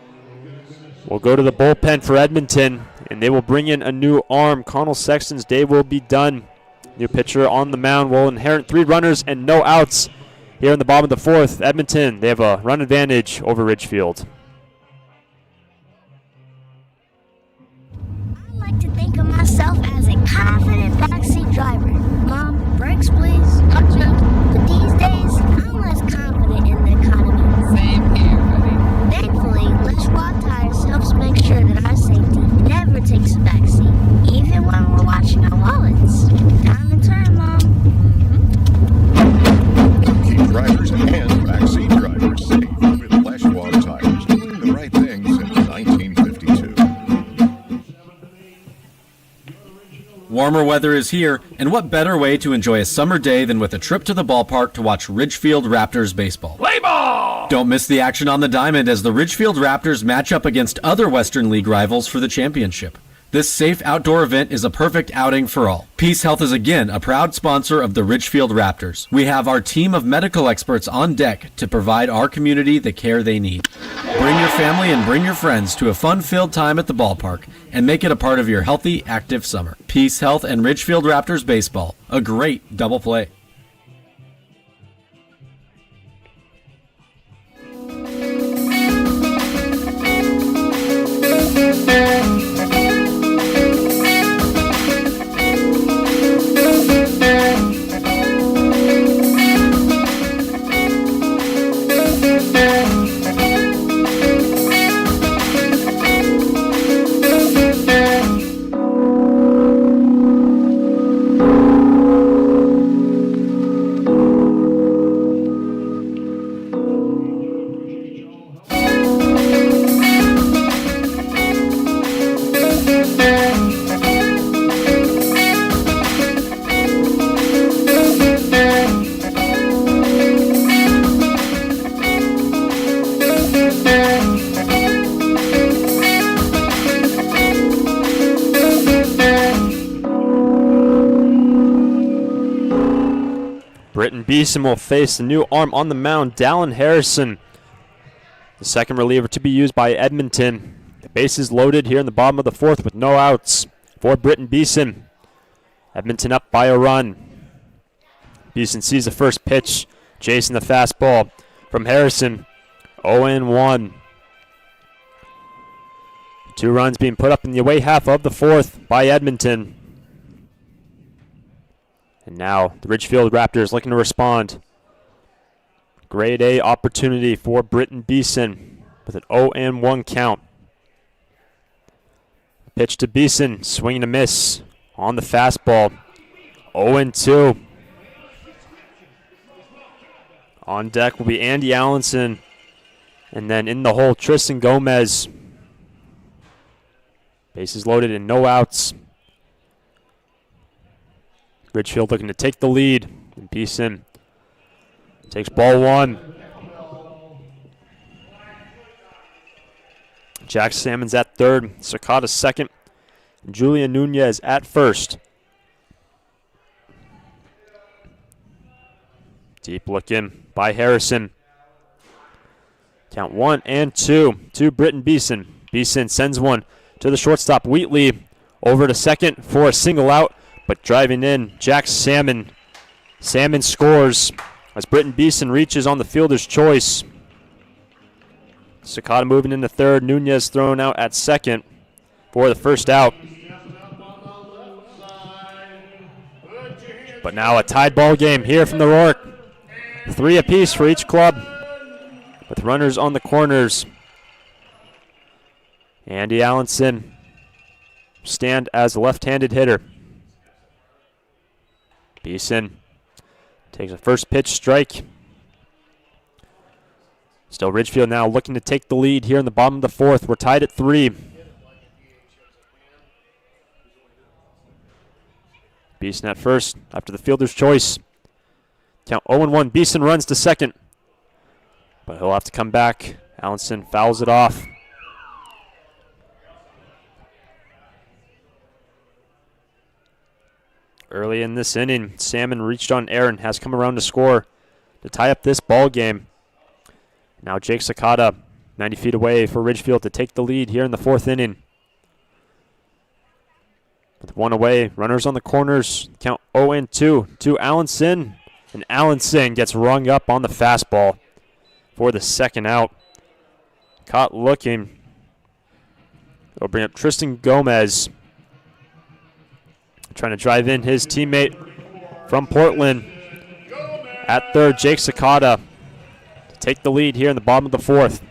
we'll go to the bullpen for Edmonton, and they will bring in a new arm. Connell Sexton's day will be done. New pitcher on the mound will inherit 3 runners and no outs. Here in the bottom of the fourth, Edmonton, they have a run advantage over Ridgefield. I like to think of myself as a confident backseat driver. Mom, brakes please. Gotcha. But these days, I'm less confident in the economy. Same here, buddy. Thankfully, less raw tires helps make sure that our safety never takes a backseat, even when we're watching our wallets. Time to turn, Mom. Keep drivers and backseat drivers safe with Lashwell tires, doing the right thing since 1952. Warmer weather is here, and what better way to enjoy a summer day than with a trip to the ballpark to watch Ridgefield Raptors baseball. Play ball! Don't miss the action on the diamond as the Ridgefield Raptors match up against other Western League rivals for the championship. This safe outdoor event is a perfect outing for all. Peace Health is again a proud sponsor of the Ridgefield Raptors. We have our team of medical experts on deck to provide our community the care they need. Bring your family and bring your friends to a fun-filled time at the ballpark and make it a part of your healthy, active summer. Peace Health and Ridgefield Raptors baseball, a great double play. Britton Beeson will face the new arm on the mound, Dallin Harrison, the second reliever to be used by Edmonton. The bases loaded here in the bottom of the fourth with no outs for Britton Beeson. Edmonton up by a run. Beeson sees the first pitch, chasing the fastball from Harrison. 0-1. 2 runs being put up in the away half of the fourth by Edmonton. And now the Ridgefield Raptors looking to respond. Grade A opportunity for Britton Beeson with an 0-1 count. Pitch to Beeson, swing and a miss on the fastball. 0-2. On deck will be Andy Allenson. And then in the hole, Tristan Gomez. Bases loaded and no outs. Ridgefield looking to take the lead. And Beeson takes ball 1. Jack Salmon's at third. Sakata second. And Julian Nunez at first. Deep look in by Harrison. Count 1-2 to Britton Beeson. Beeson sends one to the shortstop. Wheatley over to second for a single out. But driving in, Jack Salmon. Salmon scores as Britton Beeson reaches on the fielder's choice. Sakata moving into third. Nunez thrown out at second for the first out. But now a tied ball game here from the Rourke. 3 apiece for each club with runners on the corners. Andy Allenson stand as a left-handed hitter. Beeson takes a first pitch strike. Still Ridgefield now looking to take the lead here in the bottom of the fourth. We're tied at 3. Beeson at first after the fielder's choice. Count 0-1. Beeson runs to second, but he'll have to come back. Allenson fouls it off. Early in this inning, Salmon reached on Aaron, has come around to score to tie up this ball game. Now Jake Sakata, 90 feet away for Ridgefield to take the lead here in the fourth inning. With one away, runners on the corners, count 0-2 to Allenson. And Allenson gets rung up on the fastball for the second out. Caught looking. They'll bring up Tristan Gomez. Trying to drive in his teammate from Portland. At third, Jake Sakata to take the lead here in the bottom of the fourth.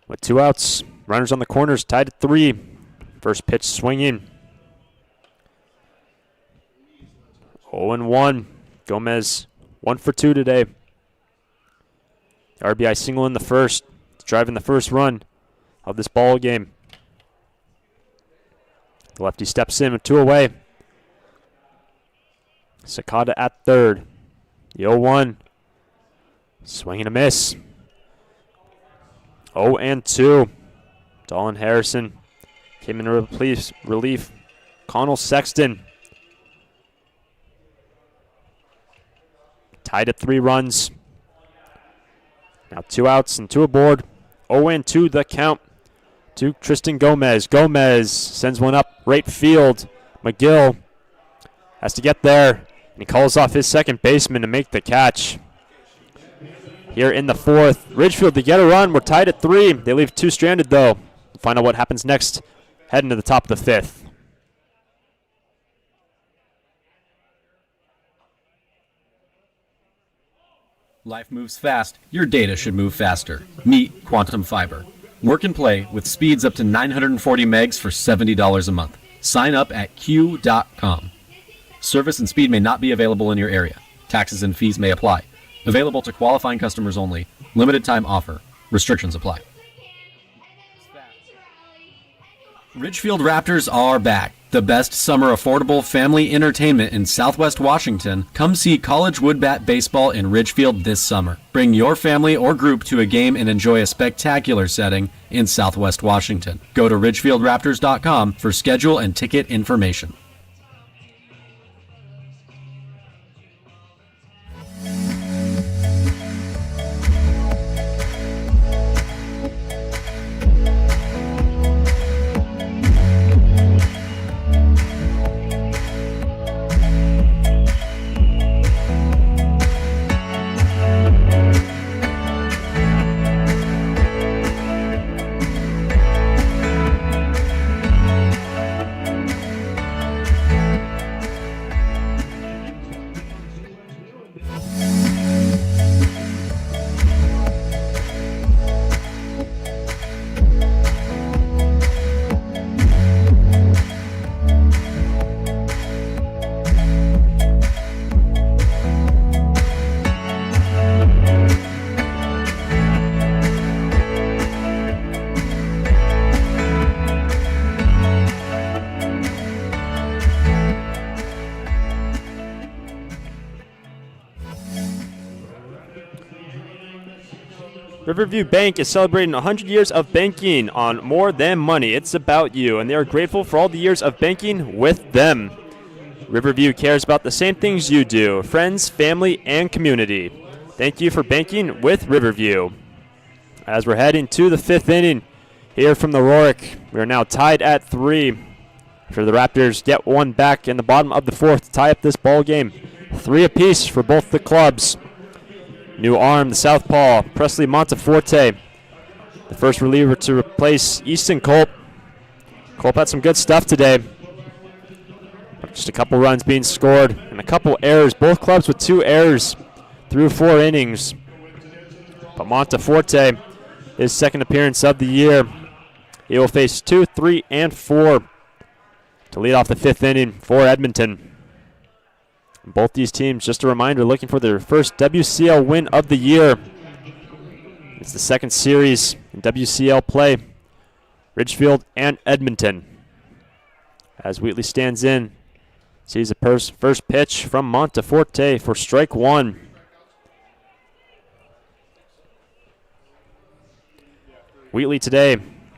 With 2 outs, runners on the corners, tied at 3. First pitch swinging. 0-1. Gomez 1 for 2 today. RBI single in the first, driving the first run of this ball game. The lefty steps in with 2 away. Sakata at third. The 0-1. Swing and a miss. 0-2. Dolan Harrison came in relief. Connell Sexton. Tied at 3 runs. Now 2 outs and 2 aboard. 0-2 the count to Tristan Gomez. Gomez sends one up right field. McGill has to get there, and he calls off his second baseman to make the catch. Here in the fourth, Ridgefield to get a run. We're tied at 3. They leave 2 stranded, though. We'll find out what happens next, heading to the top of the fifth. Life moves fast. Your data should move faster. Meet Quantum Fiber. Work and play with speeds up to 940 megs for $70 a month. Sign up at q.com. Service and speed may not be available in your area. Taxes and fees may apply. Available to qualifying customers only. Limited time offer. Restrictions apply. Ridgefield Raptors are back. The best summer affordable family entertainment in Southwest Washington. Come see College Woodbat Baseball in Ridgefield this summer. Bring your family or group to a game and enjoy a spectacular setting in Southwest Washington. Go to ridgefieldraptors.com for schedule and ticket information. Riverview Bank is celebrating 100 years of banking on More Than Money. It's about you, and they are grateful for all the years of banking with them. Riverview cares about the same things you do, friends, family, and community. Thank you for banking with Riverview. As we're heading to the 5th inning here from the Rorick, we are now tied at 3. After the Raptors get one back in the bottom of the 4th to tie up this ball game. 3 apiece for both the clubs. New arm, the southpaw, Presley Monteforte, the first reliever to replace Easton Culp. Culp had some good stuff today. Just a couple runs being scored and a couple errors. Both clubs with 2 errors through 4 innings. But Monteforte, his second appearance of the year. He will face 2, 3, and 4 to lead off the 5th inning for Edmonton. Both these teams, just a reminder, looking for their first WCL win of the year. It's the second series in WCL play, Ridgefield and Edmonton. As Wheatley stands in, sees the first pitch from Monteforte for strike one. Wheatley today,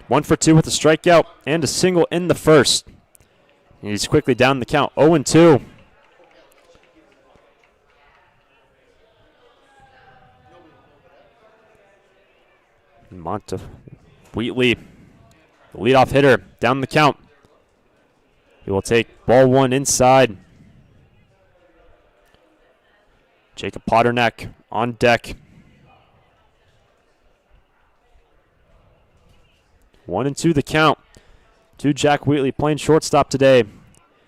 1 for 2 with a strikeout and a single in the first. He's quickly down the count, 0-2. Wheatley, the leadoff hitter, down the count. He will take ball one inside. Jacob Potternack on deck. 1-2 the count to Jack Wheatley playing shortstop today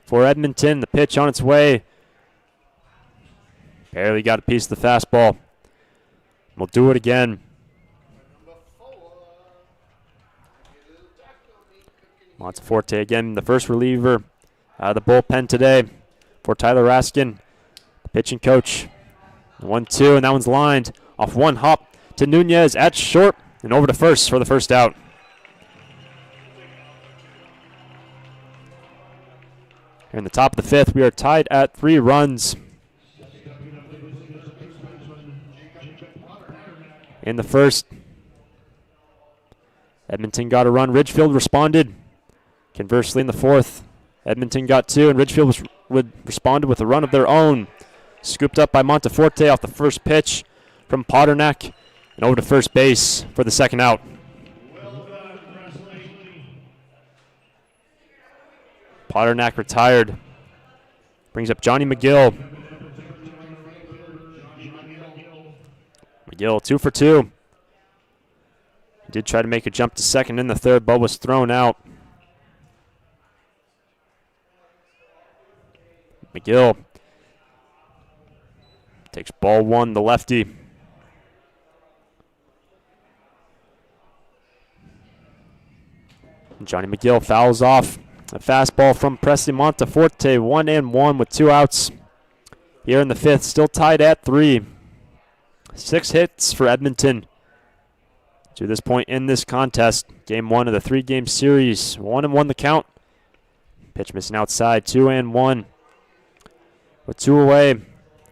for Edmonton. The pitch on its way. Barely got a piece of the fastball. We'll do it again. Monteforte again, the first reliever out of the bullpen today for Tyler Raskin, the pitching coach. 1-2, and that one's lined off one hop to Nunez at short and over to first for the first out. Here in the top of the 5th, we are tied at 3 runs. In the first, Edmonton got a run. Ridgefield responded. Conversely, in the 4th, Edmonton got 2, and Ridgefield responded with a run of their own. Scooped up by Monteforte off the first pitch from Potternack and over to first base for the second out. Potternack retired. Brings up Johnny McGill. McGill 2 for 2. He did try to make a jump to second in the 3rd, but was thrown out. McGill takes ball one, the lefty. Johnny McGill fouls off a fastball from Presley Monteforte, 1-1 with 2 outs. Here in the 5th, still tied at 3. 6 hits for Edmonton to this point in this contest. Game 1 of the 3-game series, 1-1 the count. Pitch missing outside, 2-1. With 2 away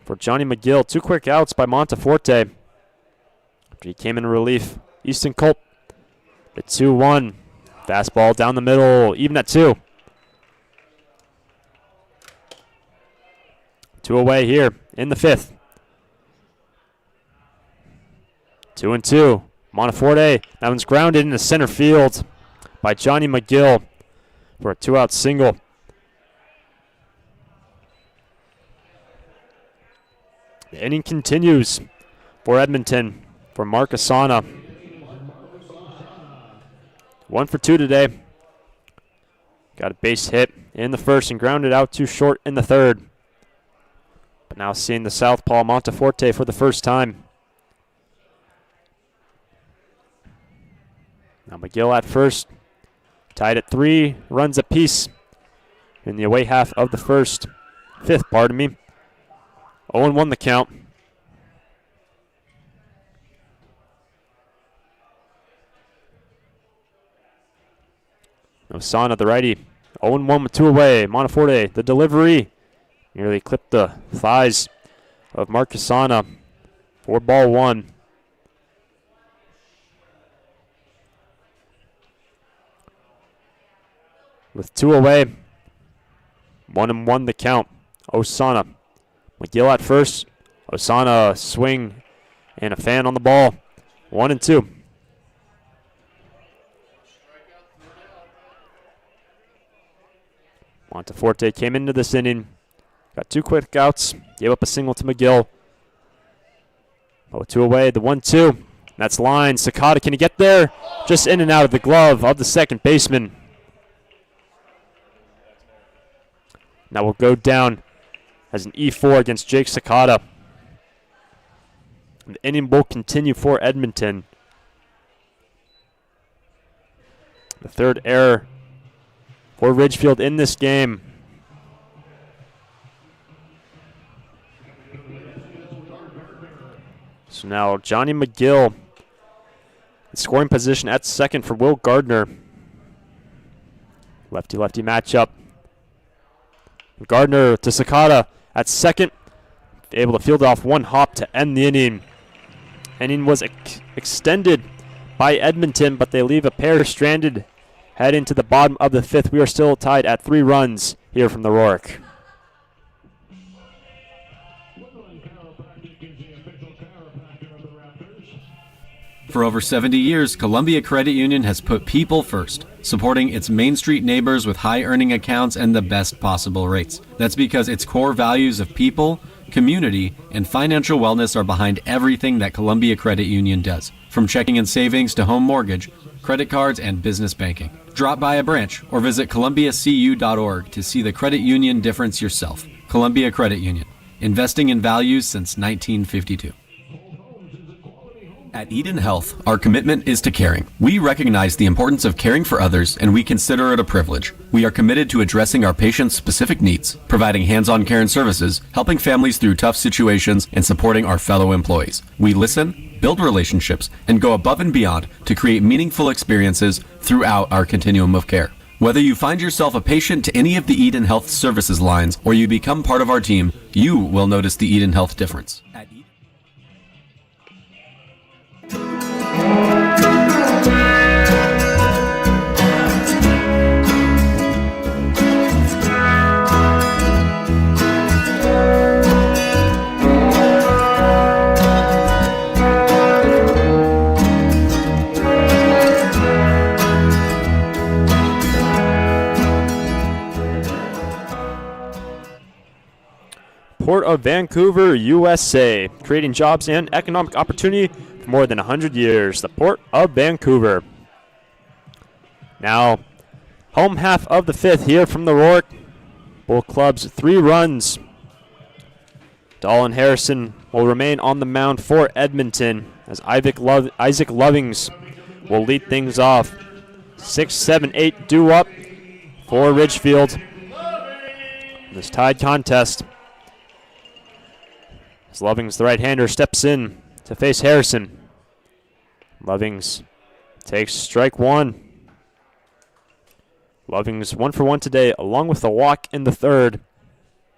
for Johnny McGill. 2 quick outs by Monteforte. After he came in relief, Easton Culp. The 2-1. Fastball down the middle, even at 2. 2 away here in the 5th. 2-2. Monteforte, that one's grounded into center field by Johnny McGill for a 2-out single. The inning continues for Edmonton for Mark Asana. 1 for 2 today. Got a base hit in the first and grounded out too short in the 3rd. But now seeing the southpaw Monteforte for the first time. Now McGill at first. Tied at 3 runs apiece in the away half of the 5th, pardon me. 0-1 the count. Osana, the righty. 0-1 with 2 away. Monteforte, the delivery. Nearly clipped the thighs of Mark Osana for ball 1. With 2 away. 1-1 the count. Osana. McGill at first. Osana swing and a fan on the ball. 1-2. Monteforte came into this inning. Got 2 quick outs. Gave up a single to McGill. But with 2 away, the 1-2. That's line. Sakata, can he get there? Just in and out of the glove of the second baseman. Now we'll go down as an E4 against Jake Sakata. The inning will continue for Edmonton. The 3rd error for Ridgefield in this game. So now Johnny McGill in scoring position at second for Will Gardner. Lefty-lefty matchup. Gardner to Sakata at second, able to field off one hop to end the inning. Inning was extended by Edmonton, but they leave a pair stranded. Head into the bottom of the fifth. We are still tied at 3 runs here from the Rourke. For over 70 years, Columbia Credit Union has put people first, supporting its Main Street neighbors with high-earning accounts and the best possible rates. That's because its core values of people, community, and financial wellness are behind everything that Columbia Credit Union does, from checking and savings to home mortgage, credit cards, and business banking. Drop by a branch or visit columbiacu.org to see the credit union difference yourself. Columbia Credit Union, investing in values since 1952. At Eden Health, our commitment is to caring. We recognize the importance of caring for others, and we consider it a privilege. We are committed to addressing our patients' specific needs, providing hands-on care and services, helping families through tough situations, and supporting our fellow employees. We listen, build relationships, and go above and beyond to create meaningful experiences throughout our continuum of care. Whether you find yourself a patient to any of the Eden Health services lines or you become part of our team, you will notice the Eden Health difference. Port of Vancouver, USA, creating jobs and economic opportunity for more than 100 years. The Port of Vancouver. Now, home half of the fifth here from the Rourke. Both clubs 3 runs. Dahl and Harrison will remain on the mound for Edmonton as Isaac Lovings will lead things off. 6, 7, 8 due up for Ridgefield. This tied contest. As Lovings, the right-hander, steps in to face Harrison. Lovings takes strike 1. Lovings 1 for 1 today, along with a walk in the third.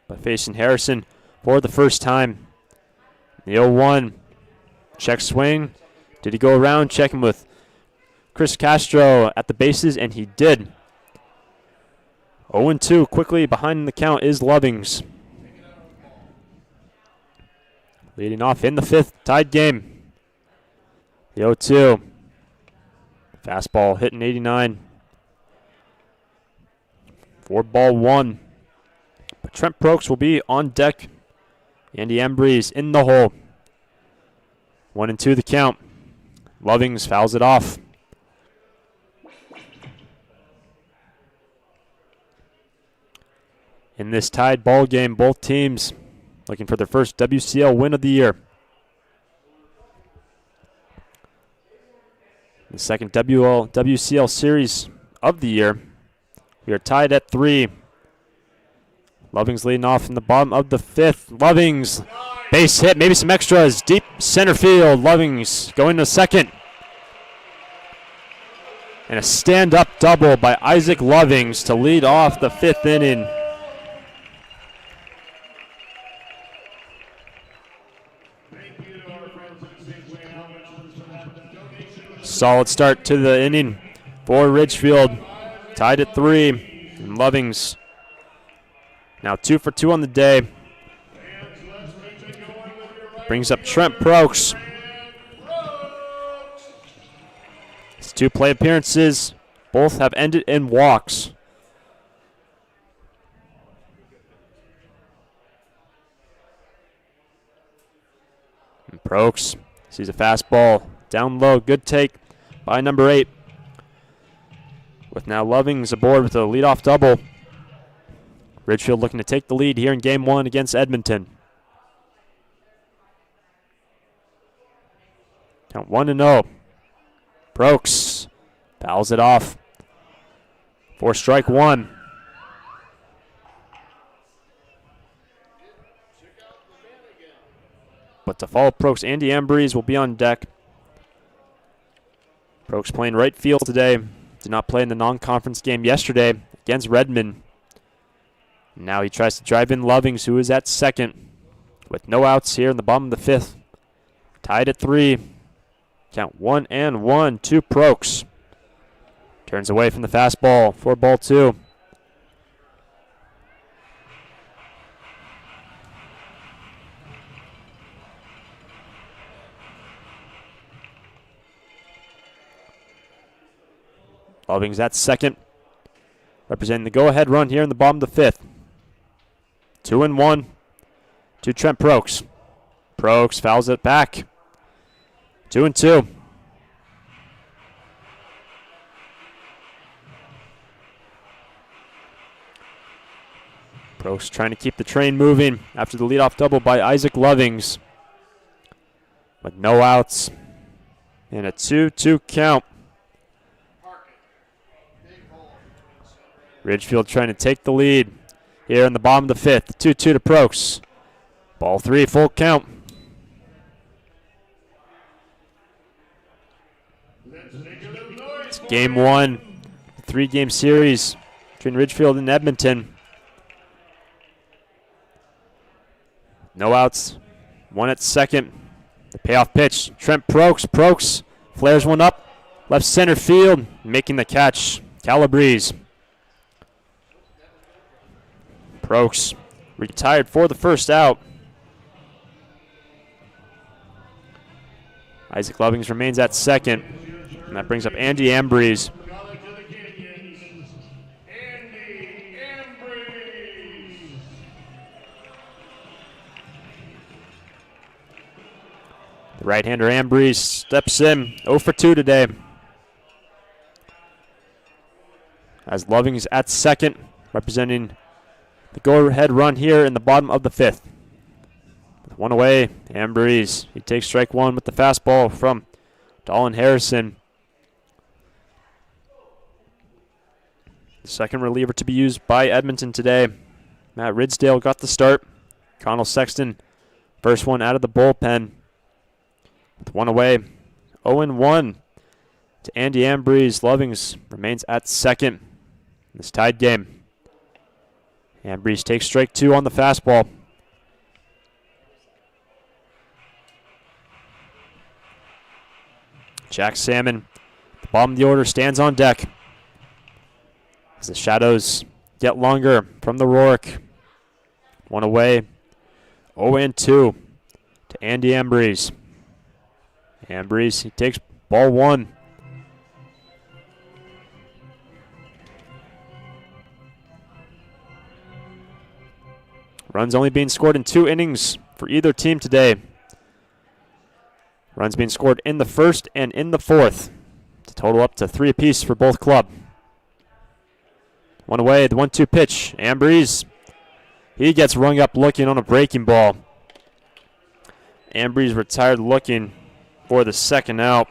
But facing Harrison for the first time. The 0-1. Check swing. Did he go around? Checking with Chris Castro at the bases, and he did. 0-2. Quickly behind the count is Lovings. Leading off in the fifth, tied game. The 0-2. Fastball hitting 89. 4-1. But Trent Prokes will be on deck. Andy Embreeze in the hole. 1-2 the count. Lovings fouls it off. In this tied ball game, both teams looking for their first WCL win of the year. The second WCL series of the year. We are tied at 3. Lovings leading off in the bottom of the fifth. Lovings, base hit, maybe some extras. Deep center field. Lovings going to second. And a stand-up double by Isaac Lovings to lead off the 5th inning. Solid start to the inning for Ridgefield. Tied at 3. And Lovings now 2 for 2 on the day. Brings up Trent Prokes. His 2 plate appearances both have ended in walks. And Prokes sees a fastball down low. Good take by number 8. With now Lovings aboard with a leadoff double. Ridgefield looking to take the lead here in Game 1 against Edmonton. Count 1-0. Prokes fouls it off. for strike one. But to follow Prokes, Andy Ambrose will be on deck. Prokes playing right field today. Did not play in the non-conference game yesterday against Redmond. Now he tries to drive in Lovings, who is at second, with no outs here in the bottom of the fifth. Tied at 3. Count 1-1 to Prokes. Turns away from the fastball for ball 2. Lovings at second, representing the go-ahead run here in the bottom of the fifth. 2-1 to Trent Prokes. Prokes fouls it back. 2-2. Prokes trying to keep the train moving after the leadoff double by Isaac Lovings. With no outs and a 2-2 count. Ridgefield trying to take the lead here in the bottom of the fifth. 2-2 to Prokes. Ball 3, full count. It's game 1, 3-game series between Ridgefield and Edmonton. No outs, 1 at second. The payoff pitch, Trent Prokes. Prokes flares one up, left center field, making the catch, Calabrese. Prokes retired for the first out. Isaac Lovings remains at second. And that brings up Andy Ambrose. The right-hander Ambrose steps in, 0 for 2 today. As Lovings at second, representing the go-ahead run here in the bottom of the fifth. With 1 away, Ambrose. He takes strike 1 with the fastball from Dolan Harrison. The second reliever to be used by Edmonton today. Matt Ridsdale got the start. Connell Sexton, first one out of the bullpen. With 1 away, 0-1 to Andy Ambrose. Lovings remains at second in this tied game. Ambrose takes strike 2 on the fastball. Jack Salmon, the bottom of the order, stands on deck as the shadows get longer from the Rourke. 1 away, 0-2 to Andy Ambrose. Ambrose, he takes ball 1. Runs only being scored in 2 innings for either team today. Runs being scored in the first and in the fourth, to total up to 3 apiece for both club. 1 away, the 1-2 pitch. Ambrose, he gets rung up looking on a breaking ball. Ambrose retired looking for the second out.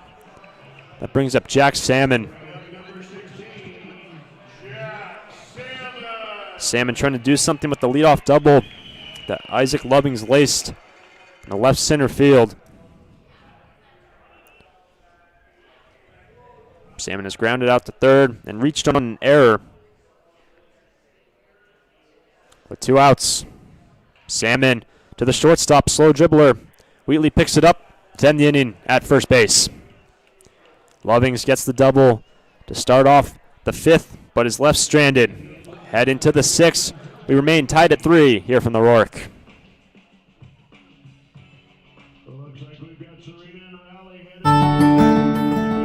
That brings up Jack Salmon. Salmon trying to do something with the leadoff double that Isaac Lovings laced in the left center field. Salmon is grounded out to third and reached on an error. With 2 outs, Salmon to the shortstop, slow dribbler. Wheatley picks it up to end the inning at first base. Lovings gets the double to start off the fifth, but is left stranded. Head into the sixth. We remain tied at 3 here from the Rourke. Looks like we've got Serena and Raleigh headed.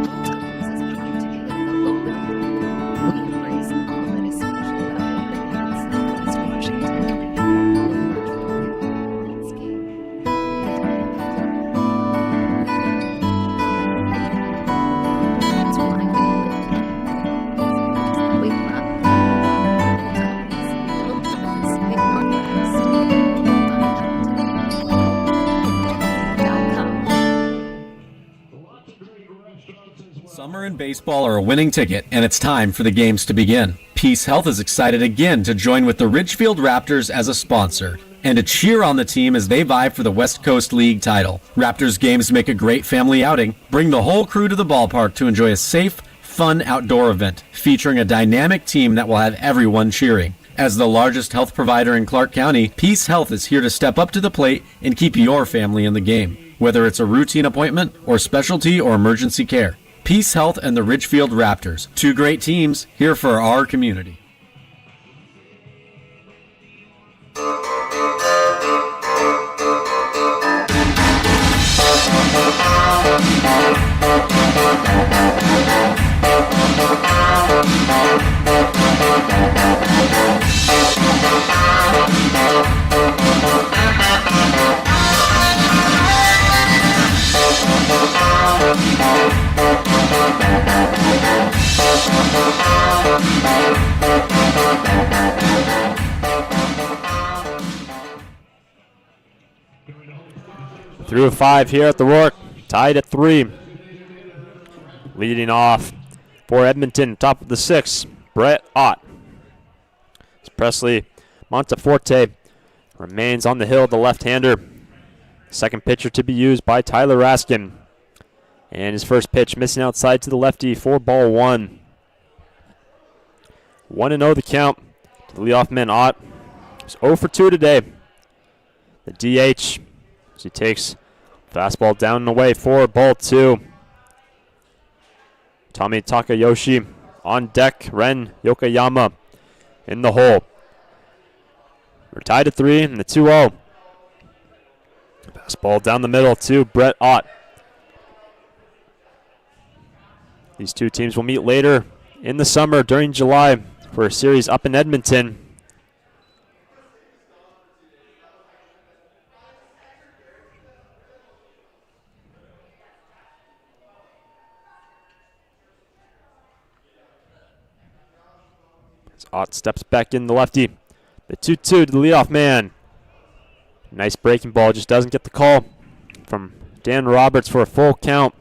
Summer and baseball are a winning ticket, and it's time for the games to begin. Peace Health is excited again to join with the Ridgefield Raptors as a sponsor and to cheer on the team as they vie for the West Coast League title. Raptors games make a great family outing. Bring the whole crew to the ballpark to enjoy a safe, fun outdoor event featuring a dynamic team that will have everyone cheering. As the largest health provider in Clark County, Peace Health is here to step up to the plate and keep your family in the game, whether it's a routine appointment or specialty or emergency care. Peace Health and the Ridgefield Raptors, two great teams here for our community. Through 5 here at the Rourke, tied at 3. Leading off for Edmonton, top of the 6th, Brett Ott. Presley Monteforte remains on the hill, the left-hander. Second pitcher to be used by Tyler Raskin. And his first pitch missing outside to the lefty for ball 1. 1-0 the count to the leadoff man Ott. He's 0 for 2 today. The DH as he takes fastball down and away for ball 2. Tommy Takayoshi on deck. Ren Yokoyama in the hole. We're tied at 3 in the 2-0. Fastball down the middle to Brett Ott. These two teams will meet later in the summer during July for a series up in Edmonton. As Ott steps back in the lefty. The 2-2 to the leadoff man. Nice breaking ball, just doesn't get the call from Dan Roberts for a full count.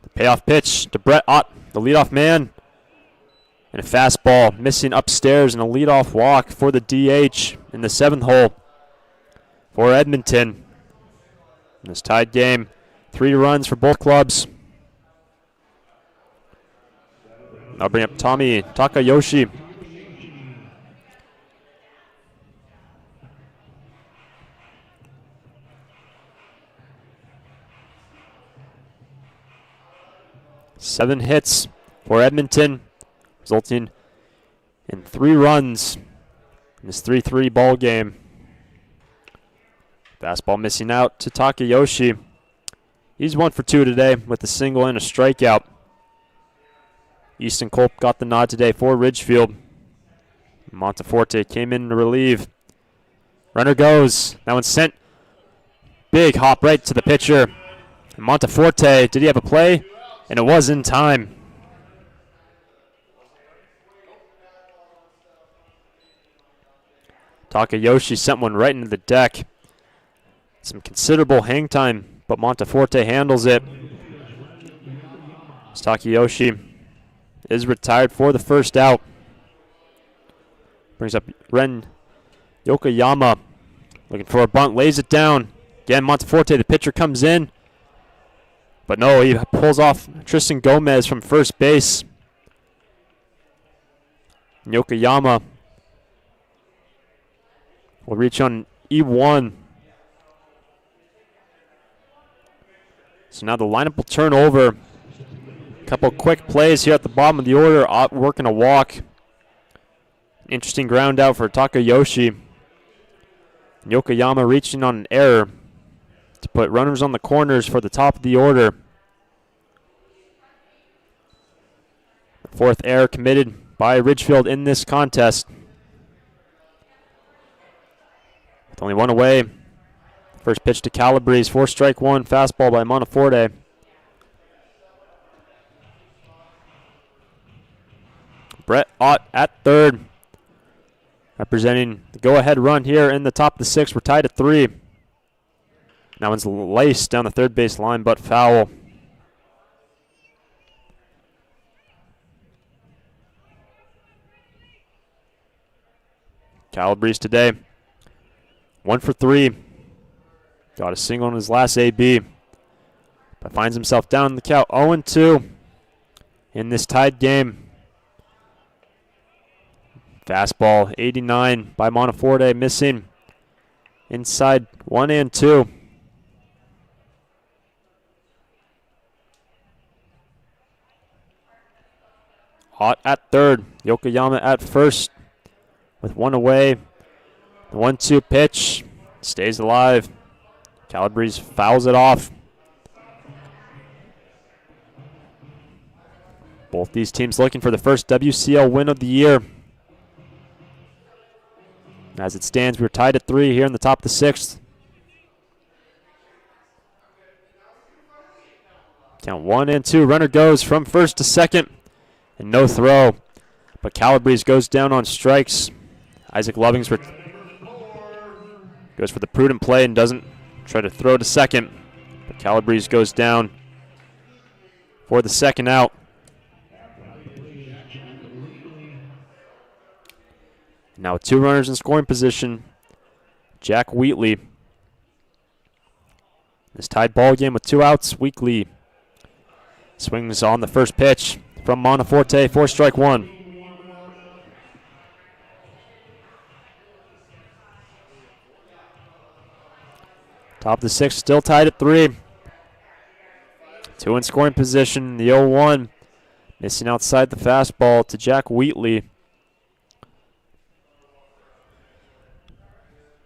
The payoff pitch to Brett Ott, the leadoff man. And a fastball missing upstairs and a leadoff walk for the DH in the 7th hole for Edmonton. In this tied game, 3 runs for both clubs. I'll bring up Tommy Takayoshi. Seven hits for Edmonton, resulting in 3 runs in this 3-3 ball game. Fastball missing out to Takayoshi. He's 1 for 2 today with a single and a strikeout. Easton Culp got the nod today for Ridgefield. Monteforte came in to relieve. Runner goes. That one's sent. Big hop right to the pitcher. And Monteforte, did he have a play? And it was in time. Takayoshi sent one right into the deck. Some considerable hang time, but Monteforte handles it. Takayoshi is retired for the first out. Brings up Ren Yokoyama. Looking for a bunt, lays it down. Again, Monteforte, the pitcher comes in. But no, he pulls off Tristan Gomez from first base. Yokoyama will reach on E1. So now the lineup will turn over. Couple quick plays here at the bottom of the order. Ott working a walk. Interesting ground out for Takayoshi. Yokoyama reaching on an error to put runners on the corners for the top of the order. The 4th error committed by Ridgefield in this contest. With only 1 away. First pitch to Calabrese for strike 1. Fastball by Monteforte. Brett Ott at third, representing the go-ahead run here in the top of the 6th. We're tied at 3. That one's laced down the third base line, but foul. Calabrese today, 1 for 3. Got a single in his last AB, but finds himself down in the count 0-2 in this tied game. Fastball 89 by Monteforte, missing inside 1 and 2. Hot at third, Yokoyama at first with 1 away. The 1-2 pitch stays alive. Calabrese fouls it off. Both these teams looking for the first WCL win of the year. As it stands, we're tied at 3 here in the top of the 6th. Count 1 and 2. Runner goes from first to second. And no throw. But Calabrese goes down on strikes. Isaac Lovings goes for the prudent play and doesn't try to throw to second. But Calabrese goes down for the second out. Now with 2 runners in scoring position, Jack Wheatley. This tied ball game with 2 outs. Wheatley swings on the first pitch from Monteforte for strike 1. Top of the 6th, still tied at 3. 2 in scoring position. The 0-1 missing outside the fastball to Jack Wheatley.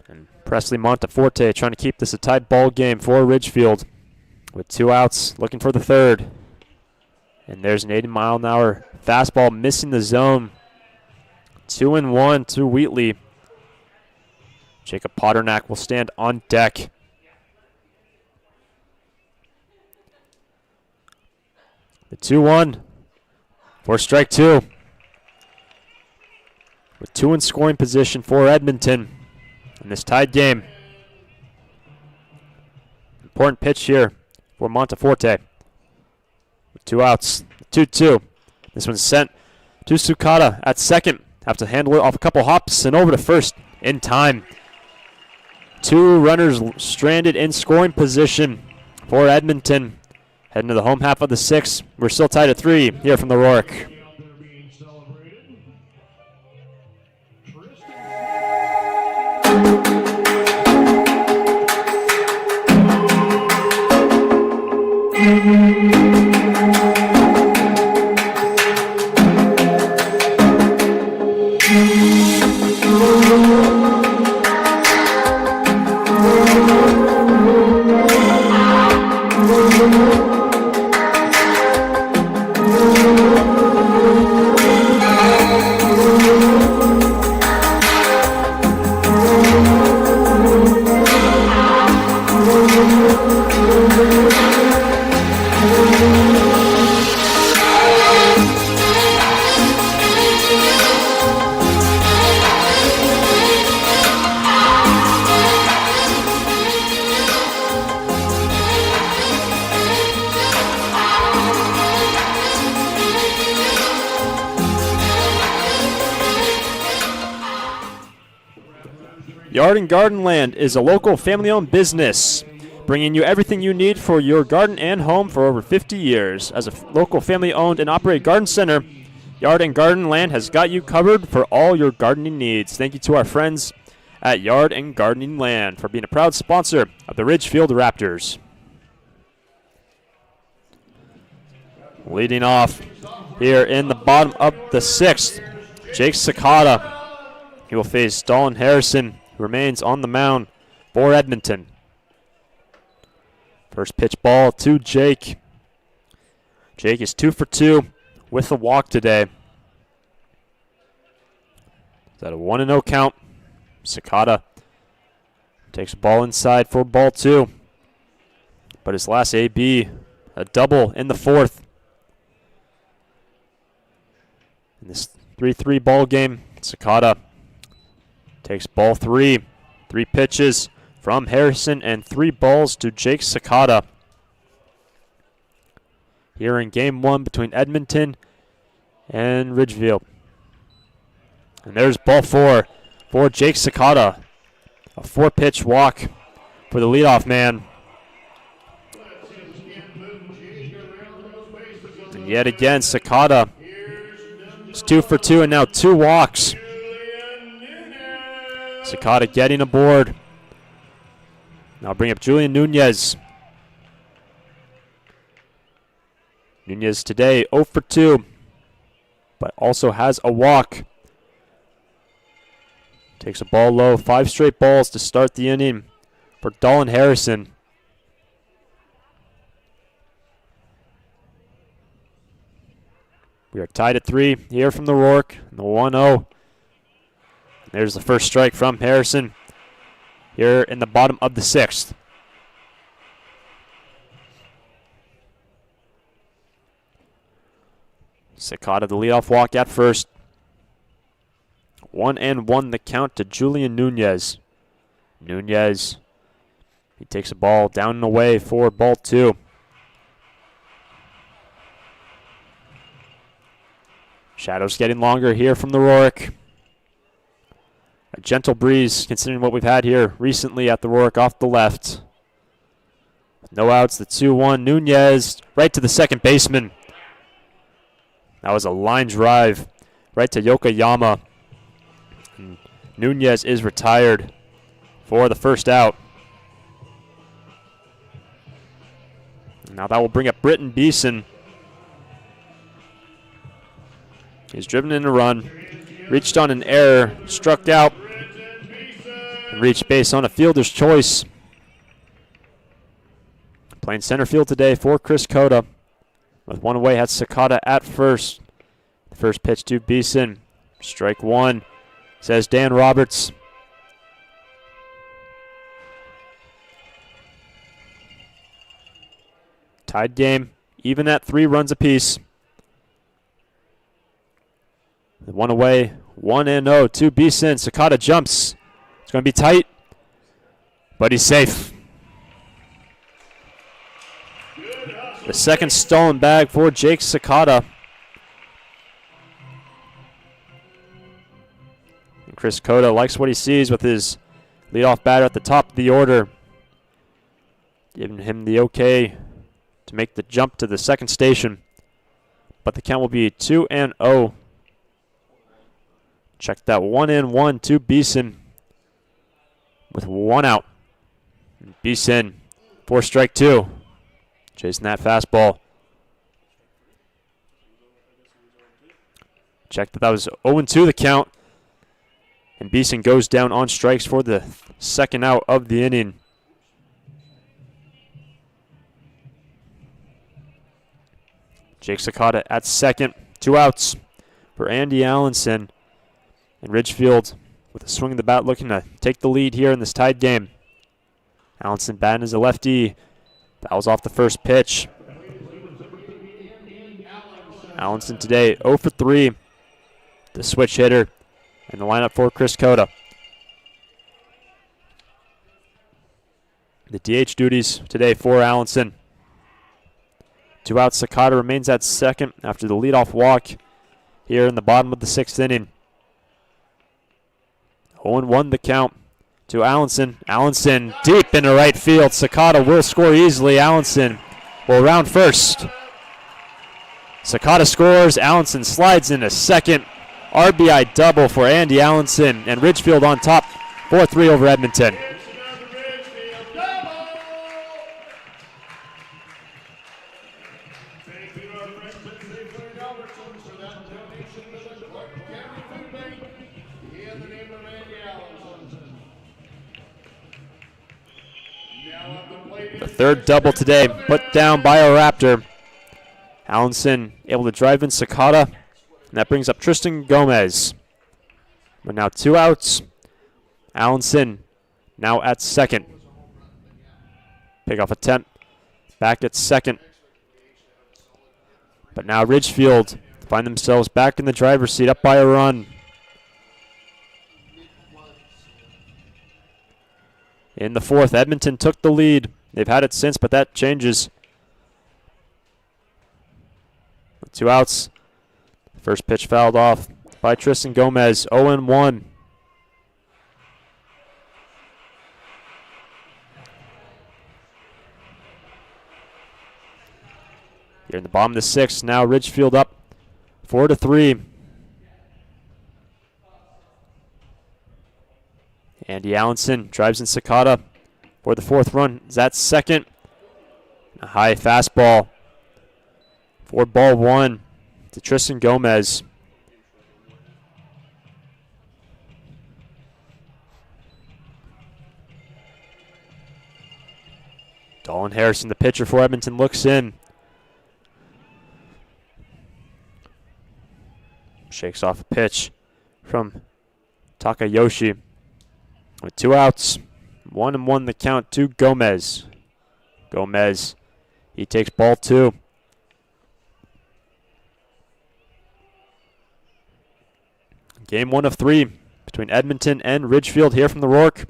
And Presley Monteforte trying to keep this a tied ball game for Ridgefield with 2 outs, looking for the third. And there's an 80-mile-an-hour fastball missing the zone. 2-1 to Wheatley. Jacob Potternack will stand on deck. The 2-1 for strike 2. With 2 in scoring position for Edmonton in this tied game. Important pitch here for Monteforte. With 2 outs, 2-2. This one's sent to Sukata at second. Have to handle it off a couple hops and over to first in time. 2 runners stranded in scoring position for Edmonton. Heading to the home half of the 6th. We're still tied at 3 here from the Rourke. Yard and Garden Land is a local family-owned business, bringing you everything you need for your garden and home for over 50 years. As a local family-owned and operated garden center, Yard and Garden Land has got you covered for all your gardening needs. Thank you to our friends at Yard and Gardening Land for being a proud sponsor of the Ridgefield Raptors. Leading off here in the bottom of the 6th, Jake Sakata. He will face Dolan Harrison, who remains on the mound for Edmonton. First pitch ball to Jake. Jake is 2 for 2 with a walk today. Is that a 1-0 count? Sakata takes a ball inside for ball 2. But his last AB, a double in the 4th. In this 3-3 ball game, Sakata takes ball 3. 3 pitches from Harrison and 3 balls to Jake Sakata. Here in game 1 between Edmonton and Ridgefield. And there's ball 4 for Jake Sakata. A 4-pitch walk for the leadoff man. And yet again, Sakata is 2 for 2 and now 2 walks. Sakata getting aboard. Now bring up Julian Nunez. Nunez today 0 for 2, but also has a walk. Takes a ball low, 5 straight balls to start the inning for Dolan Harrison. We are tied at 3 here from the Rourke, the 1-0. There's the first strike from Harrison here in the bottom of the 6th. Sakata the leadoff walk at first. 1-1 the count to Julian Nunez. Nunez, he takes a ball down and away for ball 2. Shadows getting longer here from the Rourke. A gentle breeze considering what we've had here recently at the Rourke off the left. No outs, the 2-1. Nunez right to the second baseman. That was a line drive right to Yokoyama. And Nunez is retired for the first out. Now that will bring up Britton Beeson. He's driven in a run, reached on an error, struck out, and reached base on a fielder's choice. Playing center field today for Chris Cota. With one away, has Sakata at first. The first pitch to Beeson. Strike 1, says Dan Roberts. Tied game, even at 3 runs apiece. The one away, 1-0 to Beeson. Sakata jumps. It's going to be tight, but he's safe. The second stolen bag for Jake Sakata. And Chris Cota likes what he sees with his leadoff batter at the top of the order. Giving him the okay to make the jump to the second station. But the count will be 2-0. Check that 1-1 to Beeson with 1 out. Beeson for strike 2. Chasing that fastball. Check that was 0-2 the count. And Beeson goes down on strikes for the second out of the inning. Jake Sakata at second. 2 outs for Andy Allenson. And Ridgefield with a swing of the bat looking to take the lead here in this tied game. Allenson batting as a lefty. Fouls off the first pitch. Allenson today 0 for 3. The switch hitter in the lineup for Chris Cota. The DH duties today for Allenson. 2 outs, Sakata remains at second after the leadoff walk here in the bottom of the 6th inning. 0-1 the count to Allenson. Allenson deep into right field. Sakata will score easily. Allenson will round first. Sakata scores. Allenson slides into second. RBI double for Andy Allenson. And Ridgefield on top, 4-3 over Edmonton. The third double today put down by a Raptor. Allenson able to drive in Sakata, and that brings up Tristan Gomez. But now 2 outs. Allenson now at second. Pickoff attempt back at second. But now Ridgefield find themselves back in the driver's seat, up by a run. In the 4th, Edmonton took the lead. They've had it since, but that changes. 2 outs. First pitch fouled off by Tristan Gomez. 0-1. Here in the bottom of the 6th, now Ridgefield up 4-3. Andy Allenson drives in Sakata for the 4th run. Is that second? A high fastball for ball 1 to Tristan Gomez. Dolan Harrison, the pitcher for Edmonton, looks in. Shakes off a pitch from Takayoshi. With 2 outs, 1-1 the count to Gomez. Gomez, he takes ball 2. Game 1 of 3 between Edmonton and Ridgefield here from the Rourke.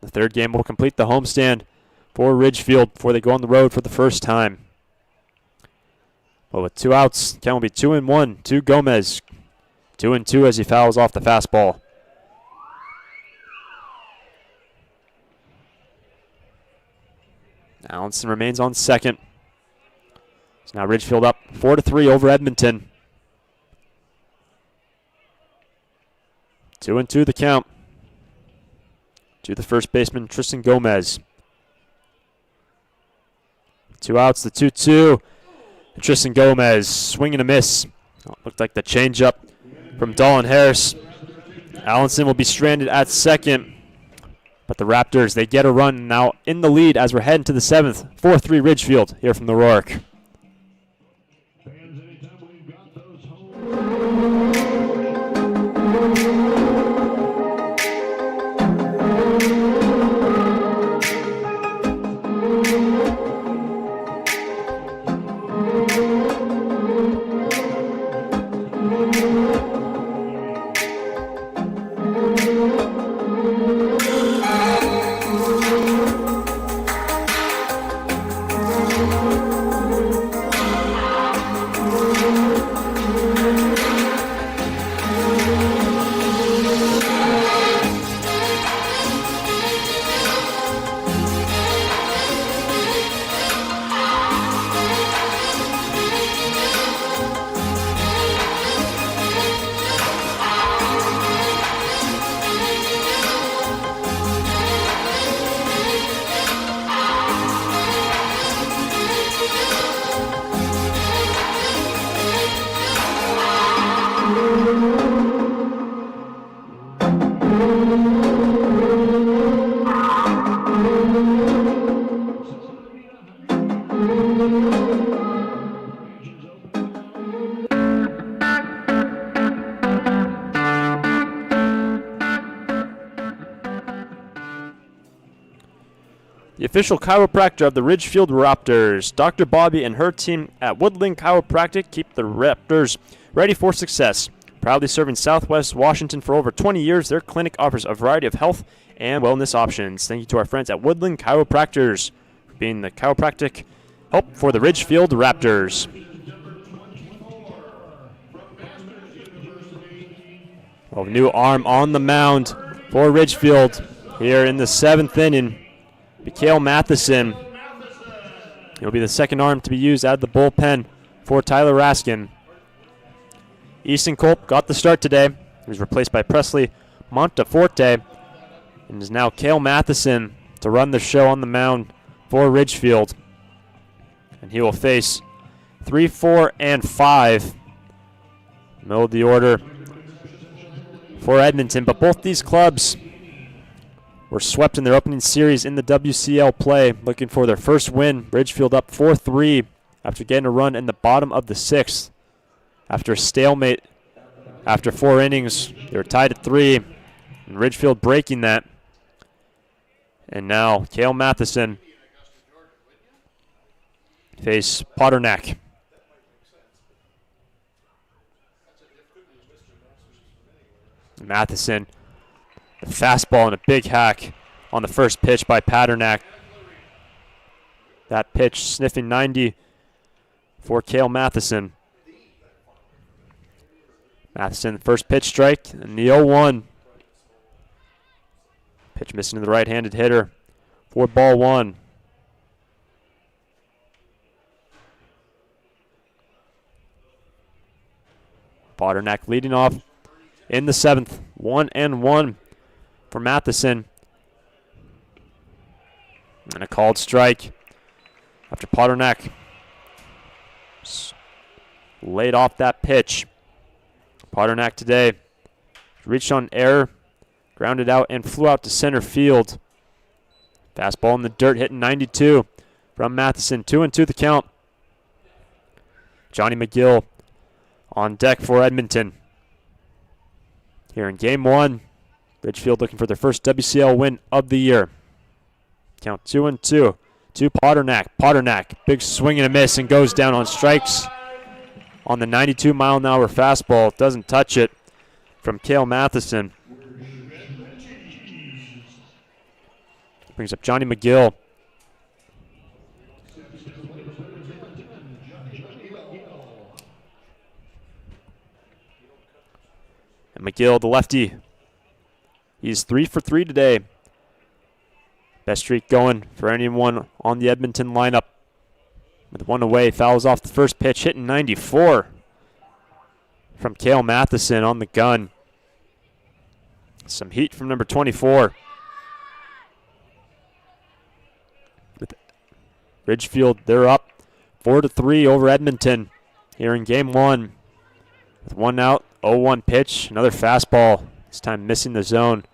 The 3rd game will complete the homestand for Ridgefield before they go on the road for the first time. But with 2 outs, count will be 2-1 to Gomez. 2-2 as he fouls off the fastball. Allenson remains on second. So now Ridgefield up 4-3 over Edmonton. 2-2 the count to the first baseman, Tristan Gomez. 2 outs, the 2-2. Tristan Gomez, swing and a miss. Looked like the changeup from Dolan Harris. Allenson will be stranded at second. But the Raptors, they get a run now in the lead as we're heading to the 7th. 4-3 Ridgefield here from the Rourke. The official chiropractor of the Ridgefield Raptors, Dr. Bobby and her team at Woodland Chiropractic keep the Raptors ready for success. Proudly serving Southwest Washington for over 20 years, their clinic offers a variety of health and wellness options. Thank you to our friends at Woodland Chiropractors for being the chiropractic help for the Ridgefield Raptors. Well, new arm on the mound for Ridgefield here in the 7th inning. Mikhail Matheson. He'll be the second arm to be used out of the bullpen for Tyler Raskin. Easton Culp got the start today. He was replaced by Presley Monteforte. And is now Cale Matheson to run the show on the mound for Ridgefield. And he will face 3, 4, and 5. Middle of the order for Edmonton. But both these clubs were swept in their opening series in the WCL play, looking for their first win. Ridgefield up 4-3 after getting a run in the bottom of the 6th. After a stalemate, after 4 innings, they were tied at 3, and Ridgefield breaking that. And now Cale Matheson face Potternack. Matheson, the fastball and a big hack on the first pitch by Paternak. That pitch sniffing 90 for Cale Matheson. Matheson, first pitch strike, and the 0-1. Pitch missing to the right-handed hitter for ball 1. Paternak leading off in the 7th. 1-1 for Matheson. And a called strike after Paternak laid off that pitch. Paternak today reached on air, grounded out, and flew out to center field. Fastball in the dirt, hitting 92 from Matheson. 2-2 the count. Johnny McGill on deck for Edmonton. Here in game 1, Ridgefield looking for their first WCL win of the year. Count 2-2 to Paternak. Paternak, big swing and a miss, and goes down on strikes on the 92-mile-an-hour fastball. Doesn't touch it from Cale Matheson. Brings up Johnny McGill. And McGill, the lefty, he's 3 for 3 today. Best streak going for anyone on the Edmonton lineup. With one away, fouls off the first pitch, hitting 94 from Cale Matheson on the gun. Some heat from number 24. With Ridgefield, they're up 4-3 over Edmonton here in game 1. With 1 out, 0-1 pitch, another fastball, this time missing the zone.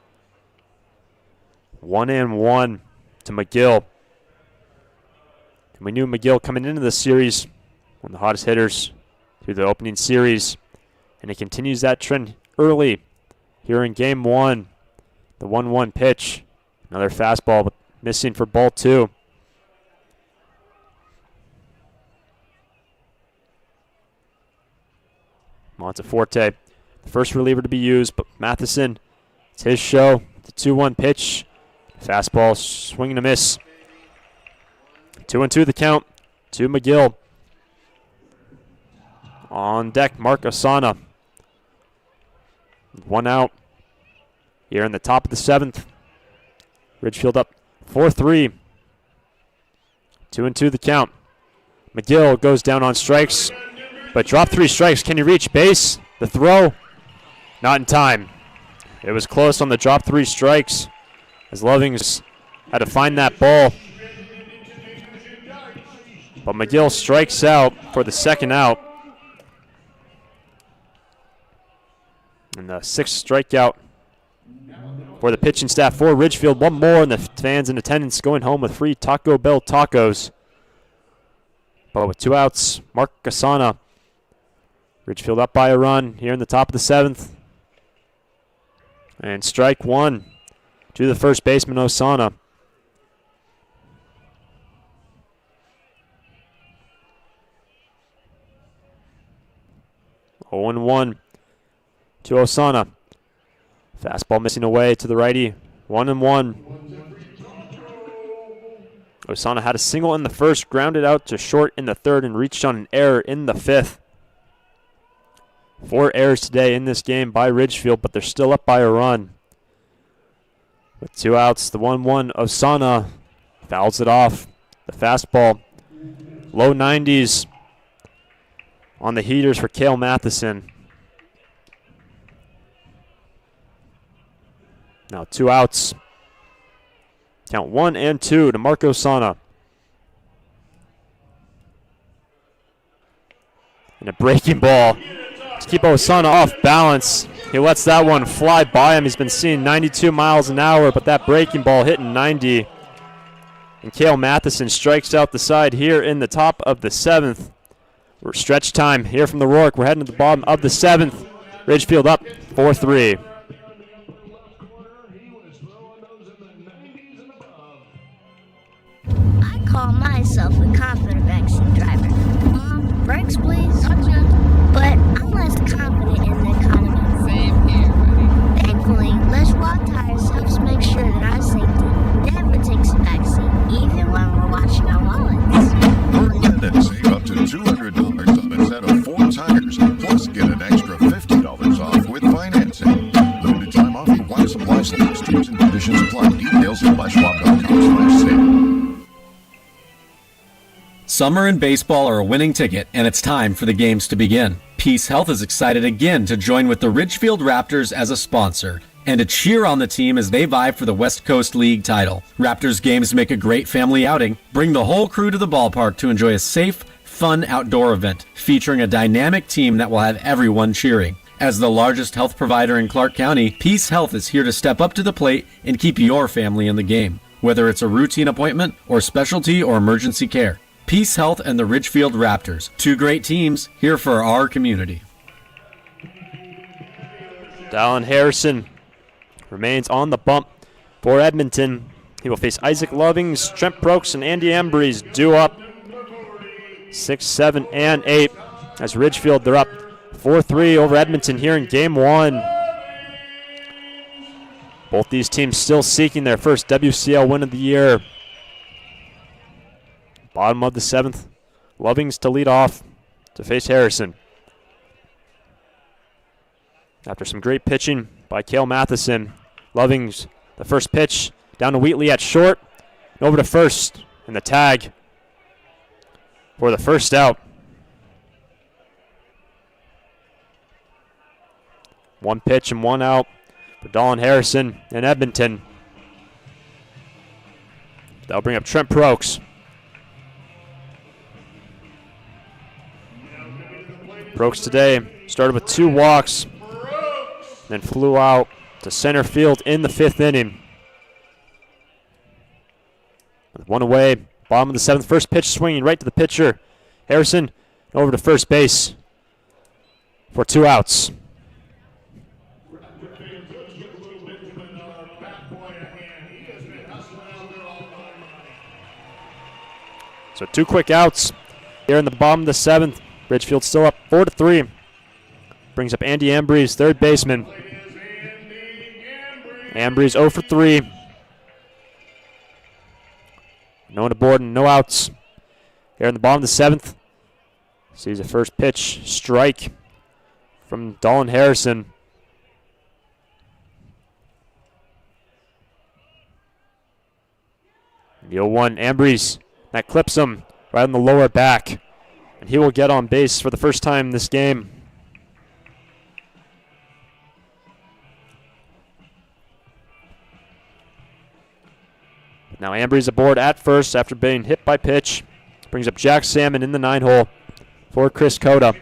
1-1 to McGill. And we knew McGill coming into the series, one of the hottest hitters through the opening series. And he continues that trend early here in game 1. The 1-1 pitch, another fastball, but missing for ball 2. Monteforte, the first reliever to be used, but Matheson, it's his show. The 2-1 pitch, fastball, swing and a miss. 2-2 the count to McGill. On deck, Mark Osana. 1 out here in the top of the 7th. Ridgefield up 4-3. 2-2 the count. McGill goes down on strikes, but drop 3 strikes. Can he reach base? The throw, not in time. It was close on the drop 3 strikes as Lovings had to find that ball. But McGill strikes out for the 2nd out. And the 6th strikeout for the pitching staff for Ridgefield. One more, and the fans in attendance going home with free Taco Bell tacos. But with 2 outs, Mark Casana. Ridgefield up by a run here in the top of the 7th. And strike 1 to the first baseman, Osana. Oh, 0-1 to Osana. Fastball missing away to the righty. 1-1. Osana had a single in the first, grounded out to short in the 3rd, and reached on an error in the 5th. 4 errors today in this game by Ridgefield, but they're still up by a run. With 2 outs, the 1-1, Osana fouls it off. The fastball, low 90s on the heaters for Cale Matheson. Now 2 outs. Count 1 and 2 to Mark Osana. And a breaking ball to keep Osana off balance. He lets that one fly by him. He's been seeing 92 miles an hour, but that breaking ball hitting 90. And Cale Matheson strikes out the side here in the top of the 7th. We're stretch time here from the Rourke. We're heading to the bottom of the 7th. Ridgefield up 4-3. I call myself a confident backseat driver. Mom, brakes please. But I'm less confident in the economy. Same here, buddy. Thankfully, less raw tires helps make sure that our safety never takes a backseat, even when we're watching our wallets. Hurry in and save up to $200 on a set of 4 tires. Plus, get an extra $50 off with financing. Limited time offer while supplies last. Terms and conditions apply. Details at flashmob.com/sale. Summer and baseball are a winning ticket, and it's time for the games to begin. Peace Health is excited again to join with the Ridgefield Raptors as a sponsor and to cheer on the team as they vie for the West Coast League title. Raptors games make a great family outing. Bring the whole crew to the ballpark to enjoy a safe, fun outdoor event featuring a dynamic team that will have everyone cheering. As the largest health provider in Clark County, Peace Health is here to step up to the plate and keep your family in the game, whether it's a routine appointment or specialty or emergency care. Peace Health and the Ridgefield Raptors, two great teams here for our community. Dallin Harrison remains on the bump for Edmonton. He will face Isaac Lovings, Trent Brooks, and Andy Embreeze due up 6, 7, and 8. As Ridgefield, they're up 4-3 over Edmonton here in Game 1. Both these teams still seeking their first WCL win of the year. Bottom of the 7th, Lovings to lead off to face Harrison. After some great pitching by Cale Matheson, Lovings, the first pitch, down to Wheatley at short, and over to first, and the tag for the first out. One pitch and one out for Dallin Harrison and Edmonton. That'll bring up Trent Brooks. Brooks today started with 2 walks, then flew out to center field in the 5th inning. With 1 away, bottom of the 7th, first pitch swinging right to the pitcher. Harrison over to first base for 2 outs. So 2 quick outs here in the bottom of the 7th. Ridgefield still up 4-3. Brings up Andy Embreeze, third baseman. Embreeze 0 for 3. No one aboard and no outs. Here in the bottom of the 7th. Sees a first pitch strike from Dallin Harrison. The 0-1, Embreeze. That clips him right on the lower back. And he will get on base for the first time this game. Now Embreeze aboard at first after being hit by pitch. Brings up Jack Salmon in the 9-hole for Chris Cota.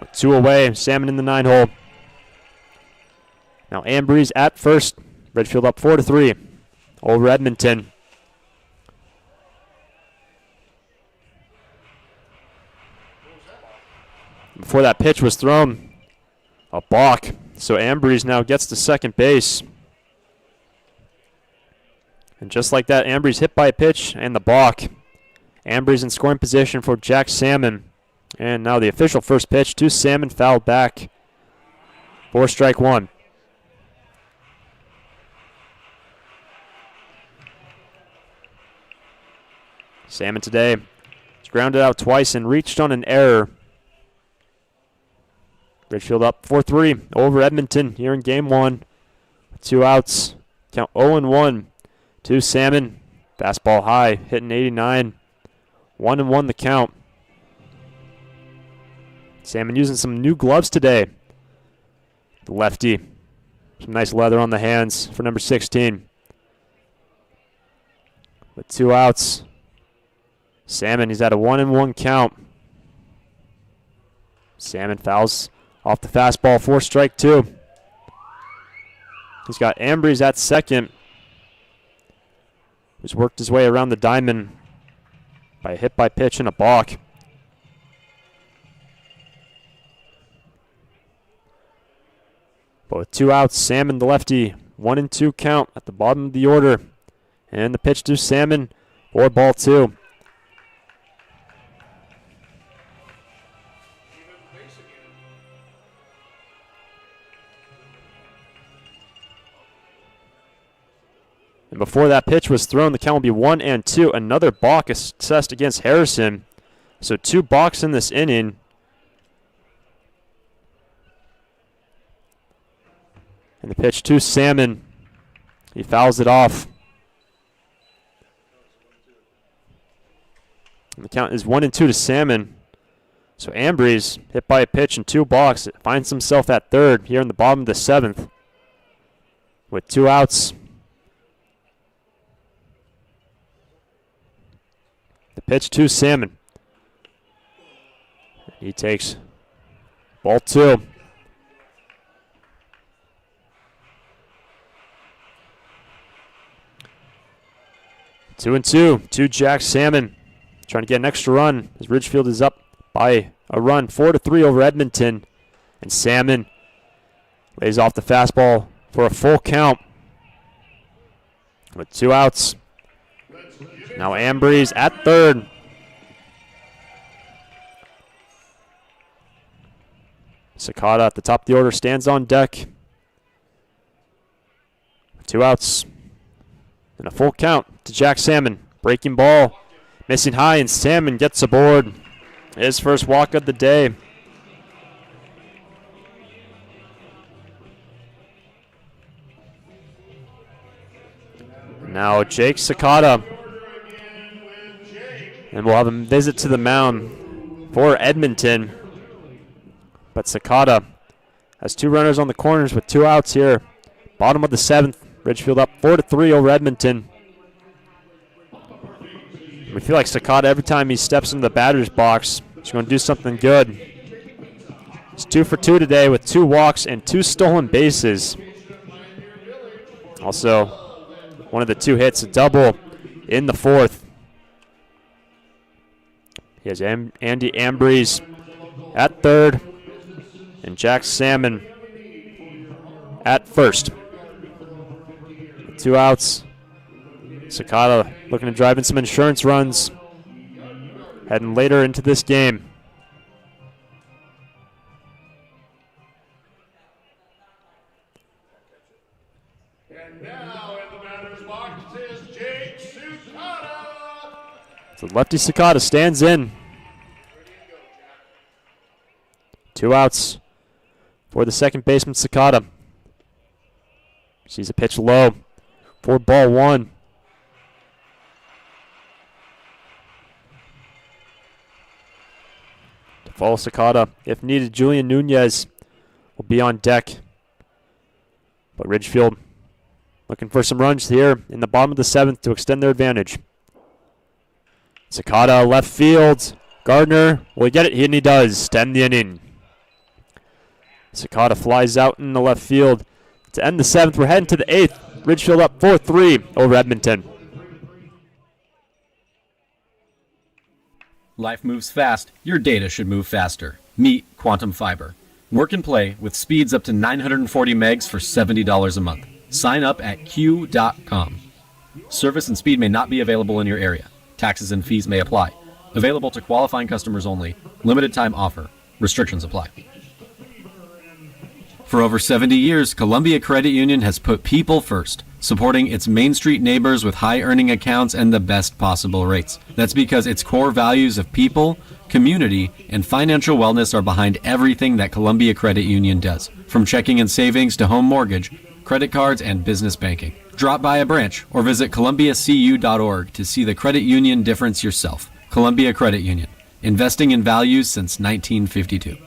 With 2 away, Salmon in the 9-hole. Now Embreeze at first. Ridgefield up 4-3 over Edmonton. Before that pitch was thrown, a balk. So Embreeze now gets to second base. And just like that, Embreeze hit by a pitch and the balk. Embreeze in scoring position for Jack Salmon. And now the official first pitch to Salmon, fouled back for strike 1. Salmon today has grounded out twice and reached on an error. Ridgefield up 4-3 over Edmonton here in Game 1. 2 outs. Count 0-1 to Salmon. Fastball high, hitting 89. 1-1 the count. Salmon using some new gloves today. The lefty. Some nice leather on the hands for number 16. With 2 outs. Salmon, he's at a 1-1 count. Salmon fouls off the fastball for strike 2. He's got Embreeze at second. He's worked his way around the diamond by a hit by pitch and a balk. But with 2 outs, Salmon the lefty, 1-2 count at the bottom of the order. And the pitch to Salmon for ball 2. And before that pitch was thrown, the count will be 1-2. Another balk assessed against Harrison. So 2 balks in this inning. And the pitch to Salmon. He fouls it off. And the count is 1-2 to Salmon. So Ambrose, hit by a pitch and 2 balks, finds himself at third here in the bottom of the 7th with 2 outs. The pitch to Salmon. He takes ball 2. Two and two to Jack Salmon. Trying to get an extra run as Ridgefield is up by a run, 4-3 over Edmonton. And Salmon lays off the fastball for a full count with 2 outs. Now Ambrose at third. Sakata at the top of the order stands on deck. 2 outs. And a full count to Jack Salmon. Breaking ball. Missing high, and Salmon gets aboard. His first walk of the day. Now Jake Sakata. And we'll have a visit to the mound for Edmonton. But Sakata has 2 runners on the corners with 2 outs here. Bottom of the 7th. Ridgefield up 4-3 over Edmonton. We feel like Sakata, every time he steps into the batter's box, he's going to do something good. He's 2 for 2 today with 2 walks and 2 stolen bases. Also, one of the 2 hits, a double in the 4th. He has Andy Ambrose at third and Jack Salmon at first. 2 outs. Sakata looking to drive in some insurance runs. Heading later into this game. And now in the batter's box is Jake Sakata. So lefty Sakata stands in. 2 outs for the second baseman Sakata. Sees a pitch low for ball 1. To follow Sakata, if needed, Julian Nunez will be on deck. But Ridgefield looking for some runs here in the bottom of the 7th to extend their advantage. Sakata left field. Gardner will get it, and he does to end the inning. Sakata flies out in the left field to end the 7th. We're heading to the 8th. Ridgefield up 4-3 over Edmonton. Life moves fast. Your data should move faster. Meet Quantum Fiber. Work and play with speeds up to 940 megs for $70 a month. Sign up at q.com. Service and speed may not be available in your area. Taxes and fees may apply. Available to qualifying customers only. Limited time offer. Restrictions apply. For over 70 years, Columbia Credit Union has put people first, supporting its Main Street neighbors with high-earning accounts and the best possible rates. That's because its core values of people, community, and financial wellness are behind everything that Columbia Credit Union does, from checking and savings to home mortgage, credit cards, and business banking. Drop by a branch or visit columbiacu.org to see the credit union difference yourself. Columbia Credit Union, investing in values since 1952.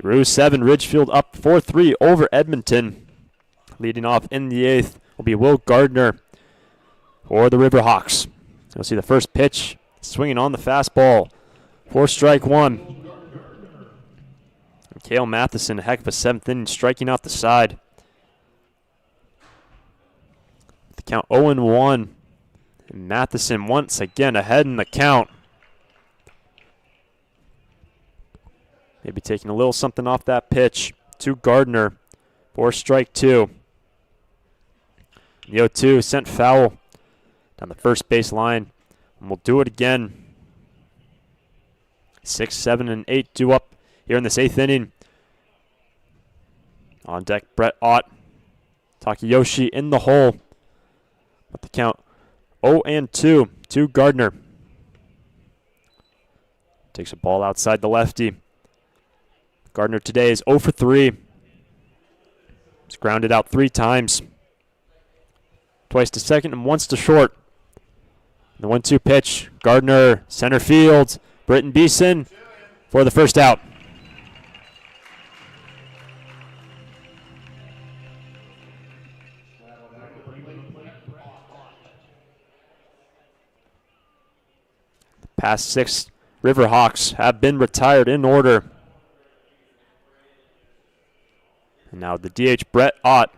Through 7, Ridgefield up 4-3 over Edmonton. Leading off in the 8th will be Will Gardner for the Riverhawks. You'll see the first pitch swinging on the fastball for strike 1. And Cale Matheson, a heck of a 7th inning, striking out the side. The count 0-1. And Matheson once again ahead in the count. Maybe taking a little something off that pitch to Gardner for strike 2. The 0-2 sent foul down the first base line, and we'll do it again. 6, 7, and 8 due up here in this 8th inning. On deck, Brett Ott. Takayoshi in the hole. But the count 0-2 to Gardner. Takes a ball outside the lefty. Gardner today is 0 for 3. He's grounded out 3 times. Twice to second and once to short. The 1-2 pitch. Gardner, center field. Britton Beeson for the first out. The past 6 Riverhawks have been retired in order. And now the DH Brett Ott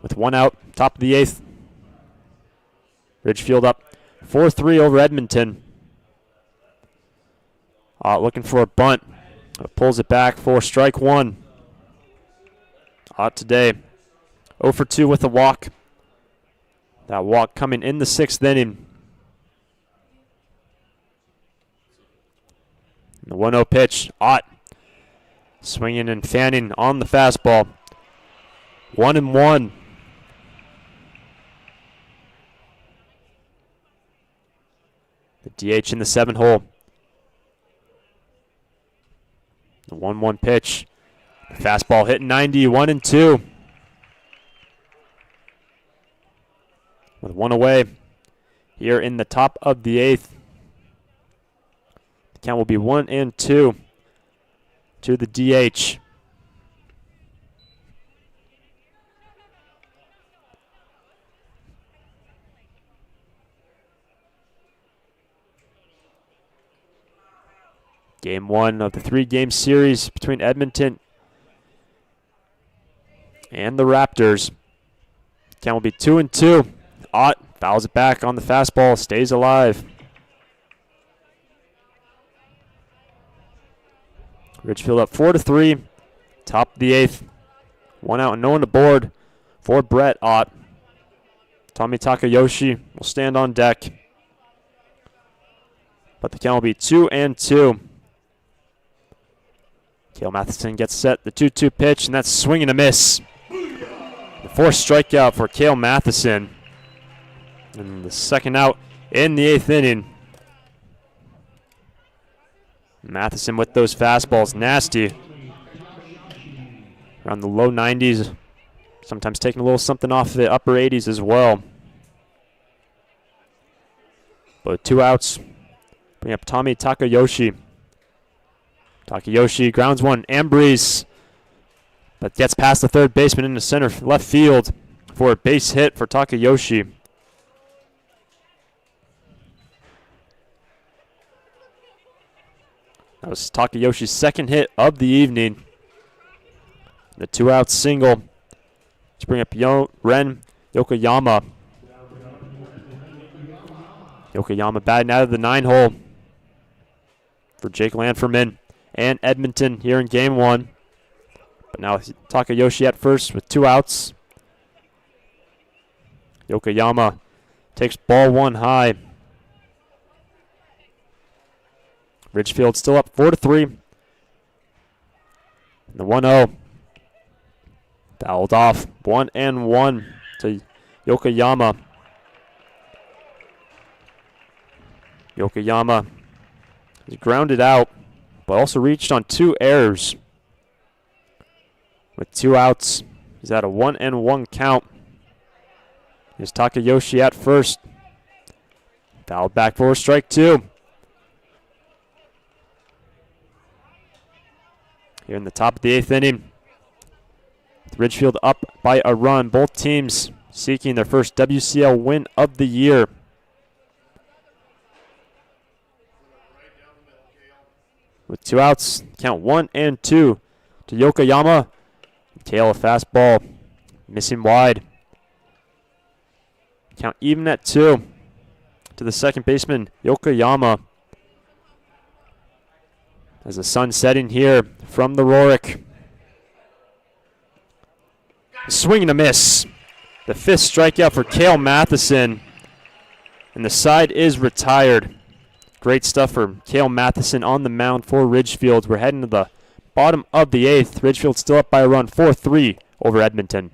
with 1 out, top of the 8th. Ridgefield up 4-3 over Edmonton. Ott looking for a bunt. Pulls it back for strike 1. Ott today 0 for 2 with a walk. That walk coming in the 6th inning. And the 1-0 pitch. Ott swinging and fanning on the fastball. 1-1. The DH in the 7 hole. The 1-1 pitch. The fastball hitting 90, 1-2. With 1 away here in the top of the 8th. The count will be 1-2 to the DH. Game 1 of the 3-game series between Edmonton and the Raptors. Count will be 2-2. Ott fouls it back on the fastball, stays alive. Ridgefield up 4-3. Top of the 8th. 1 out and no one aboard for Brett Ott. Tommy Takayoshi will stand on deck. But the count will be 2-2. Cale Matheson gets set, the 2-2 pitch, and that's swing and a miss. The 4th strikeout for Cale Matheson. And the 2nd out in the 8th inning. Matheson with those fastballs, nasty. Around the low 90s. Sometimes taking a little something off the upper 80s as well. But 2 outs. Bring up Tommy Takayoshi. Takayoshi grounds one, Ambrose, but gets past the 3rd baseman into center left field for a base hit for Takayoshi. That was Takayoshi's 2nd hit of the evening. The 2-out single to bring up Ren Yokoyama. Yokoyama batting out of the 9 hole for Jake Lanferman and Edmonton here in game 1. But now Takayoshi at first with 2 outs. Yokoyama takes ball 1 high. Ridgefield still up 4-3. And the 1-0. Fouled off 1-1 to Yokoyama. Yokoyama is grounded out, but also reached on 2 errors. With 2 outs, he's at a 1-1 count. Here's Takayoshi at first. Fouled back for strike 2. Here in the top of the 8th inning. Ridgefield up by a run. Both teams seeking their first WCL win of the year. With 2 outs, count 1-2 to Yokoyama. Tail a fastball, missing wide. Count even at 2 to the 2nd baseman, Yokoyama. As the sun setting here from the Rorick. Swing and a miss. The 5th strikeout for Cale Matheson. And the side is retired. Great stuff for Cale Matheson on the mound for Ridgefield. We're heading to the bottom of the 8th. Ridgefield still up by a run, 4-3 over Edmonton.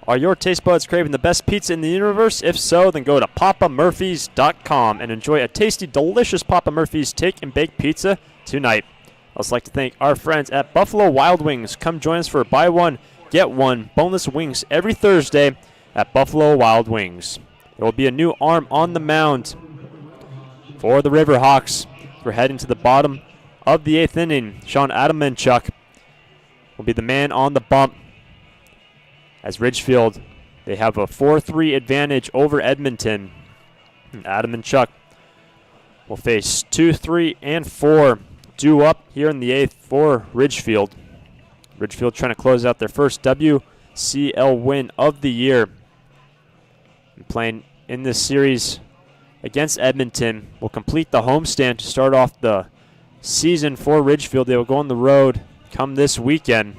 Are your taste buds craving the best pizza in the universe? If so, then go to papamurphys.com and enjoy a tasty, delicious Papa Murphy's take and bake pizza tonight. I'd also like to thank our friends at Buffalo Wild Wings. Come join us for buy one, get one boneless wings every Thursday at Buffalo Wild Wings. There will be a new arm on the mound for the Riverhawks. We're heading to the bottom of the 8th inning. Sean Adamanchuk will be the man on the bump. As Ridgefield, they have a 4-3 advantage over Edmonton. Adamanchuk will face 2, 3, and 4 due up here in the 8th for Ridgefield. Ridgefield trying to close out their first WCL win of the year. And playing in this series against Edmonton will complete the homestand to start off the season for Ridgefield. They will go on the road come this weekend.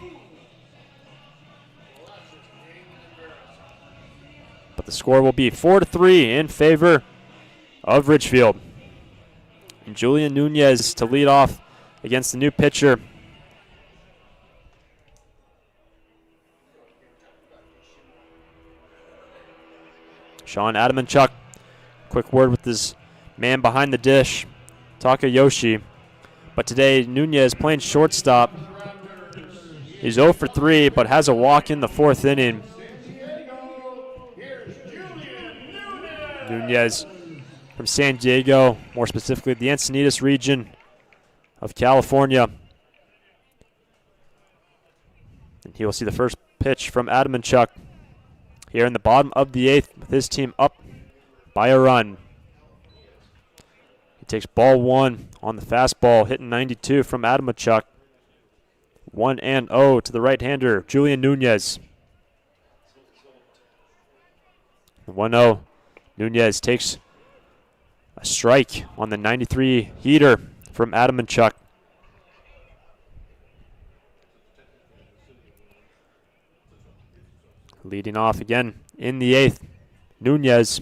But the score will be 4-3 in favor of Ridgefield. And Julian Nunez to lead off against the new pitcher. Sean Adamanchuk. Quick word with his man behind the dish, Takayoshi. But today, Nunez playing shortstop. He's 0 for 3, but has a walk in the 4th inning. Nunez from San Diego, more specifically the Encinitas region of California. And he will see the first pitch from Adamanchuk here in the bottom of the 8th with his team up by a run. He takes ball 1 on the fastball, hitting 92 from Adamanchuk. 1-0 to the right-hander, Julian Nunez. 1-0. Nunez takes a strike on the 93 heater from Adamanchuk. Leading off again in the 8th, Nunez.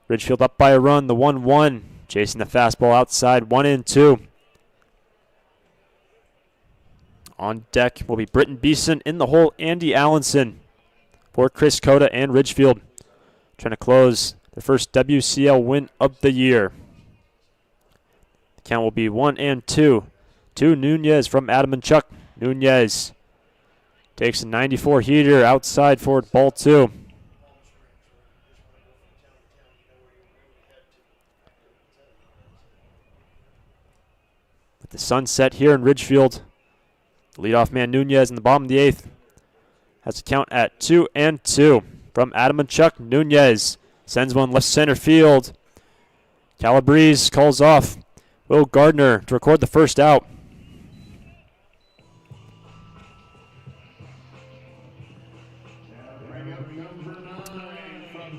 Ridgefield up by a run, the 1-1. Chasing the fastball outside, 1-2. On deck will be Britton Beeson. In the hole, Andy Allenson for Chris Cota and Ridgefield. Trying to close the first WCL win of the year. The count will be 1-2 to Nunez from Adamanchuk. Nunez takes a 94 heater outside for ball 2. With the sunset here in Ridgefield, the leadoff man Nunez in the bottom of the 8th has a count at 2-2. From Adamanchuk, Nunez sends one left center field. Calabrese calls off Will Gardner to record the first out.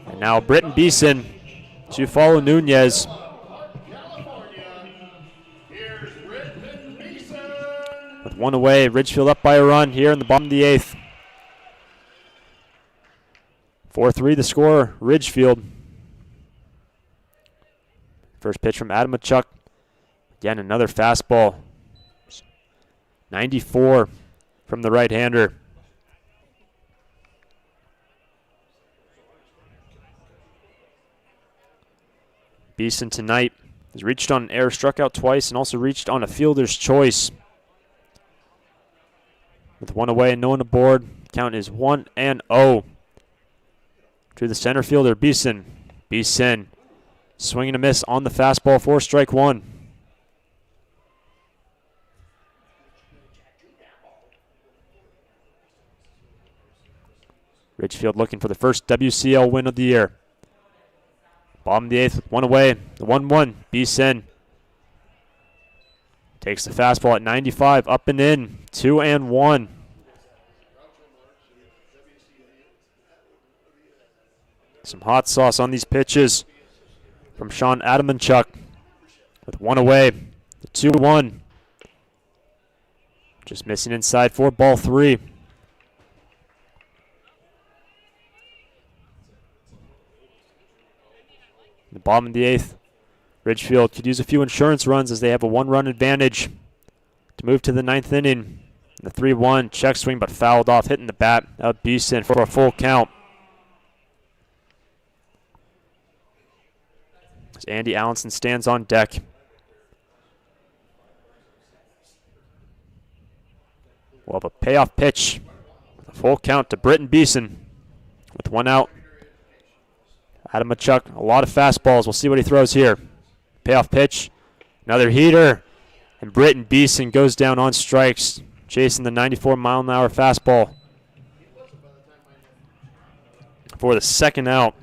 And now Britton Beeson to follow Nunez. With one away, Ridgefield up by a run here in the bottom of the 8th. 4-3 the score, Ridgefield. First pitch from Adam Machuk. Again, another fastball. 94 from the right-hander. Beeson tonight has reached on an error, struck out twice, and also reached on a fielder's choice. With one away and no one aboard, count is 1-0. To the center fielder, Beeson. Beeson swing and a miss on the fastball for strike one. Ridgefield looking for the first WCL win of the year. Bottom of the 8th with one away. The 1-1. Beeson takes the fastball at 95, up and in. 2-1. Some hot sauce on these pitches from Sean Adamanchuk with one away. The 2-1. Just missing inside for ball 3. In the bottom of the 8th, Ridgefield could use a few insurance runs as they have a 1-run advantage to move to the 9th inning. The 3-1 check swing but fouled off, hitting the bat of Beeson for a full count. As Andy Allenson stands on deck. We'll have a payoff pitch with a full count to Britton Beeson with one out. Adam Machuk, a lot of fastballs. We'll see what he throws here. Payoff pitch, another heater, and Britton Beeson goes down on strikes, chasing the 94-mile-an-hour fastball for the second out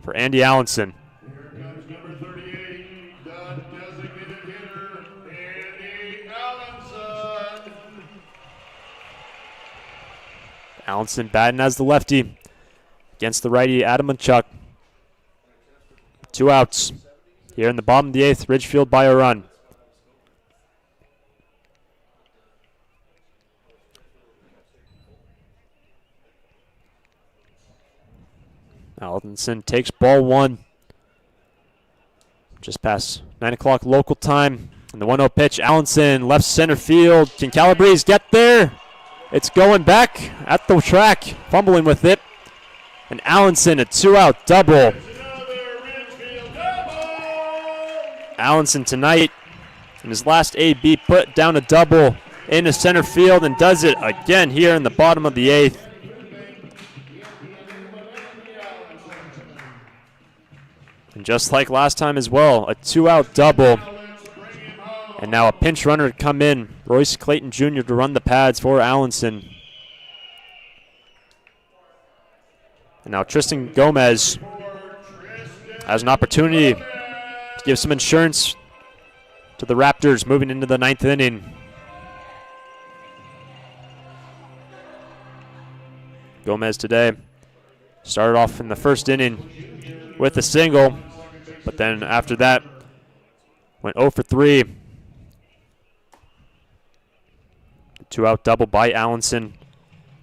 for Andy Allenson. Here comes number 38, the designated hitter, Andy Allenson. Allenson batting as the lefty against the righty Adam Machuk. 2 outs. Here in the bottom of the 8th, Ridgefield by a run. Allenson takes ball 1. Just past 9 o'clock local time. And the 1-0 pitch, Allenson, left center field. Can Calabrese get there? It's going back at the track, fumbling with it. And Allenson, a 2-out double. Allenson tonight, in his last AB, put down a double into center field and does it again here in the bottom of the 8th. And just like last time as well, a 2-out double. And now a pinch runner to come in, Royce Clayton Jr. to run the pads for Allenson. And now Tristan Gomez has an opportunity to give some insurance to the Raptors moving into the 9th inning. Gomez today started off in the first inning with a single, but then after that went 0 for 3. The 2-out double by Allenson.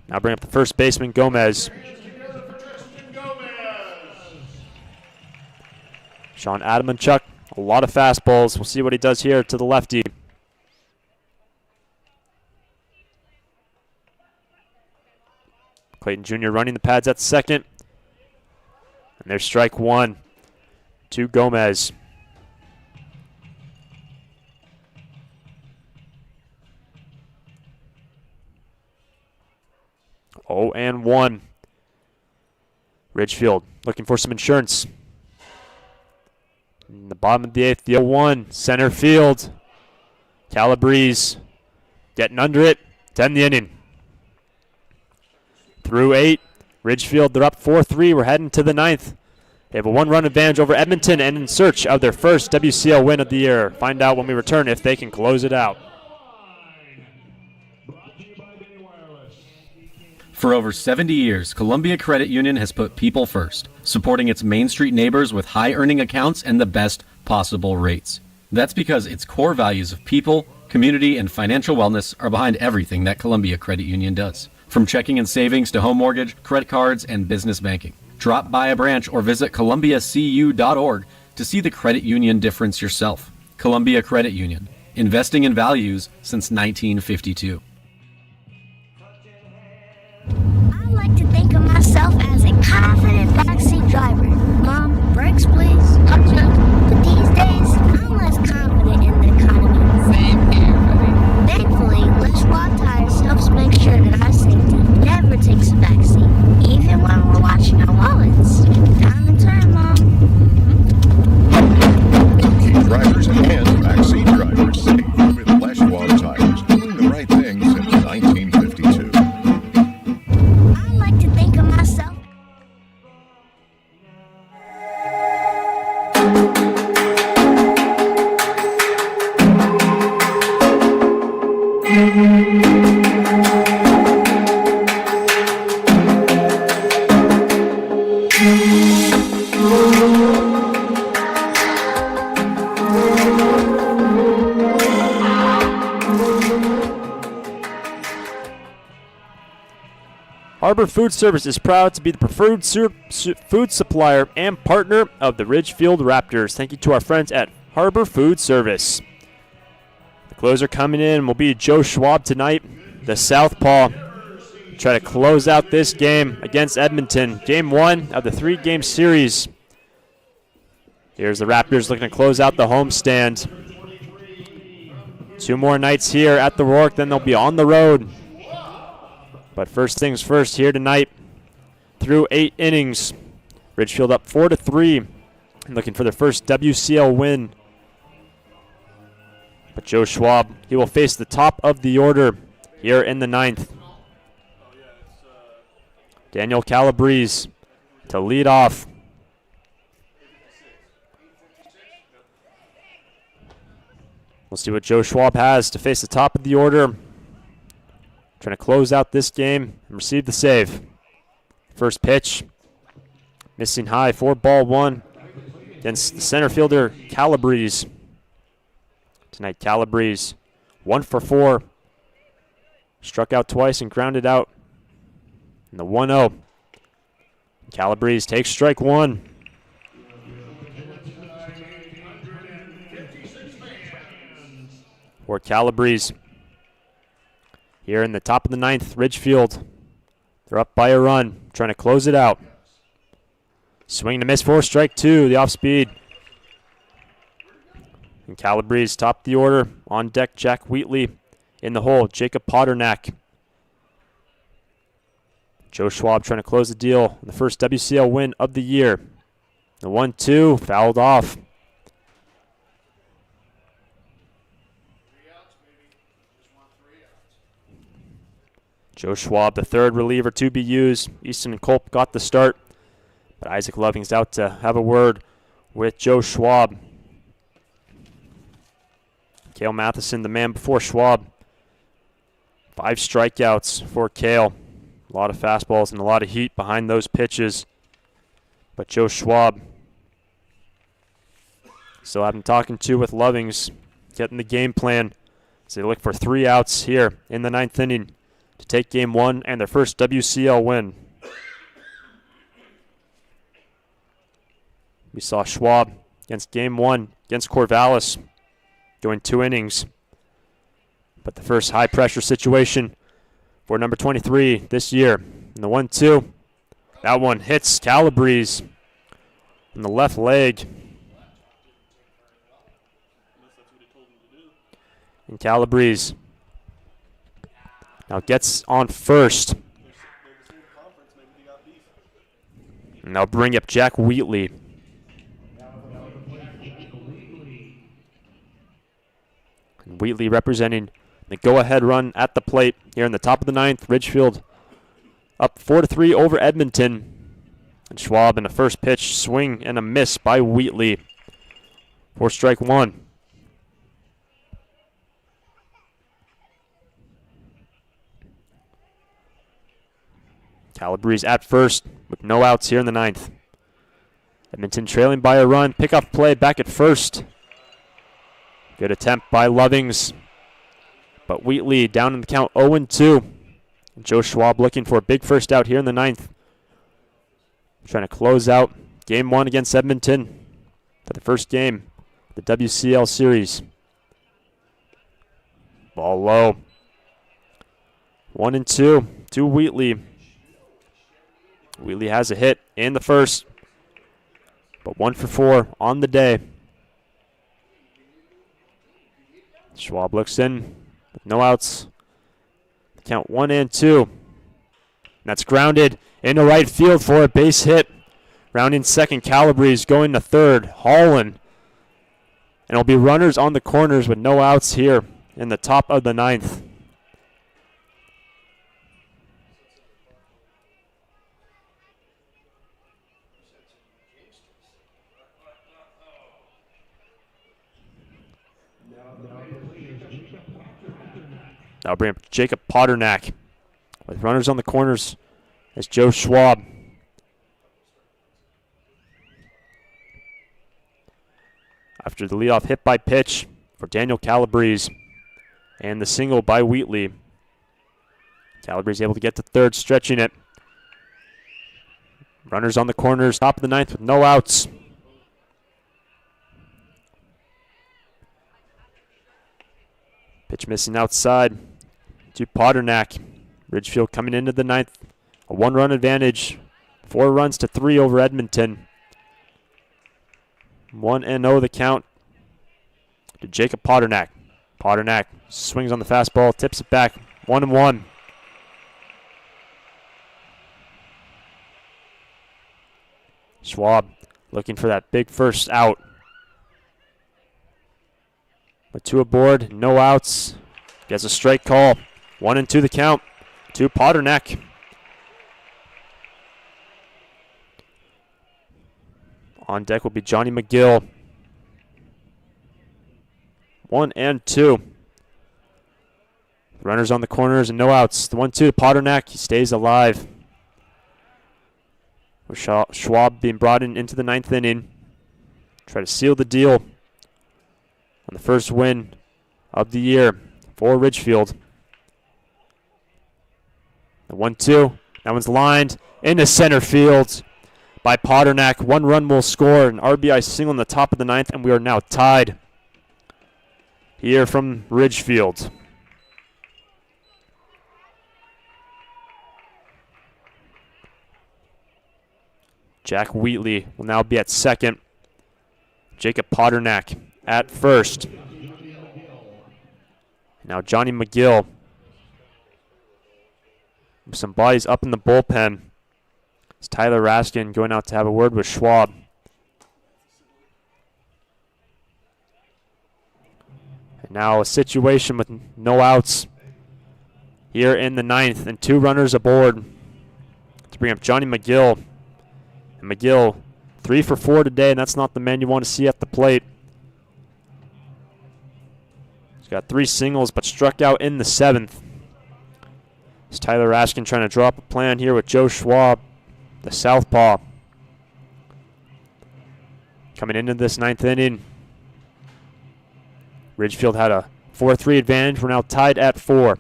Now bring up the first baseman, Gomez. Sean Adamanchuk, a lot of fastballs. We'll see what he does here to the lefty. Clayton Jr. running the pads at second. And there's strike 1 to Gomez. Oh, and 1. Ridgefield looking for some insurance. In the bottom of the 8th, the 0-1, center field. Calabrese getting under it to end the inning. Through 8, Ridgefield, they're up 4-3. We're heading to the 9th. They have a 1-run advantage over Edmonton and in search of their first WCL win of the year. Find out when we return if they can close it out. For over 70 years, Columbia Credit Union has put people first, supporting its Main Street neighbors with high-earning accounts and the best possible rates. That's because its core values of people, community, and financial wellness are behind everything that Columbia Credit Union does. From checking and savings to home mortgage, credit cards, and business banking. Drop by a branch or visit columbiacu.org to see the credit union difference yourself. Columbia Credit Union, investing in values since 1952. I like to think of myself as a confident backseat driver. Mom, brakes please. But these days, I'm less confident in the economy. Same here, buddy. Thankfully, Les Schwab Tires helps make sure that our safety never takes a backseat, even when we're watching our wallets. Time to turn, Mom. Keep drivers and backseat drivers safe with Les Schwab Tires, doing the right thing since 1952. I like to think of myself. Harbor Food Service is proud to be the preferred food supplier and partner of the Ridgefield Raptors. Thank you to our friends at Harbor Food Service. The closer coming in will be Joe Schwab tonight, the Southpaw. Try to close out this game against Edmonton. Game 1 of the 3-game series. Here's the Raptors looking to close out the homestand. 2 more nights here at the Rourke, then they'll be on the road. But first things first here tonight, through 8 innings, Ridgefield up 4-3, and looking for their first WCL win. But Joe Schwab, he will face the top of the order here in the 9th. Daniel Calabrese to lead off. We'll see what Joe Schwab has to face the top of the order. Trying to close out this game and receive the save. First pitch, missing high, 4-1 against the center fielder Calabrese. Tonight Calabrese, 1 for 4. Struck out twice and grounded out. And the 1-0. Calabrese takes strike 1. For Calabrese. Here in the top of the 9th, Ridgefield. They're up by a run, trying to close it out. Swing to miss for strike 2, the off speed. And Calabrese top the order. On deck, Jack Wheatley. In the hole, Jacob Potternack. Joe Schwab trying to close the deal. The first WCL win of the year. The 1-2 fouled off. Joe Schwab, the third reliever to be used. Easton and Culp got the start, but Isaac Loving's out to have a word with Joe Schwab. Cale Matheson, the man before Schwab. 5 strikeouts for Cale. A lot of fastballs and a lot of heat behind those pitches. But Joe Schwab still have him talking to with Lovings, getting the game plan. So they look for 3 outs here in the 9th inning to take game 1 and their first WCL win. We saw Schwab against game 1 against Corvallis going 2 innings. But the first high-pressure situation for number 23 this year. And the 1-2, that one hits Calabrese in the left leg. And Calabrese now gets on first. And they'll bring up Jack Wheatley. And Wheatley representing the go-ahead run at the plate here in the top of the 9th. Ridgefield up 4-3 over Edmonton. And Schwab in a first pitch swing and a miss by Wheatley for strike 1. Calabrese at first with no outs here in the ninth. Edmonton trailing by a run. Pickoff play back at first. Good attempt by Lovings. But Wheatley down in the count 0-2. Joe Schwab looking for a big first out here in the ninth. Trying to close out game one against Edmonton for the first game of the WCL series. Ball low. 1-2 to Wheatley. Wheatley has a hit in the first, but 1 for 4 on the day. Schwab looks in with no outs. Count 1-2. And that's grounded into right field for a base hit. Rounding second, Calabrese going to third, Holland. And it'll be runners on the corners with no outs here in the top of the ninth. Now bring up Jacob Potternack with runners on the corners as Joe Schwab. After the leadoff hit by pitch for Daniel Calabrese and the single by Wheatley. Calabrese able to get to third, stretching it. Runners on the corners, top of the ninth with no outs. Pitch missing outside to Potternack. Ridgefield coming into the ninth. A 1-run advantage. 4 runs to 3 over Edmonton. 1-0 the count to Jacob Potternack. Potternack swings on the fastball, tips it back. 1-1. Schwab looking for that big first out. With 2 aboard, no outs. Gets a strike call. 1-2 the count to Potternack. On deck will be Johnny McGill. 1-2. Runners on the corners and no outs. The 1-2 to Potternack. He stays alive. With Schwab being brought into the ninth inning. Try to seal the deal on the first win of the year for Ridgefield. The 1-2. That one's lined into center field by Potternack. 1 run will score, an RBI single in the top of the ninth, and we are now tied here from Ridgefield. Jack Wheatley will now be at second. Jacob Potternack at first. Now Johnny McGill. Some bodies up in the bullpen. It's Tyler Raskin going out to have a word with Schwab. And now a situation with no outs here in the ninth and 2 runners aboard to bring up Johnny McGill. And McGill 3 for 4 today, and that's not the man you want to see at the plate. He's got 3 singles, but struck out in the 7th. It's Tyler Raskin trying to draw up a plan here with Joe Schwab, the southpaw. Coming into this ninth inning, Ridgefield had a 4-3 advantage. We're now tied at 4.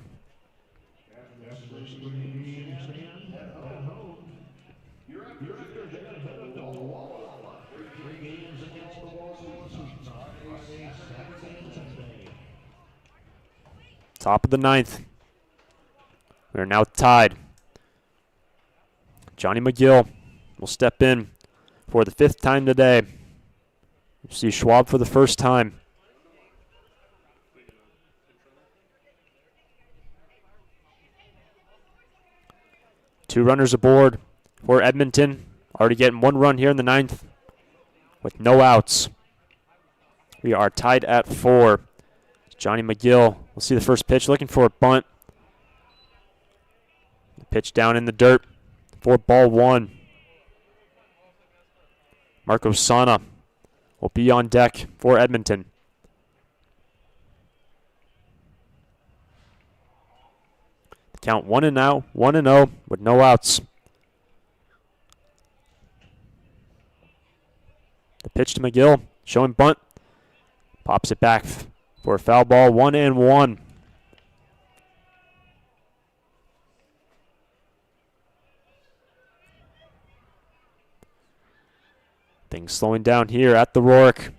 Top of the ninth. We are now tied. Johnny McGill will step in for the 5th time today. You see Schwab for the first time. Two runners aboard for Edmonton. Already getting 1 run here in the ninth with no outs. We are tied at 4. Johnny McGill will see the first pitch, looking for a bunt. The pitch down in the dirt for ball 1. Marco Sana will be on deck for Edmonton. The count 1-0 with no outs. Pitch to McGill. Showing bunt. Pops it back for a foul ball. 1-1. Things slowing down here at the Rourke.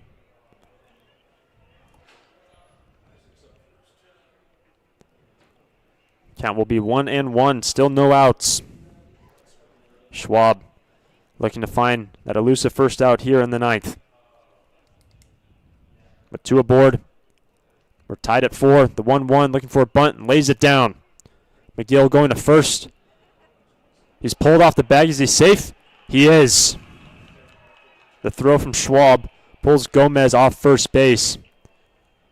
Count will be 1-1. Still no outs. Schwab looking to find that elusive first out here in the ninth. With 2 aboard. We're tied at 4. The 1-1 looking for a bunt and lays it down. McGill going to first. He's pulled off the bag. Is he safe? He is. The throw from Schwab pulls Gomez off first base.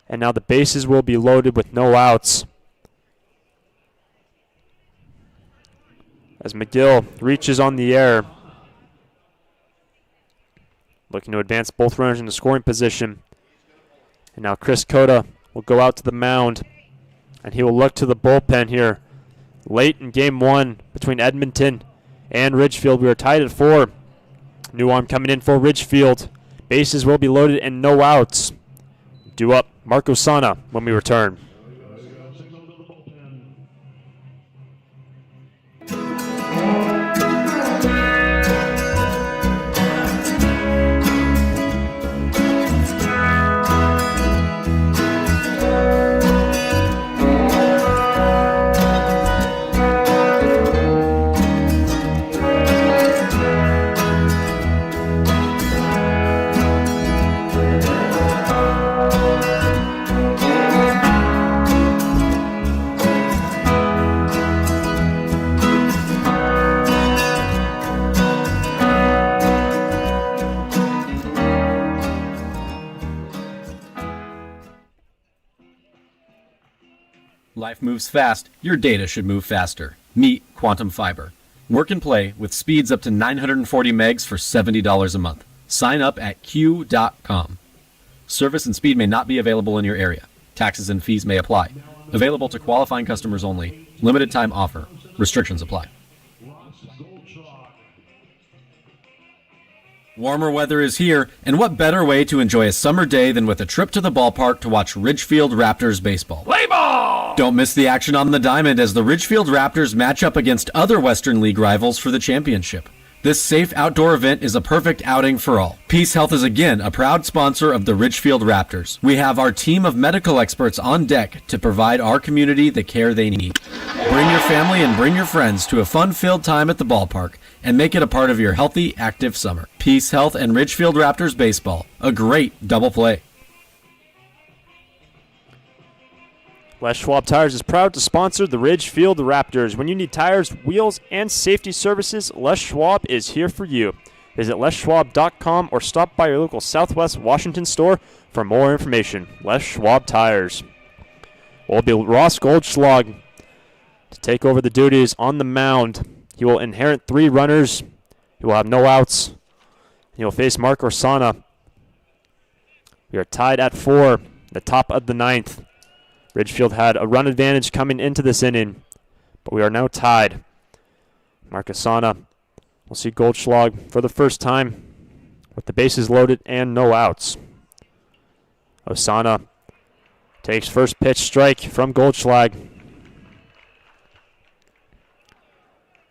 And now the bases will be loaded with no outs. As McGill reaches on the air. Looking to advance both runners into scoring position. And now Chris Cota will go out to the mound. And he will look to the bullpen here. Late in game 1 between Edmonton and Ridgefield. We are tied at 4. New arm coming in for Ridgefield. Bases will be loaded and no outs. Due up Marco Sana when we return. Life moves fast, your data should move faster. Meet Quantum Fiber. Work and play with speeds up to 940 megs for $70 a month. Sign up at q.com. Service and speed may not be available in your area. Taxes and fees may apply. Available to qualifying customers only. Limited time offer. Restrictions apply. Warmer weather is here, and what better way to enjoy a summer day than with a trip to the ballpark to watch Ridgefield Raptors baseball. Play ball! Don't miss the action on the diamond as the Ridgefield Raptors match up against other Western League rivals for the championship. This safe outdoor event is a perfect outing for all. Peace Health is again a proud sponsor of the Ridgefield Raptors. We have our team of medical experts on deck to provide our community the care they need. Bring your family and bring your friends to a fun-filled time at the ballpark and make it a part of your healthy, active summer. Peace Health and Ridgefield Raptors baseball. A great double play. Les Schwab Tires is proud to sponsor the Ridgefield Raptors. When you need tires, wheels, and safety services, Les Schwab is here for you. Visit leschwab.com or stop by your local Southwest Washington store for more information. Les Schwab Tires. Will be Ross Goldschlag to take over the duties on the mound. He will inherit 3 runners. He will have no outs. He will face Mark Orsana. We are tied at 4, the top of the 9th. Ridgefield had a run advantage coming into this inning, but we are now tied. Mark Orsana will see Goldschlag for the first time with the bases loaded and no outs. Orsana takes first pitch strike from Goldschlag.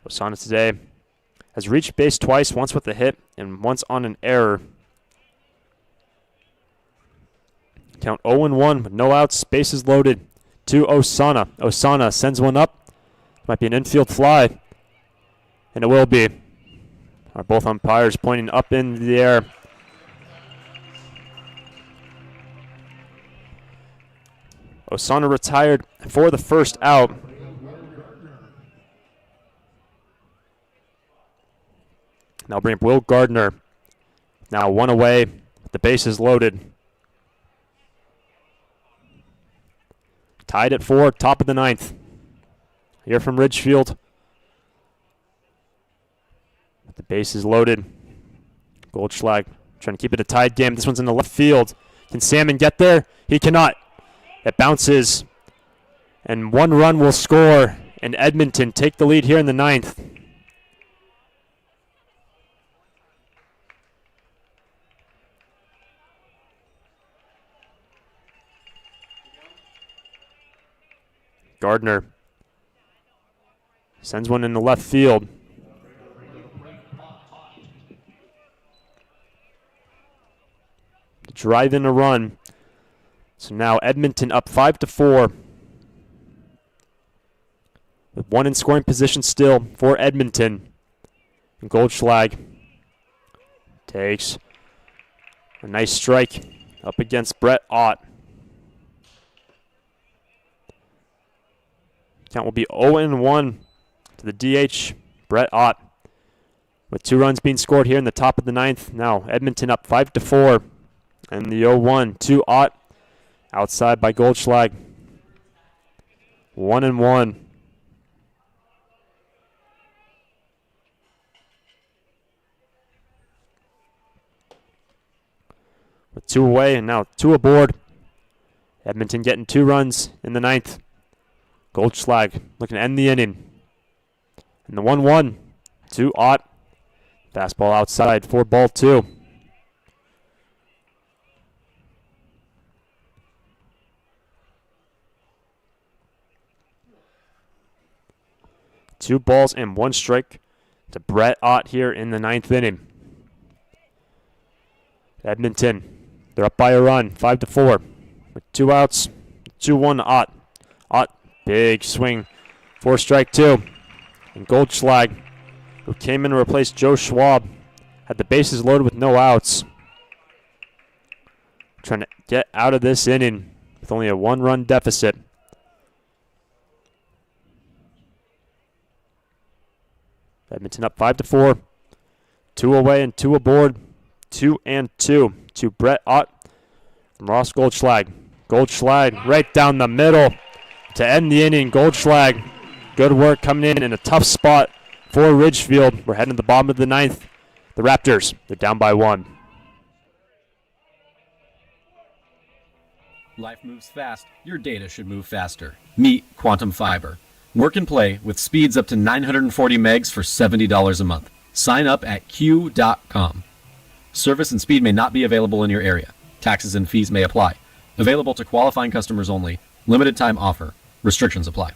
Orsana today has reached base twice, once with a hit and once on an error. Count 0-1 with no outs, bases loaded to Orsana. Orsana sends one up. Might be an infield fly, and it will be. Our both umpires pointing up in the air. Orsana retired for the first out. Now bring up Will Gardner. Now 1 away, the bases loaded. Tied at 4, top of the 9th. Here from Ridgefield. The bases loaded. Goldschlag trying to keep it a tied game. This one's in the left field. Can Salmon get there? He cannot. It bounces. And 1 run will score. And Edmonton take the lead here in the 9th. Gardner sends one in the left field. Drive in a run. So now Edmonton up 5-4. With one in scoring position still for Edmonton. And Goldschlag takes a nice strike up against Brett Ott. Count will be 0-1 to the DH, Brett Ott. With 2 runs being scored here in the top of the 9th. Now Edmonton up 5-4. And the 0-1 to Ott. Outside by Goldschlag. 1-1. With 2 away and now 2 aboard. Edmonton getting 2 runs in the 9th. Goldschlag looking to end the inning. And the 1-1 to Ott. Fastball outside for ball 2. Two balls and 1 strike to Brett Ott here in the 9th inning. Edmonton, they're up by a run, 5-4. With 2 outs, 2-1 to Ott. Ott, big swing for strike 2. And Goldschlag, who came in to replace Joe Schwab, had the bases loaded with no outs. Trying to get out of this inning with only a 1-run deficit. Edmonton up 5-4. 2 away and 2 aboard. 2-2 to Brett Ott from Ross Goldschlag. Goldschlag right down the middle to end the inning. Goldschlag, good work coming in a tough spot for Ridgefield. We're heading to the bottom of the 9th. The Raptors, they're down by 1. Life moves fast. Your data should move faster. Meet Quantum Fiber. Work and play with speeds up to 940 megs for $70 a month. Sign up at Q.com. Service and speed may not be available in your area. Taxes and fees may apply. Available to qualifying customers only. Limited time offer. Restrictions apply.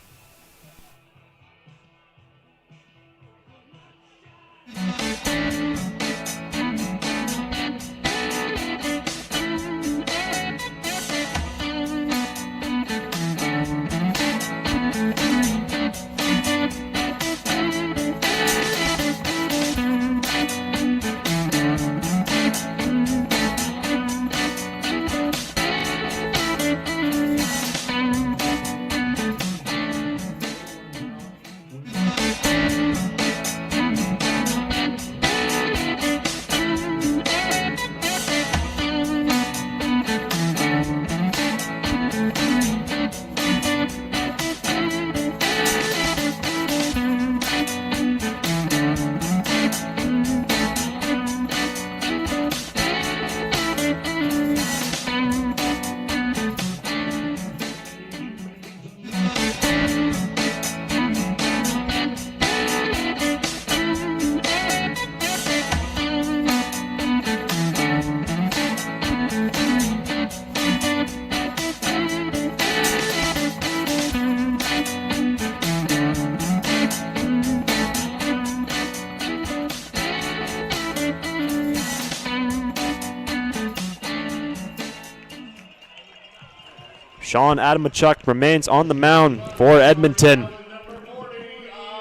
Sean Adamachuk remains on the mound for Edmonton.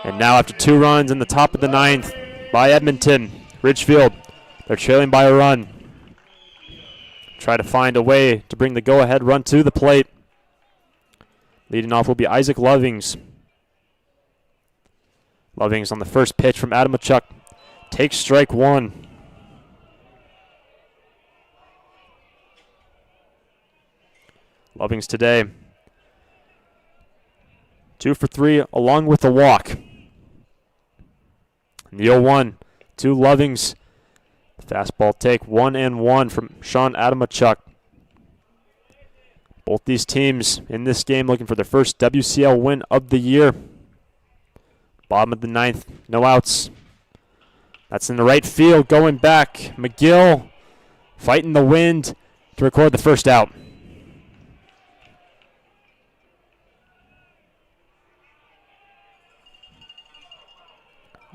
And now after 2 runs in the top of the 9th by Edmonton, Ridgefield, they're trailing by a run. Try to find a way to bring the go-ahead run to the plate. Leading off will be Isaac Lovings. Lovings on the first pitch from Adamachuk takes strike 1. Lovings today, 2 for 3 along with a walk. And the 0-1 to Lovings. Fastball take 1-1 from Sean Adamachuk. Both these teams in this game looking for their first WCL win of the year. Bottom of the 9th, no outs. That's in the right field, going back. McGill fighting the wind to record the first out.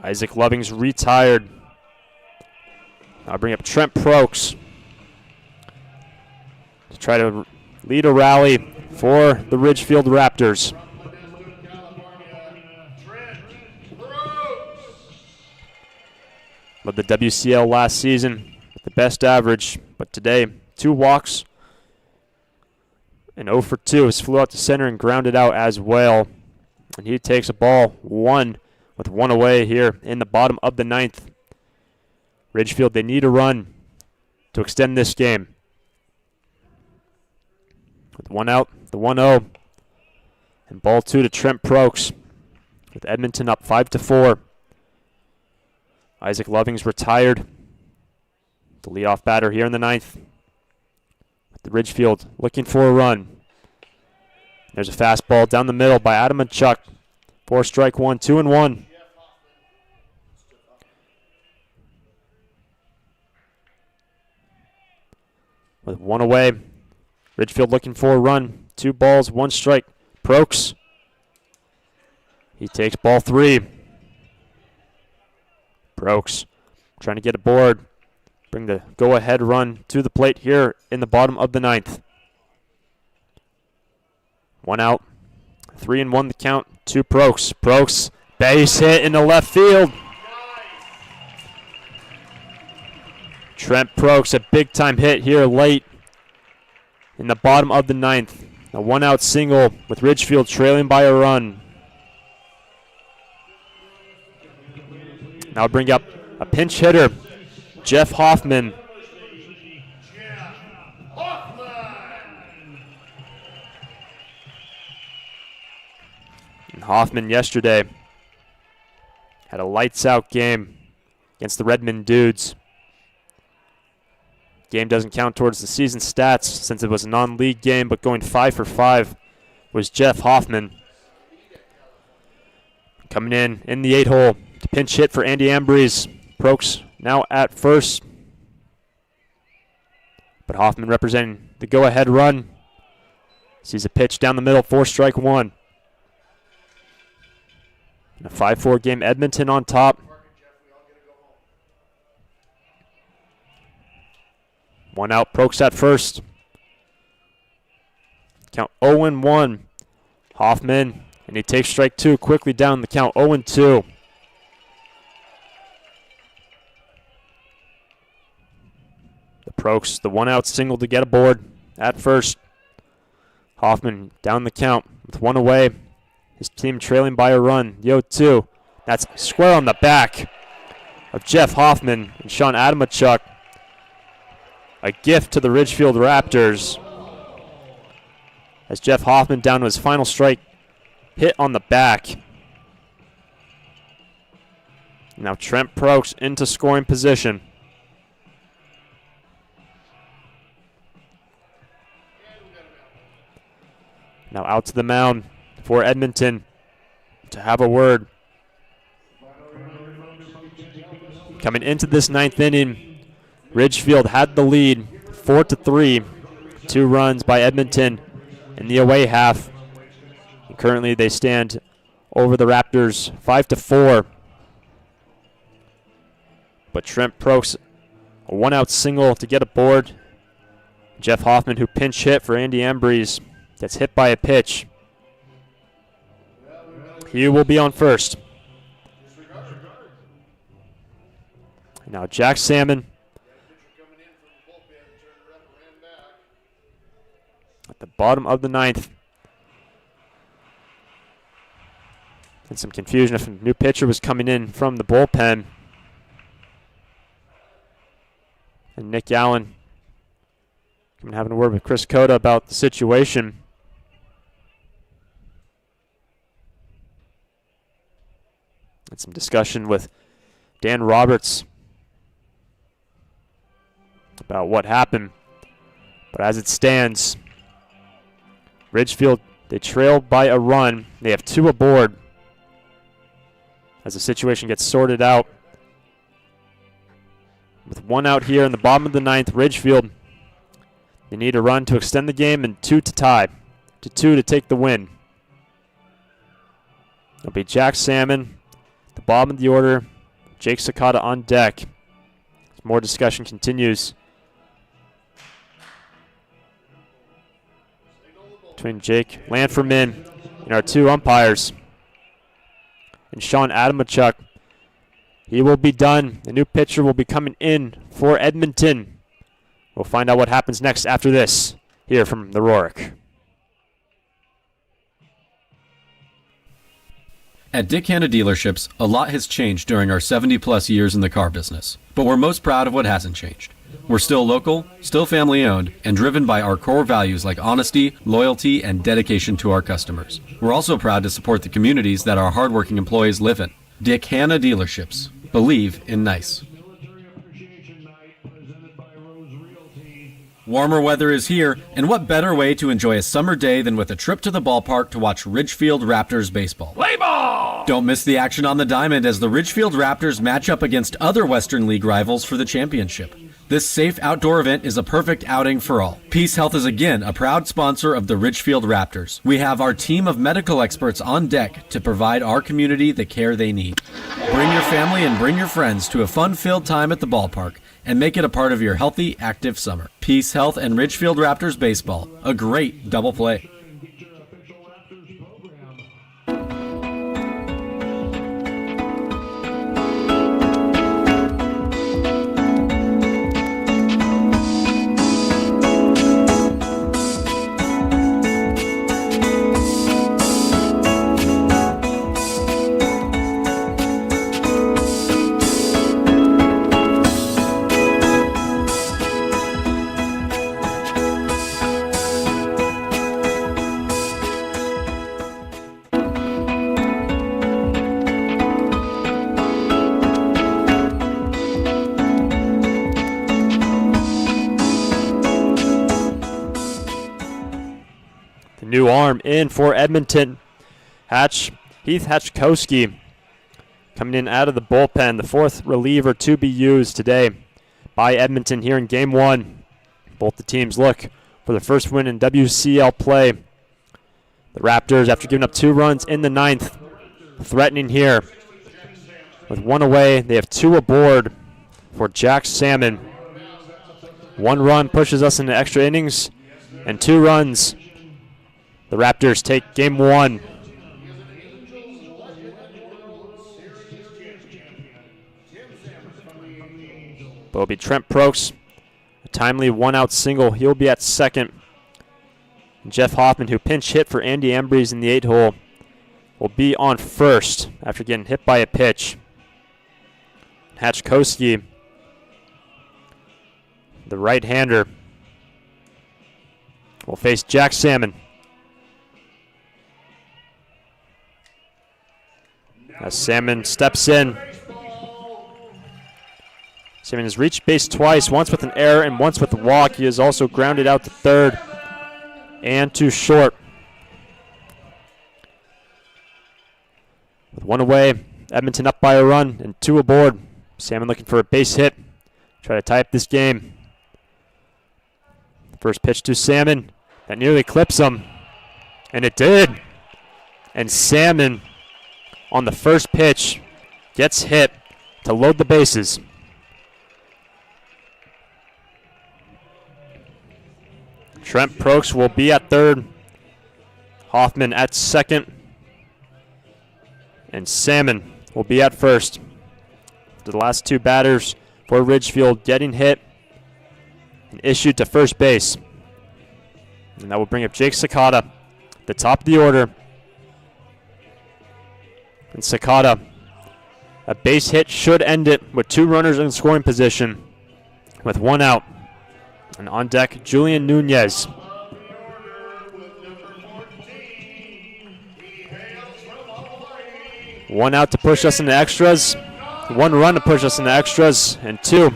Isaac Loving's retired. I'll bring up Trent Prokes to try to lead a rally for the Ridgefield Raptors. Led the WCL last season with the best average, but today 2 walks and 0 for 2. He flew out to center and grounded out as well. And he takes a ball 1 with 1 away here in the bottom of the 9th. Ridgefield, they need a run to extend this game. With 1 out, the 1-0. And ball 2 to Trent Prokes with Edmonton up 5-4. Isaac Loving's retired. The leadoff batter here in the 9th. With the Ridgefield looking for a run. There's a fastball down the middle by Adam Chuck. 4 strike 1, 2-1. With 1 away, Ridgefield looking for a run. 2 balls, 1 strike. Prokes. He takes ball 3. Prokes trying to get aboard. Bring the go-ahead run to the plate here in the bottom of the 9th. 1 out. 3-1 the count to Prokes. Prokes, base hit into left field. Trent Prokes, a big-time hit here late in the bottom of the 9th. A 1-out single with Ridgefield trailing by a run. Now bring up a pinch hitter, Jeff Hoffman. And Hoffman yesterday had a lights-out game against the Redmond Dudes. Game doesn't count towards the season stats since it was a non-league game, but going 5 for 5 was Jeff Hoffman. Coming in the 8-hole to pinch hit for Andy Ambrose. Prokes now at first. But Hoffman representing the go-ahead run. Sees a pitch down the middle, 4 strike 1. In a 5-4 game, Edmonton on top. 1 out, Prokes at first. Count 0-1. Hoffman, and he takes strike 2 quickly down the count, 0-2. The Prokes, the 1-out single to get aboard at first. Hoffman down the count with 1 away. His team trailing by a run, the 0-2. That's square on the back of Jeff Hoffman and Sean Adamachuk. A gift to the Ridgefield Raptors. As Jeff Hoffman down to his final strike, hit on the back. Now Trent Prokes into scoring position. Now out to the mound for Edmonton to have a word. Coming into this 9th inning, Ridgefield had the lead 4-3. 2 runs by Edmonton in the away half. And currently they stand over the Raptors 5-4. But Trent Prokes, a 1-out single to get aboard. Jeff Hoffman, who pinch hit for Andy Ambrose, gets hit by a pitch. He will be on first. Now Jack Salmon at the bottom of the 9th. And some confusion if a new pitcher was coming in from the bullpen. And Nick Allen having a word with Chris Cota about the situation. And some discussion with Dan Roberts about what happened. But as it stands, Ridgefield, they trail by a run. They have 2 aboard as the situation gets sorted out. With 1 out here in the bottom of the 9th, Ridgefield, they need a run to extend the game and 2 to tie. To 2 to take the win. It'll be Jack Salmon The bottom of the order, Jake Sakata on deck. More discussion continues between Jake Lanferman and our two umpires. And Sean Adamachuk, he will be done. The new pitcher will be coming in for Edmonton. We'll find out what happens next after this here from the Rourke. At Dick Hanna Dealerships, a lot has changed during our 70-plus years in the car business, but we're most proud of what hasn't changed. We're still local, still family-owned, and driven by our core values like honesty, loyalty, and dedication to our customers. We're also proud to support the communities that our hardworking employees live in. Dick Hanna Dealerships. Believe in nice. Warmer weather is here, and what better way to enjoy a summer day than with a trip to the ballpark to watch Ridgefield Raptors baseball. Play ball! Don't miss the action on the diamond as the Ridgefield Raptors match up against other Western League rivals for the championship. This safe outdoor event is a perfect outing for all. Peace Health is again a proud sponsor of the Ridgefield Raptors. We have our team of medical experts on deck to provide our community the care they need. Bring your family and bring your friends to a fun-filled time at the ballpark and make it a part of your healthy, active summer. Peace Health and Ridgefield Raptors baseball, a great double play. New arm in for Edmonton. Heath Hatchkowski coming in out of the bullpen, the fourth reliever to be used today by Edmonton here in Game 1. Both the teams look for the first win in WCL play. The Raptors, after giving up 2 runs in the 9th, threatening here. With 1 away, they have 2 aboard for Jack Salmon. 1 run pushes us into extra innings, and 2 runs. The Raptors take Game 1. It'll be Trent Prokes, a timely 1-out single. He'll be at second. And Jeff Hoffman, who pinch hit for Andy Embreeze in the 8-hole, will be on first after getting hit by a pitch. Hatchkowski, the right-hander, will face Jack Salmon. As Salmon steps in. Salmon has reached base twice, once with an error and once with a walk. He is also grounded out to third and to short. With 1 away, Edmonton up by a run and 2 aboard. Salmon looking for a base hit. Try to tie up this game. First pitch to Salmon. That nearly clips him. And it did. And Salmon, on the first pitch, gets hit to load the bases. Trent Prokes will be at third. Hoffman at second. And Salmon will be at first. The last 2 batters for Ridgefield getting hit and issued to first base. And that will bring up Jake Sakata, the top of the order. And Sakata, a base hit should end it with 2 runners in scoring position with 1 out. And on deck, Julian Nunez. 1 out to push us into extras. 1 run to push us into extras. And 2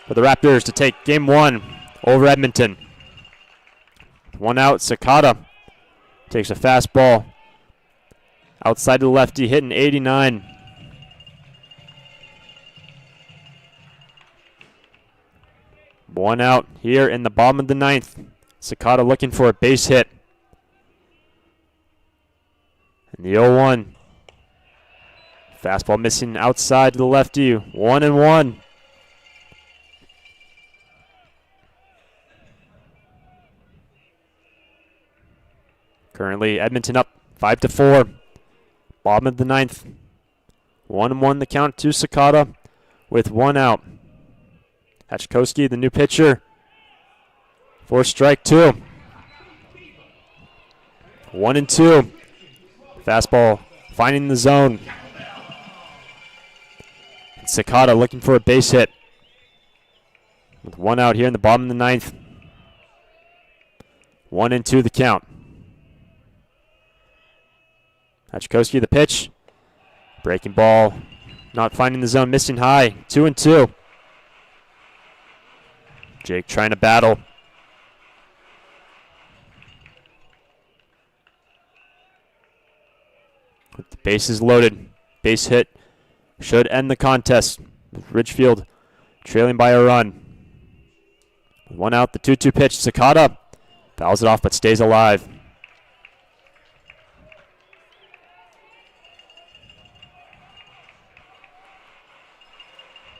for the Raptors to take Game 1 over Edmonton. 1 out, Sakata takes a fastball outside the lefty, hitting 89. One out here in the bottom of the 9th. Sakata looking for a base hit. And the 0-1 Fastball missing outside to the lefty. 1-1. Currently Edmonton up 5-4. Bottom of the ninth. 1-1 the count to Sakata with 1 out. Hachkowski, the new pitcher. For strike 2. 1-2. Fastball finding the zone. Sakata looking for a base hit. With 1 out here in the bottom of the ninth. 1-2 the count. Hachkowski the pitch. Breaking ball. Not finding the zone. Missing high. 2-2. Jake trying to battle. With the bases loaded. Base hit should end the contest. Ridgefield trailing by a run. 1 out, the 2-2 pitch. Sakata fouls it off but stays alive.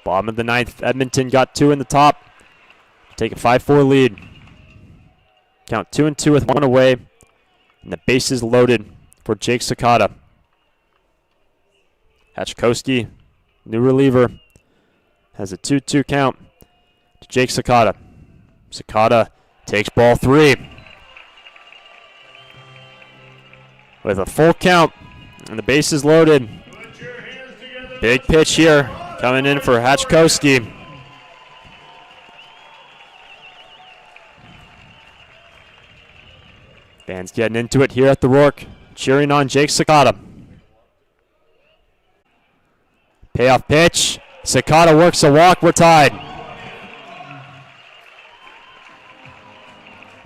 Bottom of the ninth. Edmonton got 2 in the top. Take a 5-4 lead. Count 2-2 with 1 away. And the bases loaded for Jake Sakata. Hachkowski, new reliever, has a 2-2 count to Jake Sakata. Sakata takes ball 3. With a full count and the bases loaded. Big pitch here coming in for Hachkowski. Fans getting into it here at the Rourke, cheering on Jake Sakata. Payoff pitch. Sakata works a walk. We're tied.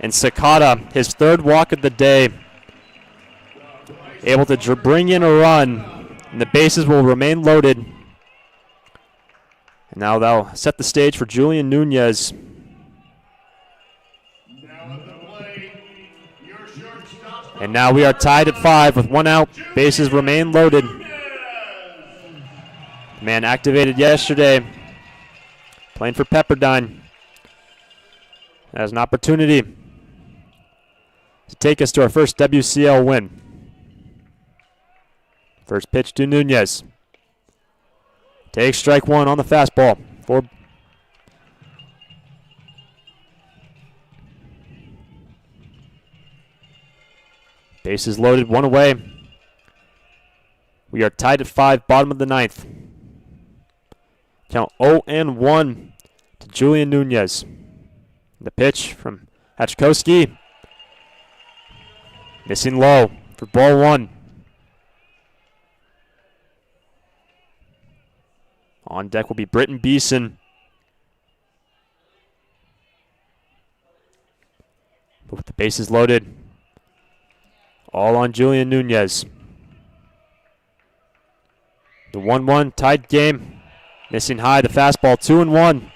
And Sakata, his 3rd walk of the day, able to bring in a run. And the bases will remain loaded. And now they'll set the stage for Julian Nunez. And now we are tied at 5 with 1 out. Bases remain loaded. Man activated yesterday, playing for Pepperdine. Has an opportunity to take us to our first WCL win. First pitch to Nunez. Takes strike 1 on the fastball. Bases loaded, 1 away. We are tied at 5, bottom of the ninth. Count 0-1 to Julian Nunez. The pitch from Hachkowski. Missing low for ball 1. On deck will be Britton Beeson. But with the bases loaded, all on Julian Nunez. The 1-1 tied game. Missing high, the fastball, 2-1.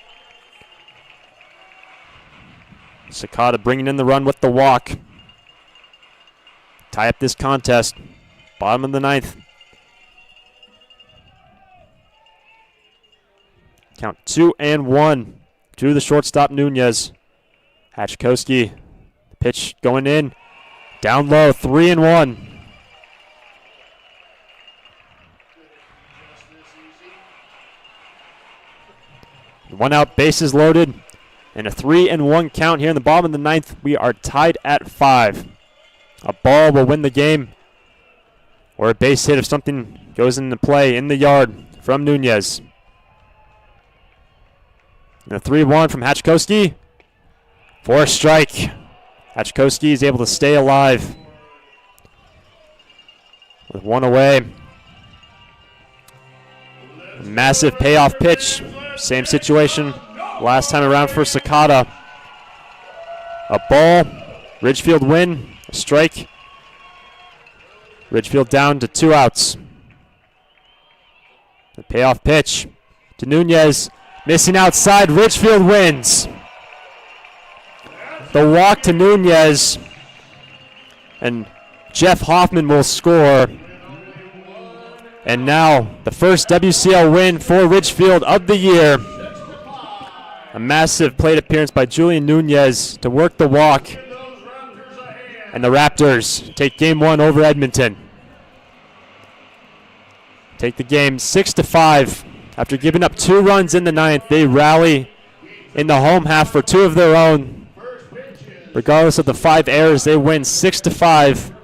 Sakata bringing in the run with the walk. Tie up this contest. Bottom of the ninth. Count 2-1 to the shortstop Nunez. Hachkowski, the pitch going in. Down low, 3-1. 1 out, bases loaded, and a 3-1 count here in the bottom of the ninth. We are tied at 5. A ball will win the game, or a base hit if something goes into play in the yard from Nunez. And a 3-1 from Hachkowski for a strike. Hachkowski is able to stay alive with 1 away. A massive payoff pitch. Same situation last time around for Sakata. A ball. Ridgefield win. A strike. Ridgefield down to 2 outs. The payoff pitch to Nunez. Missing outside. Ridgefield wins. The walk to Nunez. And Jeff Hoffman will score. And now the first WCL win for Ridgefield of the year. A massive plate appearance by Julian Nunez to work the walk. And the Raptors take game 1 over Edmonton. Take the game 6-5. After giving up 2 runs in the 9th, they rally in the home half for 2 of their own. Regardless of the 5 errors, they win 6-5.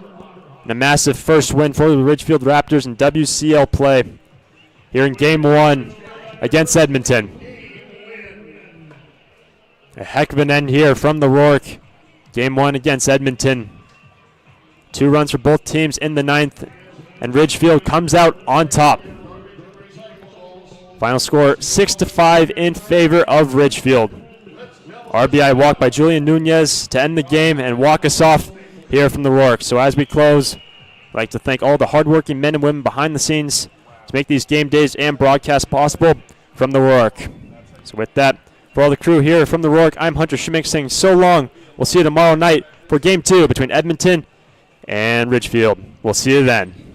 And a massive first win for the Ridgefield Raptors in WCL play here in game 1 against Edmonton. A heck of an end here from the Rourke. Game 1 against Edmonton. 2 runs for both teams in the 9th, and Ridgefield comes out on top. Final score 6-5 in favor of Ridgefield. RBI walk by Julian Nunez to end the game and walk us off here from the Rourke. So as we close, I'd like to thank all the hardworking men and women behind the scenes to make these game days and broadcasts possible from the Rourke. So with that, for all the crew here from the Rourke, I'm Hunter Schmick saying so long. We'll see you tomorrow night for game 2 between Edmonton and Ridgefield. We'll see you then.